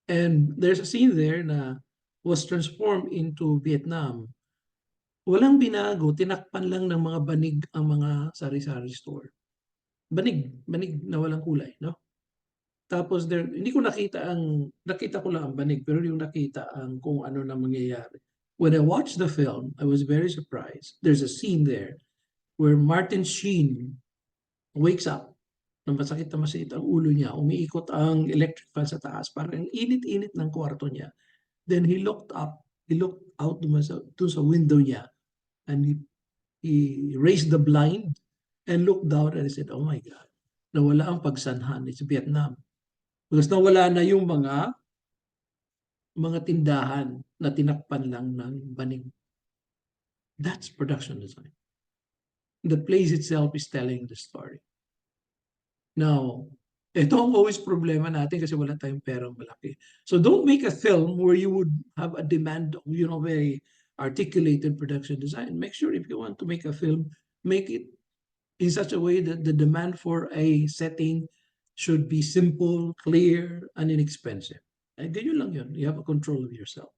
And there's a scene there na was transformed into Vietnam. Walang binago, tinakpan lang ng mga banig ang mga sari-sari store. Banig na walang kulay, no? Tapos there, hindi ko nakita ko lang ang banig, pero yung nakita ang kung ano na mangyayari. When I watched the film, I was very surprised. There's a scene there where Martin Sheen wakes up na masakit ang ulo niya, umiikot ang electric fan sa taas, parang init-init ng kwarto niya. Then he looked out dun sa window niya, and he raised the blind and looked down and he said, oh my God, nawala ang pagsanhan, it's Vietnam. Because nawala na yung mga tindahan na tinakpan lang ng banig. That's production design. The place itself is telling the story. Now, ito ang always problema natin kasi wala tayong perang malaki. So don't make a film where you would have a demand of, very articulated production design. Make sure if you want to make a film, make it in such a way that the demand for a setting should be simple, clear, and inexpensive. And ganyan lang yun. You have a control of yourself.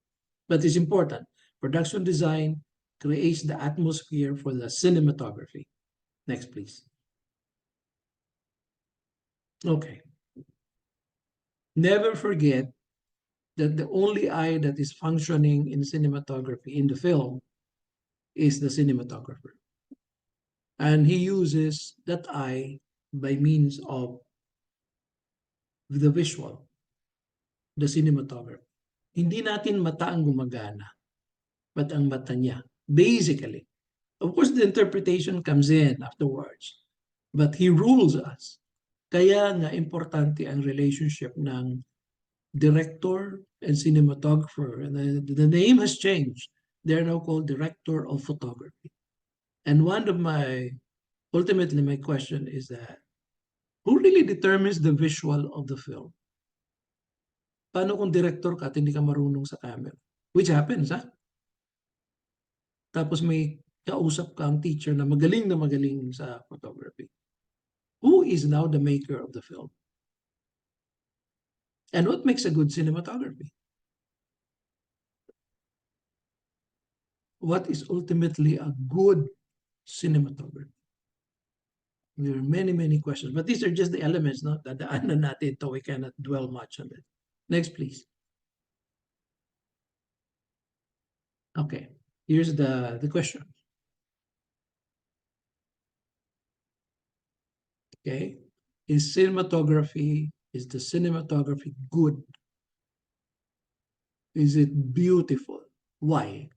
But it's important. Production design creates the atmosphere for the cinematography. Next, please. Okay. Never forget that the only eye that is functioning in cinematography in the film is the cinematographer. And he uses that eye by means of the visual, the cinematographer. Hindi natin mata ang gumagana, but ang mata niya. Basically. Of course, the interpretation comes in afterwards. But he rules us. Kaya nga importante ang relationship ng director and cinematographer. And the name has changed. They're now called director of photography. And ultimately my question is that, who really determines the visual of the film? Paano kung director ka at hindi ka marunong sa camera? Which happens, ha? Tapos may kausap ka ang teacher na magaling sa photography. Who is now the maker of the film? And what makes a good cinematography? What is ultimately a good cinematography? There are many questions, but these are just the elements, no? Dadaanan natin ito, we cannot dwell much on it. Next, please. Okay, here's the question. Okay, is the cinematography good? Is it beautiful? Why?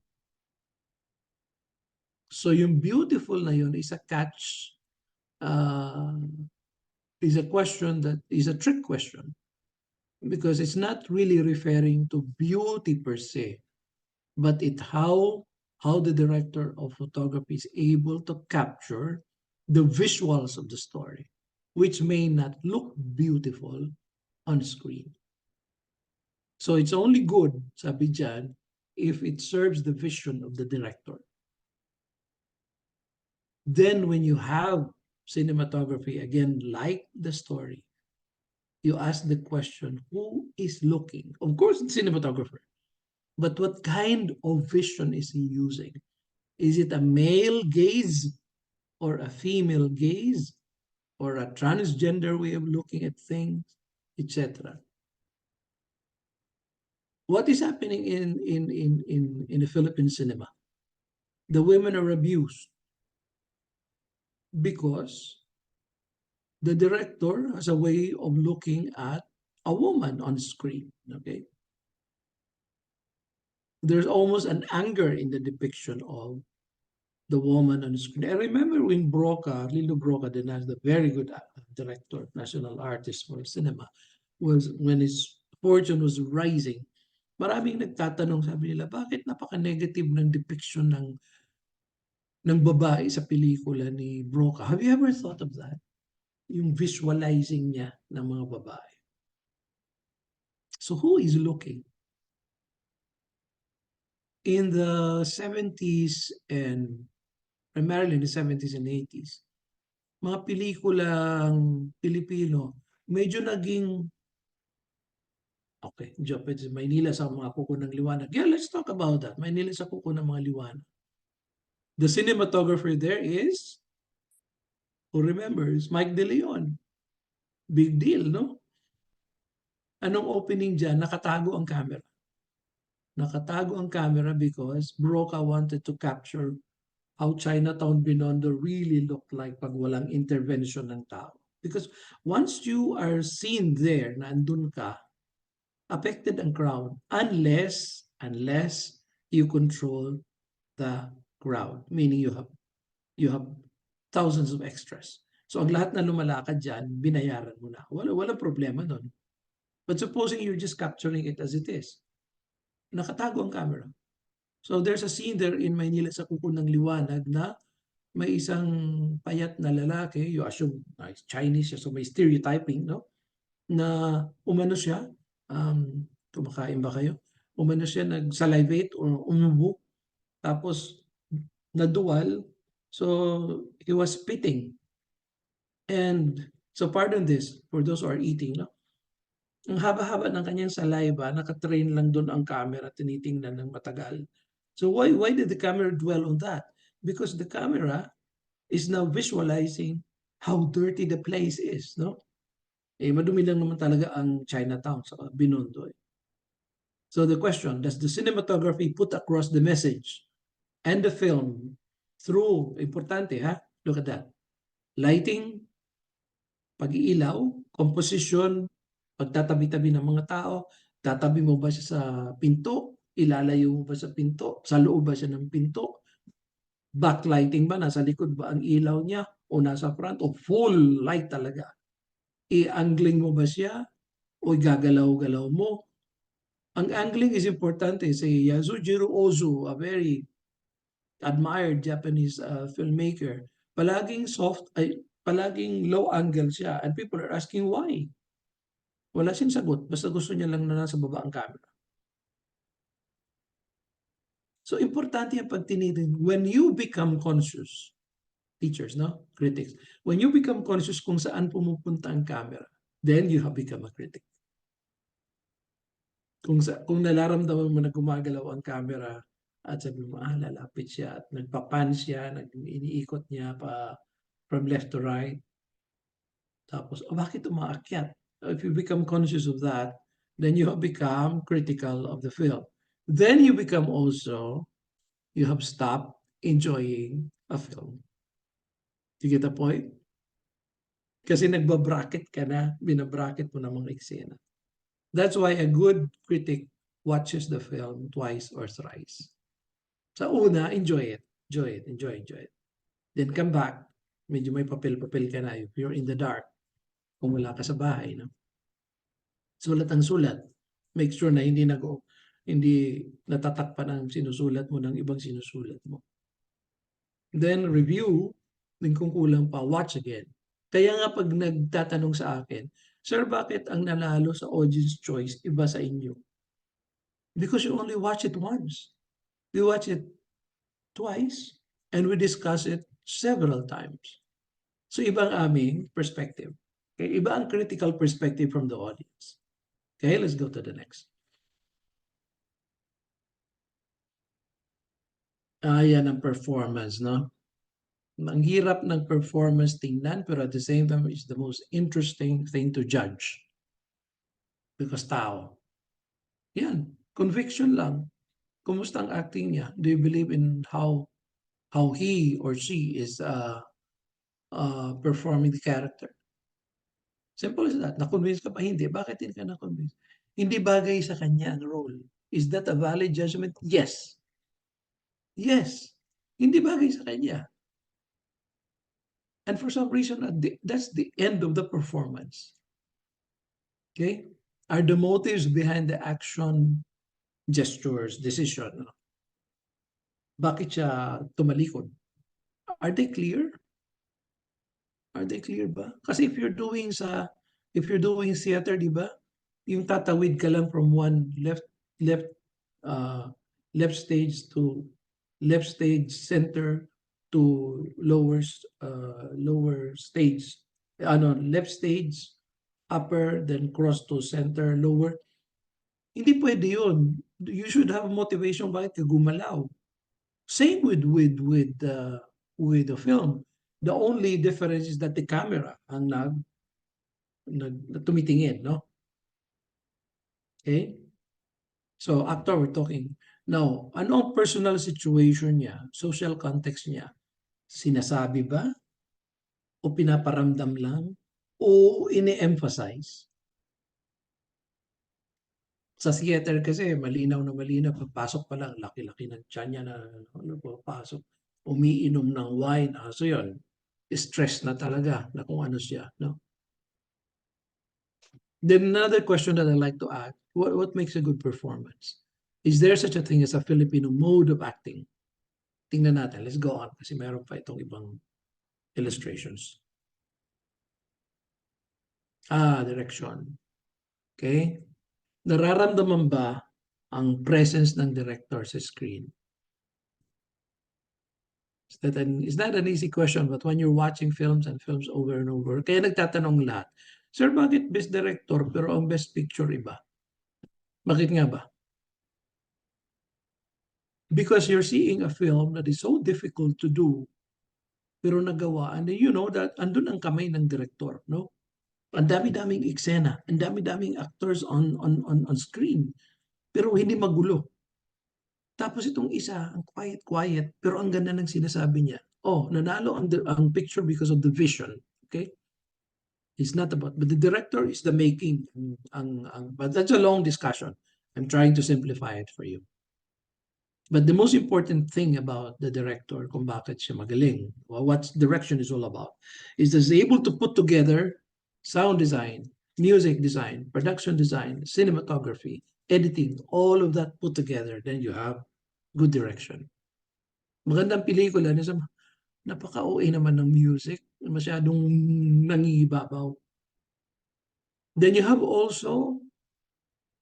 So yung beautiful na yun is a catch uh, is a question that is a trick question because it's not really referring to beauty per se, but it how the director of photography is able to capture the visuals of the story, which may not look beautiful on screen. So it's only good, sabi dyan, if it serves the vision of the director. Then when you have cinematography, again, like the story, you ask the question, who is looking? Of course, it's cinematographer. But what kind of vision is he using? Is it a male gaze or a female gaze or a transgender way of looking at things, etc.? What is happening in the Philippine cinema? The women are abused because the director has a way of looking at a woman on screen. Okay, there's almost an anger in the depiction of the woman on screen. I remember when Broca, Lilo Broca, the very good director, national artist for cinema, was when his fortune was rising. Maraming nagtatanong, sabi nila, bakit napaka-negative ng depiction ng babae sa pelikula ni Broca? Have you ever thought of that? Yung visualizing niya ng mga babae. So who is looking? In the 70s and primarily in the 70s and 80s, mga pelikulang Pilipino, medyo naging, okay, Jopet, Maynila sa mga kuko ng liwanag. Yeah, let's talk about that. Maynila sa kuko ng mga liwanag. The cinematographer there is, who remembers, Mike De Leon. Big deal, no? Anong opening dyan? Nakatago ang camera. Nakatago ang camera because Broca wanted to capture how Chinatown Binondo really looked like pag walang intervention ng tao. Because once you are seen there, nandun ka, affected ang crowd unless you control the crowd, meaning you have thousands of extras. So ang lahat na lumalakad dyan, binayaran mo na. Walang problema nun. But supposing you're just capturing it as it is, nakatago ang camera. So there's a scene there in Maynila sa Kuko ng Liwanag na may isang payat na lalaki, you assume Chinese siya, so may stereotyping, no? Na umano siya, kumakain ba kayo? Umano siya, nag-salivate or umubo, tapos naduwal, so he was spitting. And so pardon this, for those who are eating, no? Ang haba-haba ng kanyang saliva, nakatrain lang doon ang camera, tinitingnan ng matagal. So why did the camera dwell on that? Because the camera is now visualizing how dirty the place is, no? Eh, madumi lang naman talaga ang Chinatown sa Binondo. Eh. So the question, does the cinematography put across the message and the film through, importante ha, look at that, lighting, pag-iilaw, composition, pagtatabi-tabi ng mga tao, tatabi mo ba siya sa pinto, ilalayo mo ba sa pinto, sa loob ba siya ng pinto, backlighting ba, nasa likod ba ang ilaw niya, o nasa front, o full light talaga. I-angling mo ba siya, o gagalaw-galaw mo. Ang angling is importante. Si Yasujiro Ozu, a very admired Japanese filmmaker, palaging low angle siya, and people are asking why. Wala siyang sagot, basta gusto niya lang na nasa baba ang camera. So, importante yung pag tinitin. When you become conscious, teachers, no? Critics. When you become conscious kung saan pumupunta ang camera, then you have become a critic. Kung nararamdaman mo na gumagalaw ang camera at sabi mo, lalapit siya at nagpapan siya, iniikot niya pa from left to right. Tapos, bakit umaakyat? If you become conscious of that, then you have become critical of the film. Then you become also, you have stopped enjoying a film. Do you get the point? Kasi nagbabracket ka na, binabracket mo na mga eksena. That's why a good critic watches the film twice or thrice. Sa una, enjoy it. Enjoy it. Then come back. medyo may papel-papel ka na if you're in the dark, kung wala ka sa bahay, no? Sulat ang sulat. Make sure na hindi natatakpan ang sinusulat mo ng ibang sinusulat mo. Then review, din kung kulang pa, watch again. Kaya nga pag nagtatanong sa akin, Sir, bakit ang nanalo sa audience choice iba sa inyo? Because you only watch it once. We watch it twice and we discuss it several times. So iba ang aming perspective. Okay? Iba ang critical perspective from the audience. Okay, let's go to the next. Yan ang performance, no? Ang hirap ng performance tingnan, pero at the same time, it's the most interesting thing to judge. Because tao. Yan, conviction lang. Kumusta ang acting niya? Do you believe in how he or she is performing the character? Simple as that. Na-convince ka pa? Hindi. Bakit hindi ka na-convince? Hindi bagay sa kanya ang role. Is that a valid judgment? Yes. Yes. Hindi bagay sa kanya. And for some reason, that's the end of the performance. Okay? Are the motives behind the action, gestures, decision? Bakit siya tumalikod? Are they clear? Are they clear ba? Kasi if you're doing theater, di ba? Yung tatawid ka lang from one left uh, left stage to left stage center to lower stage. Left stage, upper, then cross to center, lower. Hindi pwede yun. You should have motivation bakit ka gumalaw. Same with the film. The only difference is that the camera ang tumitingin, no? Okay? So after we're talking, now, ano ang personal situation niya, social context niya? Sinasabi ba? O pinaparamdam lang? O ini-emphasize? Sa theater kasi, malinaw na malinaw, pagpasok pa lang, laki-laki ng tiyan niya na papasok. Umiinom ng wine. So yun, stress na talaga na kung ano siya. No? Then another question that I like to ask, what makes a good performance? Is there such a thing as a Filipino mode of acting? Tingnan natin. Let's go on kasi meron pa itong ibang illustrations. Direction. Okay? Nararamdaman ba ang presence ng director sa screen? It's not an easy question, but when you're watching films and films over and over, kaya nagtatanong lahat, Sir, bakit best director pero ang best picture iba? Bakit nga ba? Because you're seeing a film that is so difficult to do, pero nagawa, and you know that andun ang kamay ng director, no? Ang dami-daming eksena, ang dami-daming actors on screen, pero hindi magulo. Tapos itong isa, ang quiet-quiet, pero ang ganda ng sinasabi niya. Oh, nanalo ang picture because of the vision. Okay? It's not about, but the director is the making. But that's a long discussion. I'm trying to simplify it for you. But the most important thing about the director, kung bakit siya magaling, what direction is all about, is that he's able to put together sound design, music design, production design, cinematography, editing, all of that put together, then you have good direction. Magandang pelikula, napaka-OA naman ng music, masyadong nangibabaw. Then you have also,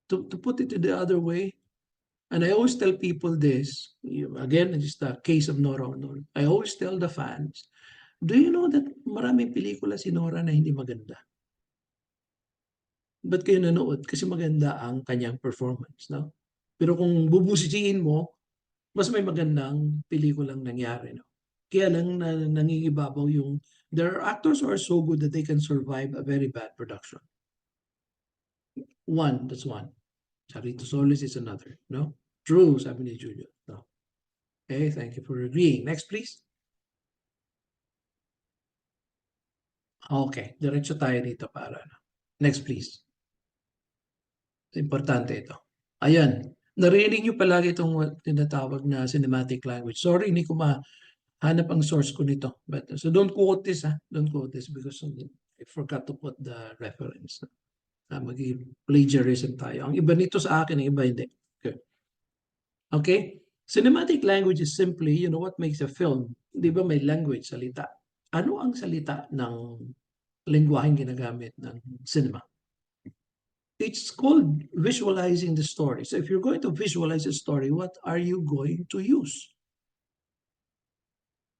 to put it the other way, and I always tell people this, again, it's just a case of Nora Honor. I always tell the fans, do you know that maraming pelikula si Nora na hindi maganda? Ba't kayo nanood? Kasi maganda ang kanyang performance, no? Pero kung bubusisiin mo, mas may magandang pelikulang nangyari, no? Kaya lang nangingibabaw yung, there are actors who are so good that they can survive a very bad production. That's one. Charito Solis is another, no? True, sabi ni Julio. No. Okay, thank you for agreeing. Next, please. Okay, diretso tayo dito para. Next, please. Importante ito. Ayan, narinig niyo palagi itong tinatawag na cinematic language. Sorry, hindi ko Hanap ang source ko nito. But, so don't quote this, ha? Don't quote this because I forgot to put the reference. Mag-plagiarism tayo. Ang iba nito sa akin, ang iba hindi. Okay. Okay? Cinematic language is simply, what makes a film. Di ba may language, salita. Ano ang salita ng lengguaheng ginagamit ng cinema? It's called visualizing the story. So if you're going to visualize a story, what are you going to use?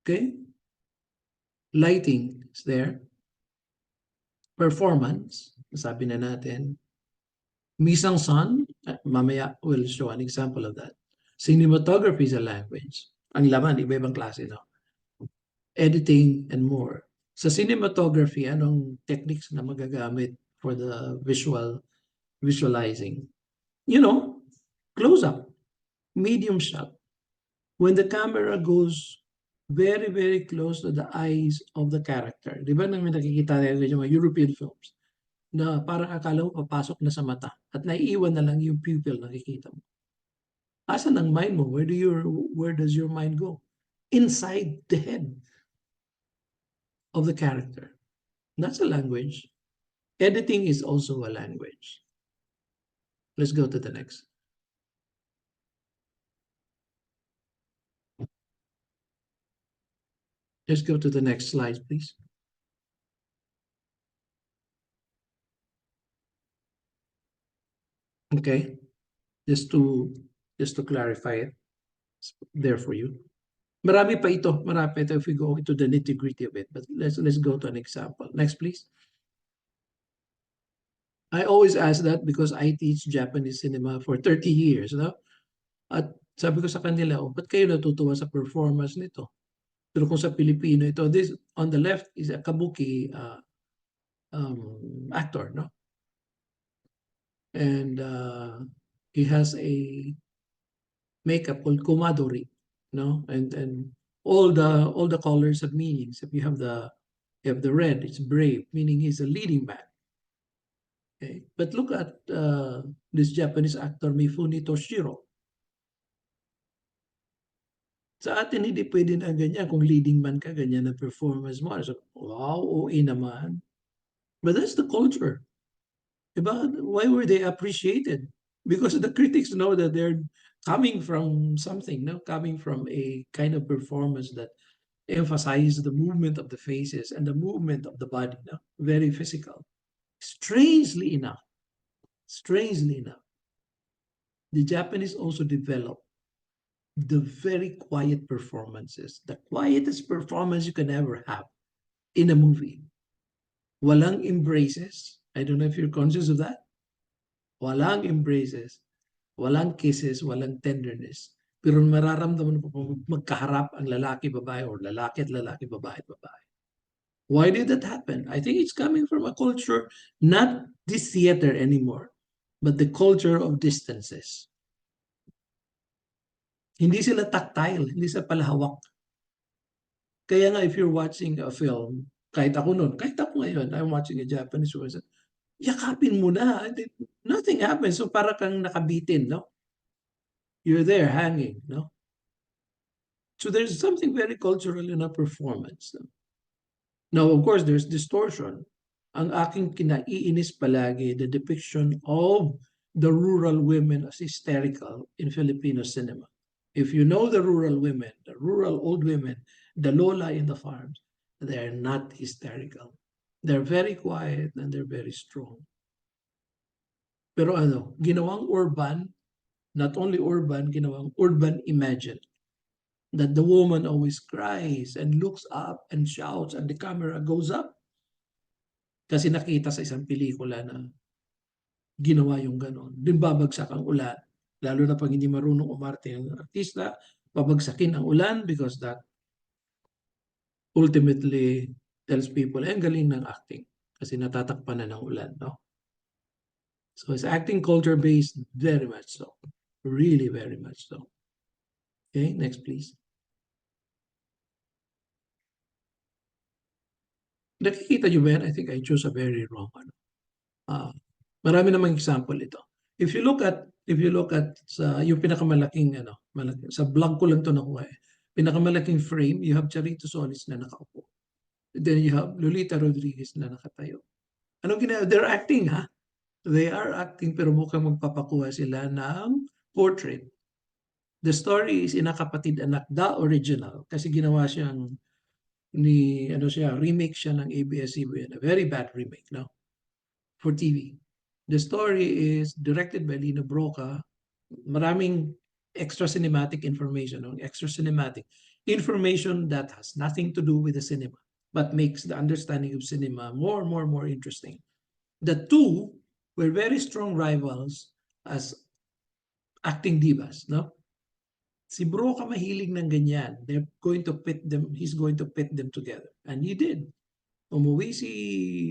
Okay? Lighting is there. Performance, sabi na natin. Mise-en-scène, mamaya we'll show an example of that. Cinematography is a language. Ang laman, iba-ibang klase, no? Editing and more. Sa cinematography, anong techniques na magagamit for the visualizing? Close up, medium shot. When the camera goes very, very close to the eyes of the character. Di ba nang nakikita tayo yung mga European films na parang akala mo papasok na sa mata at naiiwan na lang yung pupil nakikita mo. Asan ang mind mo? Where does your mind go? Inside the head of the character. That's a language. Editing is also a language. Let's go to the next. Let's go to the next slide, please. Okay, just to clarify it, it's there for you. Marami pa ito, if we go into the nitty-gritty of it, but let's go to an example. Next, please. I always ask that because I teach Japanese cinema for 30 years, no? At sabi ko sa kanila, ba't kayo natutuwa sa performance nito? Pero kung sa Pilipino ito, this on the left is a kabuki actor, no? And he has a makeup called komadori, no? And all the colors have meanings. If you have the red, it's brave, meaning he's a leading man. Okay, but look at this Japanese actor Mifune Toshiro. Sa atin, hindi pwede na ganyan. Kung leading man ka, ganyan na performance mo. So, wow, OA naman. But that's the culture. Diba? Why were they appreciated? Because the critics know that they're coming from something, no? Coming from a kind of performance that emphasizes the movement of the faces and the movement of the body, no? Very physical. Strangely enough, the Japanese also developed the very quiet performances, the quietest performance you can ever have in a movie. Walang embraces. I don't know if you're conscious of that. Walang embraces, walang kisses, walang tenderness. Pero mararamdaman mo magkaharap ang lalaki-babae or lalaki at lalaki, babae-babae. Why did that happen? I think it's coming from a culture, not this theater anymore, but the culture of distances. Hindi sila tactile, hindi sila palahawak. Kaya nga if you're watching a film, kahit ako noon, kahit ako ngayon, I'm watching a Japanese film, yakapin mo na. Nothing happens. So para kang nakabitin, no? You're there hanging, no? So there's something very cultural in a performance. No? Now, of course, there's distortion. Ang aking kinaiinis palagi, the depiction of the rural women as hysterical in Filipino cinema. If you know the rural women, the rural old women, the lola in the farms, they're not hysterical. They're very quiet and they're very strong. Pero ginawang urban, not only urban, ginawang urban imagined. That the woman always cries and looks up and shouts and the camera goes up. Kasi nakita sa isang pelikula na ginawa yung ganon. Din babagsak ang ulan. Lalo na pag hindi marunong umarte ang artista, babagsakin ang ulan because that ultimately tells people, ang galing ng acting. Kasi natatakpan na ng ulan, no? So it's acting culture based, very much so. Really, very much so. Okay, next please. Nakikita nyo ba yan? I think I chose a very wrong one. Marami namang example ito. If you look at sa yung pinakamalaking sa blog ko lang to nakuha eh. Pinakamalaking frame, you have Charito Solis na nakaupo. Then you have Lolita Rodriguez na nakatayo. Ano ginagawa? They're acting, ha? They are acting, pero mukhang magpapakuha sila ng portrait. The story is Inakapatid Anak, the original, kasi ginawa siyang remake siya ng ABS-CBN, a very bad remake, no? For TV. The story is directed by Lino Broca. Maraming extra cinematic information, no? Extra cinematic information that has nothing to do with the cinema, but makes the understanding of cinema more interesting. The two were very strong rivals as acting divas, no? Si Broca mahilig ng ganyan. They're going to pit them, he's going to pit them together. And he did. Umuwi si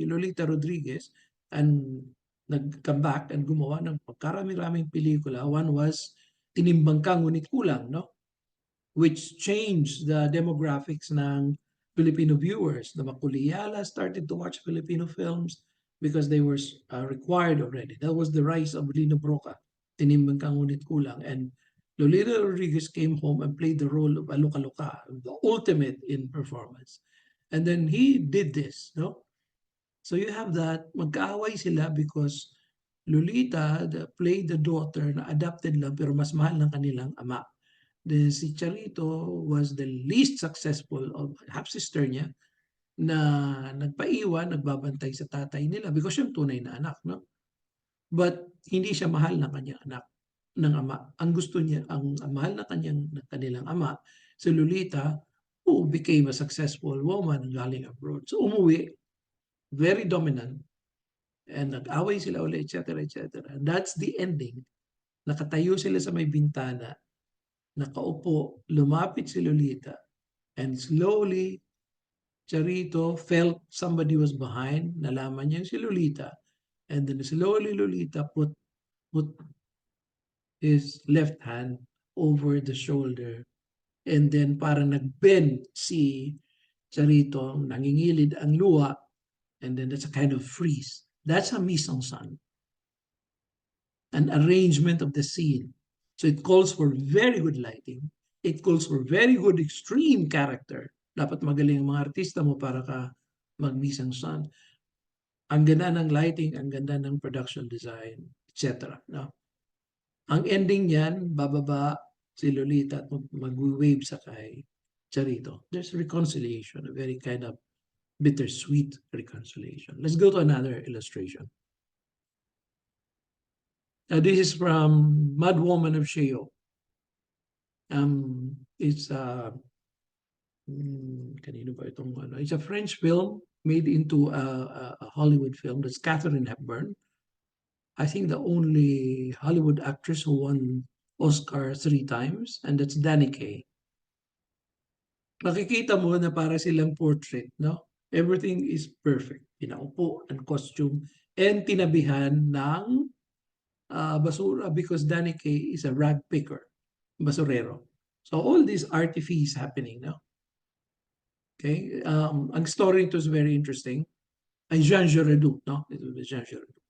Lolita Rodriguez and nag-come back and gumawa ng pagkarami-raming pelikula. One was Tinimbang Ka Ngunit Kulang, no? Which changed the demographics ng Filipino viewers. The Makuliyala started to watch Filipino films because they were required already. That was the rise of Lino Broca, Tinimbang Ka Ngunit Kulang. And Lolita Rodriguez came home and played the role of Aluka-Luka, the ultimate in performance. And then he did this, no? So you have that, magkaaway sila because Lolita played the daughter na adopted lang pero mas mahal ng kanilang ama. Then si Charito was the least successful of half-sister niya na nagpaiwan, nagbabantay sa tatay nila because siyang tunay na anak, no? But hindi siya mahal ng kanyang anak, ng ama. Ang gusto niya, ang mahal na kanilang ama, si Lolita, who became a successful woman galing abroad. So umuwi, very dominant, and nag-away sila ulit, etc., etc. That's the ending. Nakatayo sila sa may bintana, nakaupo, lumapit si Lolita, and slowly, Charito felt somebody was behind, nalaman niya si Lolita, and then slowly Lolita put his left hand over the shoulder, and then parang nag-bend si Charito, nangingilid ang luha, and then that's a kind of freeze. That's a mise en scène, an arrangement of the scene. So it calls for very good lighting. It calls for very good extreme character. Dapat magaling ang mga artista mo para ka mag-mise en scène. Ang ganda ng lighting, ang ganda ng production design, etc. No? Ang ending niyan, bababa si Lolita at mag-wave sa kay Charito. There's reconciliation, a very kind of bittersweet reconciliation. Let's go to another illustration. This is from Mad Woman of Sheo. It's kanino ba itong ano? It's a French film made into a Hollywood film. That's Katharine Hepburn. I think the only Hollywood actress who won Oscar 3 times, and that's Danny Kaye. Makikita mo na para silang portrait, no? Everything is perfect. Pinaupo and costume and tinabihan ng basura because Danny Kaye is a rag picker, basurero. So all these artifice happening now. Okay, ang story nito is very interesting. Ay Jean Giraudoux, no? It was Jean Giraudoux.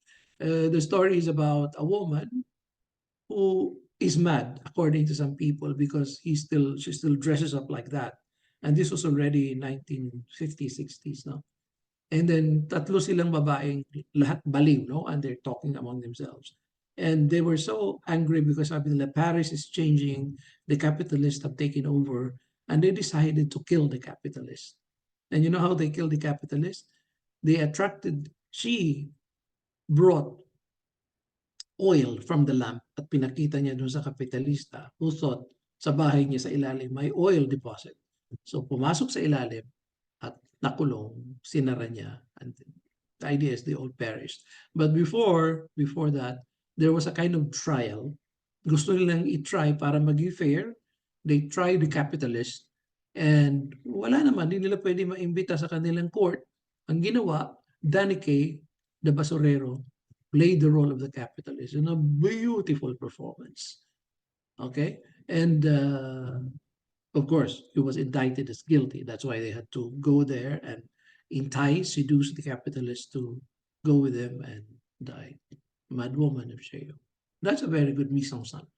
The story is about a woman who is mad, according to some people, because she still dresses up like that. And this was already 1950s, 60s, no? And then tatlo silang babaeng lahat baliw, no? And they're talking among themselves. And they were so angry because sabi nila Paris is changing, the capitalists have taken over, and they decided to kill the capitalists. And you know how they killed the capitalists? She brought oil from the lamp at pinakita niya dun sa kapitalista who thought sa bahay niya sa ilalim may oil deposit. So pumasok sa ilalim at nakulong, sinara niya, and the idea is they all perished. But before that, there was a kind of trial. Gusto nilang i-try para maging fair. They tried the capitalist and wala naman, hindi nila pwede maimbita sa kanilang court. Ang ginawa, Danny Kaye, the basurero, played the role of the capitalist in a beautiful performance. Okay? And of course, he was indicted as guilty. That's why they had to go there and entice, seduce the capitalists to go with them and die. Mad Woman of Sheo. That's a very good mise en scène.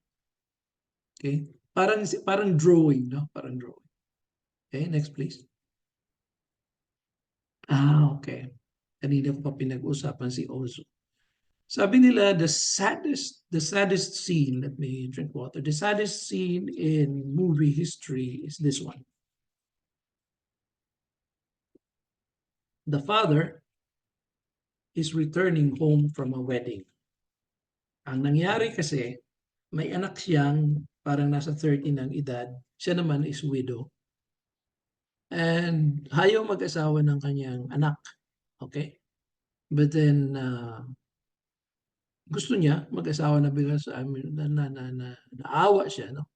Okay? Parang drawing, no? Parang drawing. Okay, next please. Okay. Kanina ko pa pinag-usapan si Ozu. Sabi nila, the saddest scene, let me drink water. The saddest scene in movie history is this one. The father is returning home from a wedding. Ang nangyari kasi, may anak siyang parang nasa 30 ng edad. Siya naman is widow. And ayaw mag-asawa ng kanyang anak. Okay? But then, gusto niya mag-asawa na because I mean, naawa siya, no?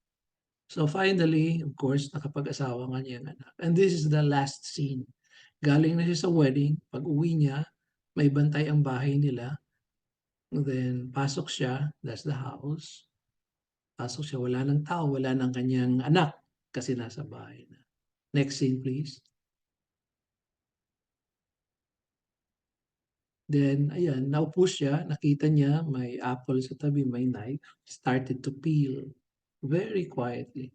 So finally, of course, nakapag-asawa nga niya ang anak. And this is the last scene. Galing na siya sa wedding. Pag uwi niya, may bantay ang bahay nila. Then, pasok siya. That's the house. Pasok siya. Wala ng tao. Wala ng kanyang anak. Kasi nasa bahay na. Next scene, please. Then, ayan, naupo siya. Nakita niya may apple sa tabi, may knife. Started to peel. Very quietly.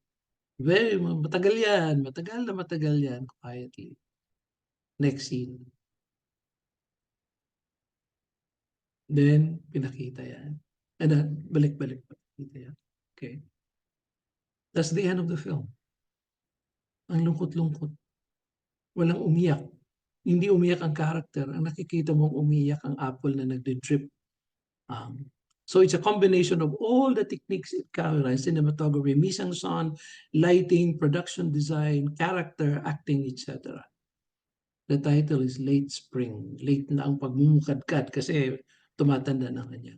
Very, matagal yan. Matagal yan. Quietly. Next scene. Then, pinakita yan. And then, balik-balik. Pinakita yan. Okay. That's the end of the film. Ang lungkot-lungkot. Walang umiyak. Hindi umiyak ang character. Ang nakikita mong umiyak ang apple na nagde-drip. So it's a combination of all the techniques it covers, cinematography, mise-en-scène, lighting, production design, character, acting, etc. The title is Late Spring. Late na ang pagmumukadkad kasi tumatanda na kanya.